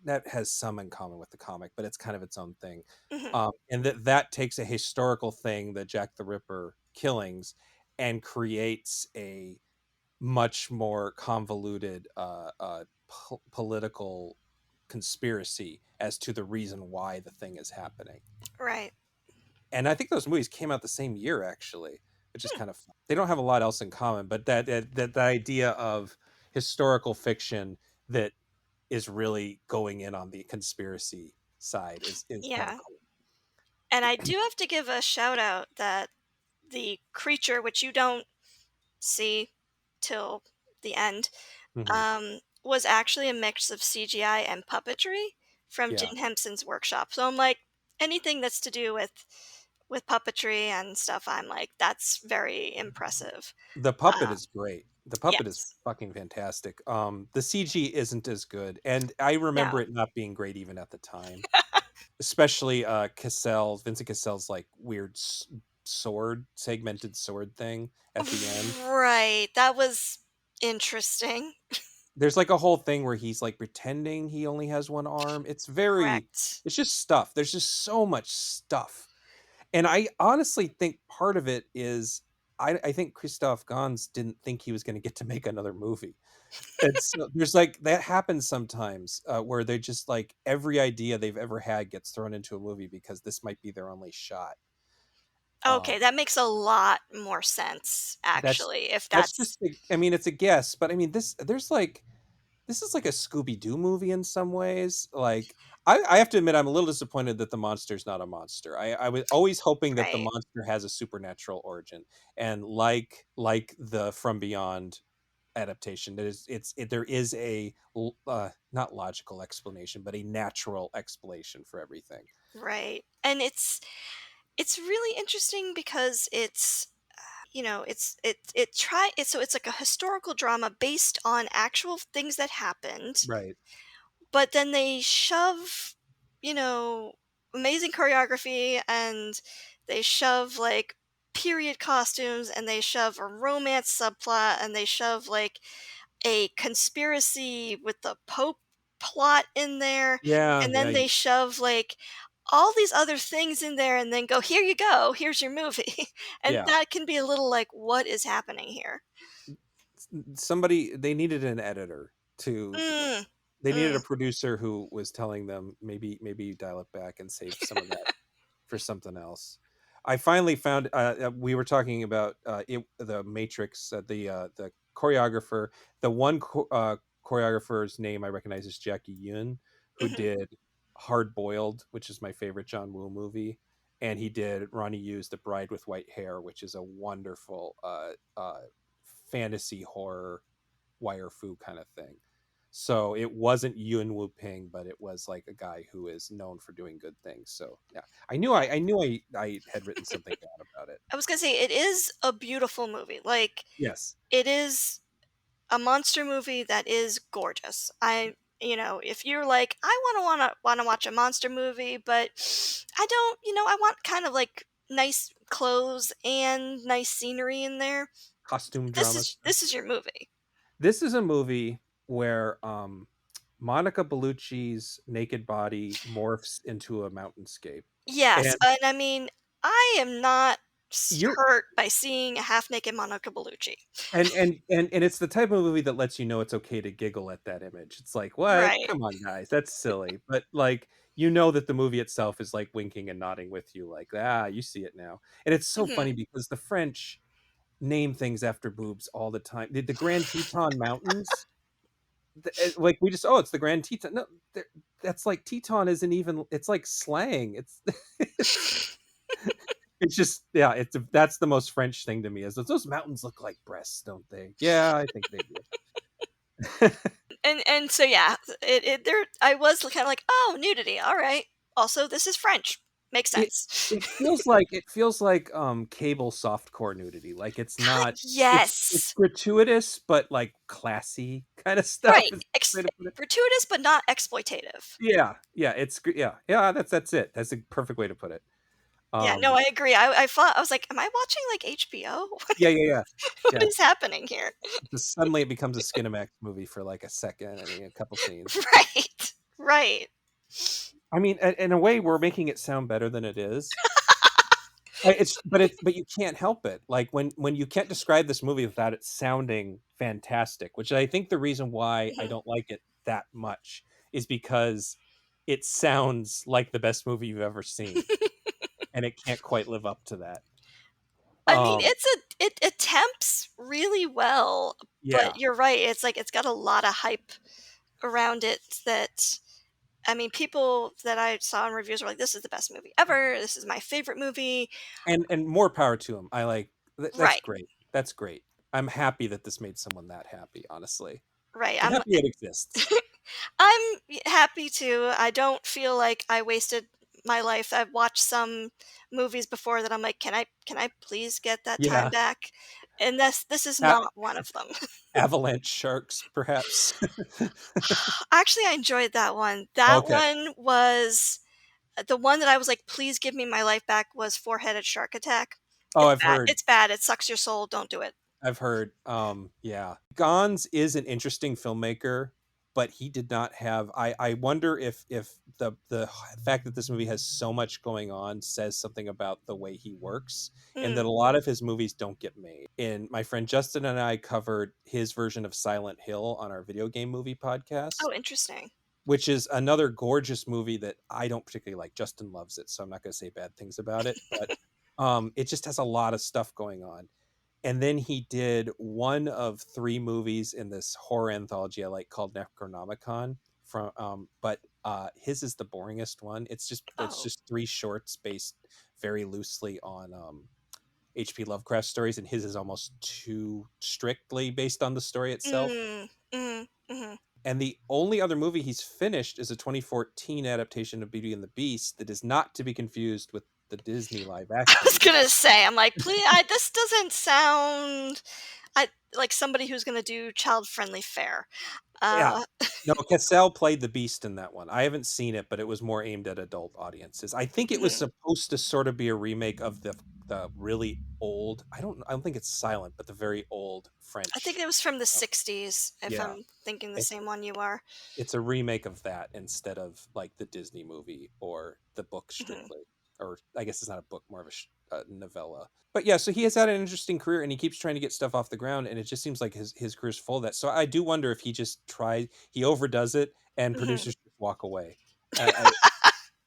that has some in common with the comic, but it's kind of its own thing. mhm. And that takes a historical thing, the Jack the Ripper killings, and creates a much more convoluted political conspiracy as to the reason why the thing is happening. Right. And I think those movies came out the same year, actually, which is Hmm. kind of fun. They don't have a lot else in common, but that idea of historical fiction that is really going in on the conspiracy side is kind of Yeah. cool. And I do have to give a shout out that the creature, which you don't see till the end, Hmm. was actually a mix of CGI and puppetry from Yeah, Jim Henson's workshop. So I'm like, anything that's to do with puppetry and stuff, I'm like, that's very impressive. the puppet Uh, is great. The puppet is yes. fucking fantastic. The CG isn't as good, and I remember No. it not being great even at the time, especially Vincent Cassell's like weird segmented sword thing at the end. Right. That was interesting. There's like a whole thing where he's like pretending he only has one arm. Correct. It's just stuff. There's just so much stuff. And I honestly think part of it is I think Christoph Gans didn't think he was going to get to make another movie. And so there's like that happens sometimes, where they just like every idea they've ever had gets thrown into a movie because this might be their only shot. Um, Okay, that makes a lot more sense, that's actually, if that's that's just I mean it's a guess, but I mean this is like a Scooby Doo movie in some ways. Like I have to admit, I'm a little disappointed that the monster's not a monster. I was always hoping that the right. monster has a supernatural origin, and like the From Beyond adaptation, there is not logical explanation, but a natural explanation for everything. Right. And it's really interesting because it's so it's like a historical drama based on actual things that happened, Right. but then they shove, you know, amazing choreography, and they shove like period costumes, and they shove a romance subplot, and they shove like a conspiracy with the Pope plot in there, Yeah. and Yeah. then they shove like all these other things in there and then go, here you go, here's your movie. And Yeah. that can be a little like, what is happening here? Somebody they needed an editor to Mm, they needed a mm, producer who was telling them maybe dial it back and save some of that for something else. I finally found we were talking about the Matrix, the choreographer, the one choreographer's name I recognize is Jackie Yun, who mhm. did Hard Boiled, which is my favorite John Woo movie, and he did Ronnie Yu's The Bride with White Hair, which is a wonderful fantasy horror wire fu kind of thing. So it wasn't Yuen Wu Ping, but it was like a guy who is known for doing good things. So yeah, Yeah. I had written something down about it. I was gonna say it is a beautiful movie. Like Yes, it is a monster movie that is gorgeous. If you're like, I wanna watch a monster movie, but I don't, I want kind of like nice clothes and nice scenery in there. costume This drama is stuff. this is your movie. This is a movie where Monica Bellucci's naked body morphs into a mountainscape, Yes, and and I mean, I am not you're hurt by seeing a half naked Monica Bellucci. and it's the type of movie that lets you know it's okay to giggle at that image. It's like, what? Right. Come on, guys, that's silly. But like, you know that the movie itself is like winking and nodding with you, like, you see it now. And it's so Mhm. funny because the French name things after boobs all the time. The Grand Teton Mountains, like we just, it's the Grand Teton. No, that's like Teton isn't even. It's like slang. It's it's it's just yeah. That's the most French thing to me is those mountains look like breasts, don't they? Yeah, I think they do. And so yeah, it there I was kind of like, "Oh, nudity. All right. Also, this is French. Makes It sense." it feels like cable softcore nudity. Like it's not it's Yes. gratuitous but like classy kind of stuff Right. is the way to put it. Gratuitous but not exploitative. Yeah, yeah, yeah. That's it. That's a perfect way to put it. Yeah, no, Um, I agree. I thought I was like, "Am I watching, like, HBO? yeah, yeah, yeah, What yeah. is happening here?" Just suddenly it becomes a Skinamax movie for like a second and a couple scenes. Right. Right. I mean, in a way, we're making it sound better than it is. But you can't help it. Like when you can't describe this movie without it sounding fantastic, which I think the reason why I Mhm. don't like it that much is because it sounds like the best movie you've ever seen, and it can't quite live up to that. I mean, Um, it attempts really well, yeah, but you're right, it's like it's got a lotta hype around it that I mean, people that I saw in reviews were like, "This is the best movie ever. This is my favorite movie." and more power to him. That's Right. great. That's great. I'm happy that this made someone that happy. Honestly, Right, I'm happy it exists. I'm happy too. I don't feel like I wasted my life. I've watched some movies before that I'm like, can I please get that time Yeah, back?" And this is A- not one of them. avalanche sharks, perhaps. Actually, I enjoyed that one. That Okay. one was the one that I was like, "Please give me my life back," was Four-Headed Shark Attack. Oh, It's I've bad. heard. It's bad. It sucks your soul. Don't do it. I've heard. Yeah. Gons is an interesting filmmaker, but he did not have. I wonder if the fact that this movie has so much going on says something about the way he works, and that Mm. a lot of his movies don't get made. And my friend Justin and I covered his version of Silent Hill on our video game movie podcast, Oh, interesting. which is another gorgeous movie that I don't particularly like. Justin loves it, so I'm not going to say bad things about it, but it just has a lot of stuff going on. And then he did one of three movies in this horror anthology I like called Necronomicon. But his is the boringest one. It's Oh. just three shorts based very loosely on H.P. Lovecraft stories, and his is almost too strictly based on the story itself. Mm. Mhm. Mhm. And the only other movie he's finished is a 2014 adaptation of Beauty and the Beast that is not to be confused with the Disney live I action was Beauty. gonna say, I'm like, "Please, this doesn't sound I like somebody who's gonna do child-friendly fare." Yeah. Uh, No, Cassell played the Beast in that one. I haven't seen it, but it was more aimed at adult audiences. I think it was mhm. supposed to sort of be a remake of the really old. I don't think it's silent, but the very old I think French. it was from the uh, '60s, if Yeah. I'm thinking the It, same one you are. it's a remake of that instead of like the Disney movie or the book Mhm. strictly. Or I guess it's not a book, more of a novella. But yeah, so he has had an interesting career and he keeps trying to get stuff off the ground, and it just seems like his career's full of that. So I do wonder if he overdoes it and Mhm. producers just walk away. I,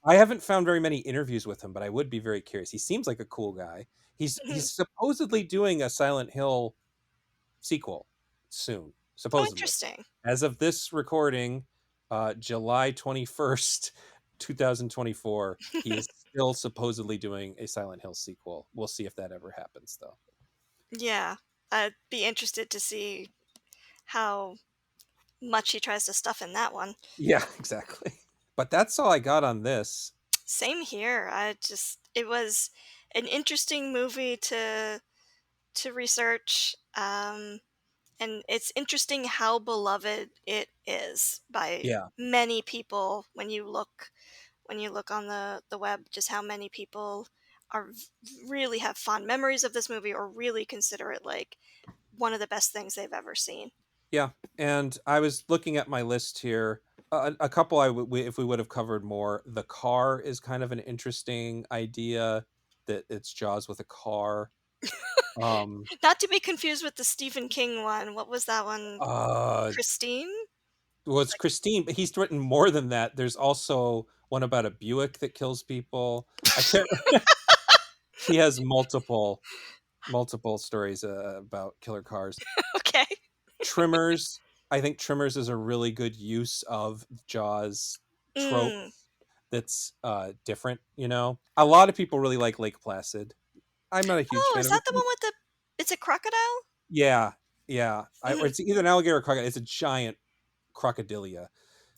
I haven't found very many interviews with him, but I would be very curious. He seems like a cool guy. Mhm. He's supposedly doing a Silent Hill sequel soon, Oh, supposedly. interesting. As of this recording, July 21st, 2024, he is still supposedly doing a Silent Hill sequel. We'll see if that ever happens, though. Yeah. I'd be interested to see how much he tries to stuff in that one. Yeah, exactly. But that's all I got on this. Same here. It was an interesting movie to research, and it's interesting how beloved it is by Yeah. many people when you look on the web, just how many people really have fond memories of this movie or really consider it like one of the best things they've ever seen. Yeah. And I was looking at my list here. A couple if we would have covered more. The car is kind of an interesting idea that it's Jaws with a car. Um, Not to be confused with the Stephen King one. What was that one? uh, Christine? well, it's Like, Christine, but he's written more than that. There's also one about a Buick that kills people. I can't. He has multiple stories about killer cars. okay. Trimmers. I think Trimmers is a really good use of Jaws Mm. tropes. That's different. A lot of people really like Lake Placid. I'm not a huge Oh, fan is of it. that the one with the it's a crocodile? Yeah, yeah. Or Mhm, it's either an alligator or a crocodile. It's a giant crocodilia.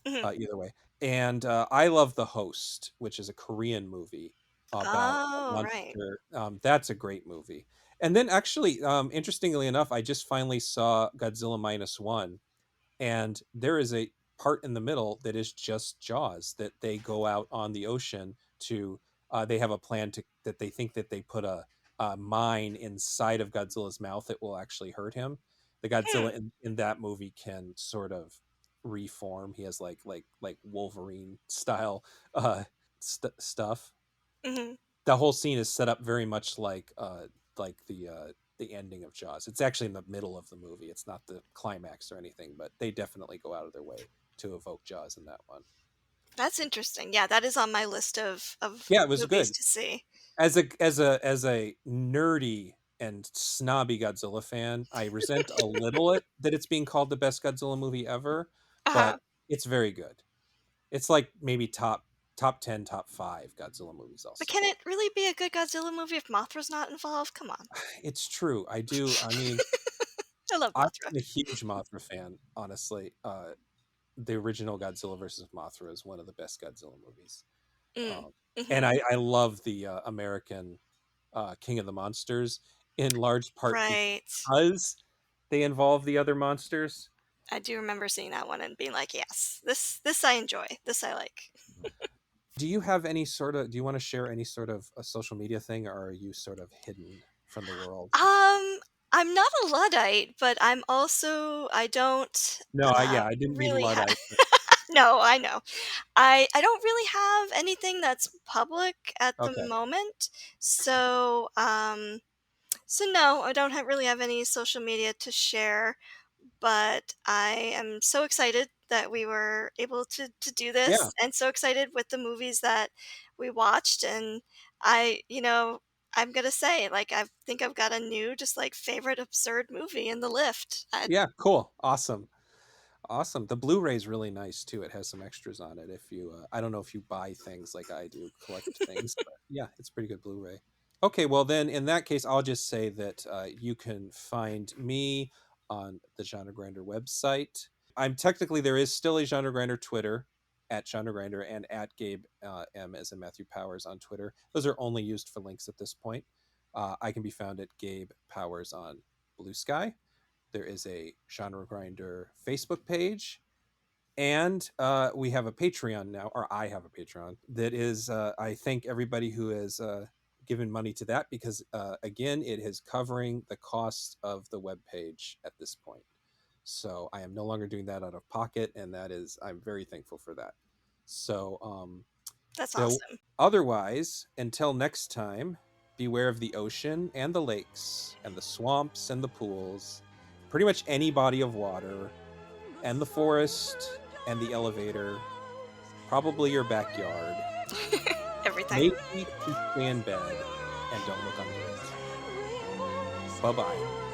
mhm. Either way. And I love The Host, which is a Korean movie about a Oh, right. monster. That's a great movie. And then actually, interestingly enough, I just finally saw Godzilla Minus One, and there is a part in the middle that is just Jaws, that they go out on the ocean to they have a plan that they think that they put a mine inside of Godzilla's mouth that will actually hurt him. The Hmm. Godzilla in that movie can sort of reform. He has like Wolverine style stuff. Hmm. The whole scene is set up very much like the ending of Jaws. It's actually in the middle of the movie. It's not the climax or anything, but they definitely go out of their way to evoke Jaws in that one. That's interesting. Yeah, that is on my list of Yeah, it was movies good. to see. As a nerdy and snobby Godzilla fan, I resent a little it that it's being called the best Godzilla movie ever, but Uh-huh. it's very good. It's like maybe top 10, top 5 Godzilla movies, I'll But say. can it really be a good Godzilla movie if Mothra's not involved? Come on. It's true. I do. I mean, I love I'm Mothra. a huge Mothra fan, honestly. The original Godzilla versus Mothra is one of the best Godzilla movies. Mm. Um, and Hmm. I love the American King of the Monsters in large part Right. because they involve the other monsters. I do remember seeing that one and being like, yes, this I enjoy. This I like. Do you have any sort of? Do you want to share any sort of a social media thing, or are you sort of hidden from the world? I'm not a Luddite, but I don't No, yeah, I didn't mean really have. Luddite. No, I know. I don't really have anything that's public at the Okay, moment. So, so no, I don't really have any social media to share, but I am so excited that we were able to do yeah, this and so excited with the movies that we watched. And I'm going to say, like, I think I've got a new, just like, favorite absurd movie in the lift. yeah, cool, awesome. Awesome. The Blu-ray is really nice too. It has some extras on it. If you, I don't know if you buy things like I do, collect things, but yeah, it's pretty good Blu-ray. Okay, well then, in that case, I'll just say that you can find me on the Genre Grinder website. I'm technically there is still a Genre Grinder Twitter at Genre Grinder and at Gabe M as in Matthew Powers on Twitter. Those are only used for links at this point. I can be found at Gabe Powers on Blue Sky. There is a Genre Grinder Facebook page, and we have a Patreon now, or I have a Patreon that is. I thank everybody who has given money to that because, again, it is covering the cost of the web page at this point. So I am no longer doing that out of pocket, and I'm very thankful for that. So That's though awesome. otherwise, until next time, beware of the ocean and the lakes and the swamps and the pools, pretty much any body of water, and the forest and the elevator, probably your backyard. Everything. Maybe stay in bed and don't look under it. Bye bye.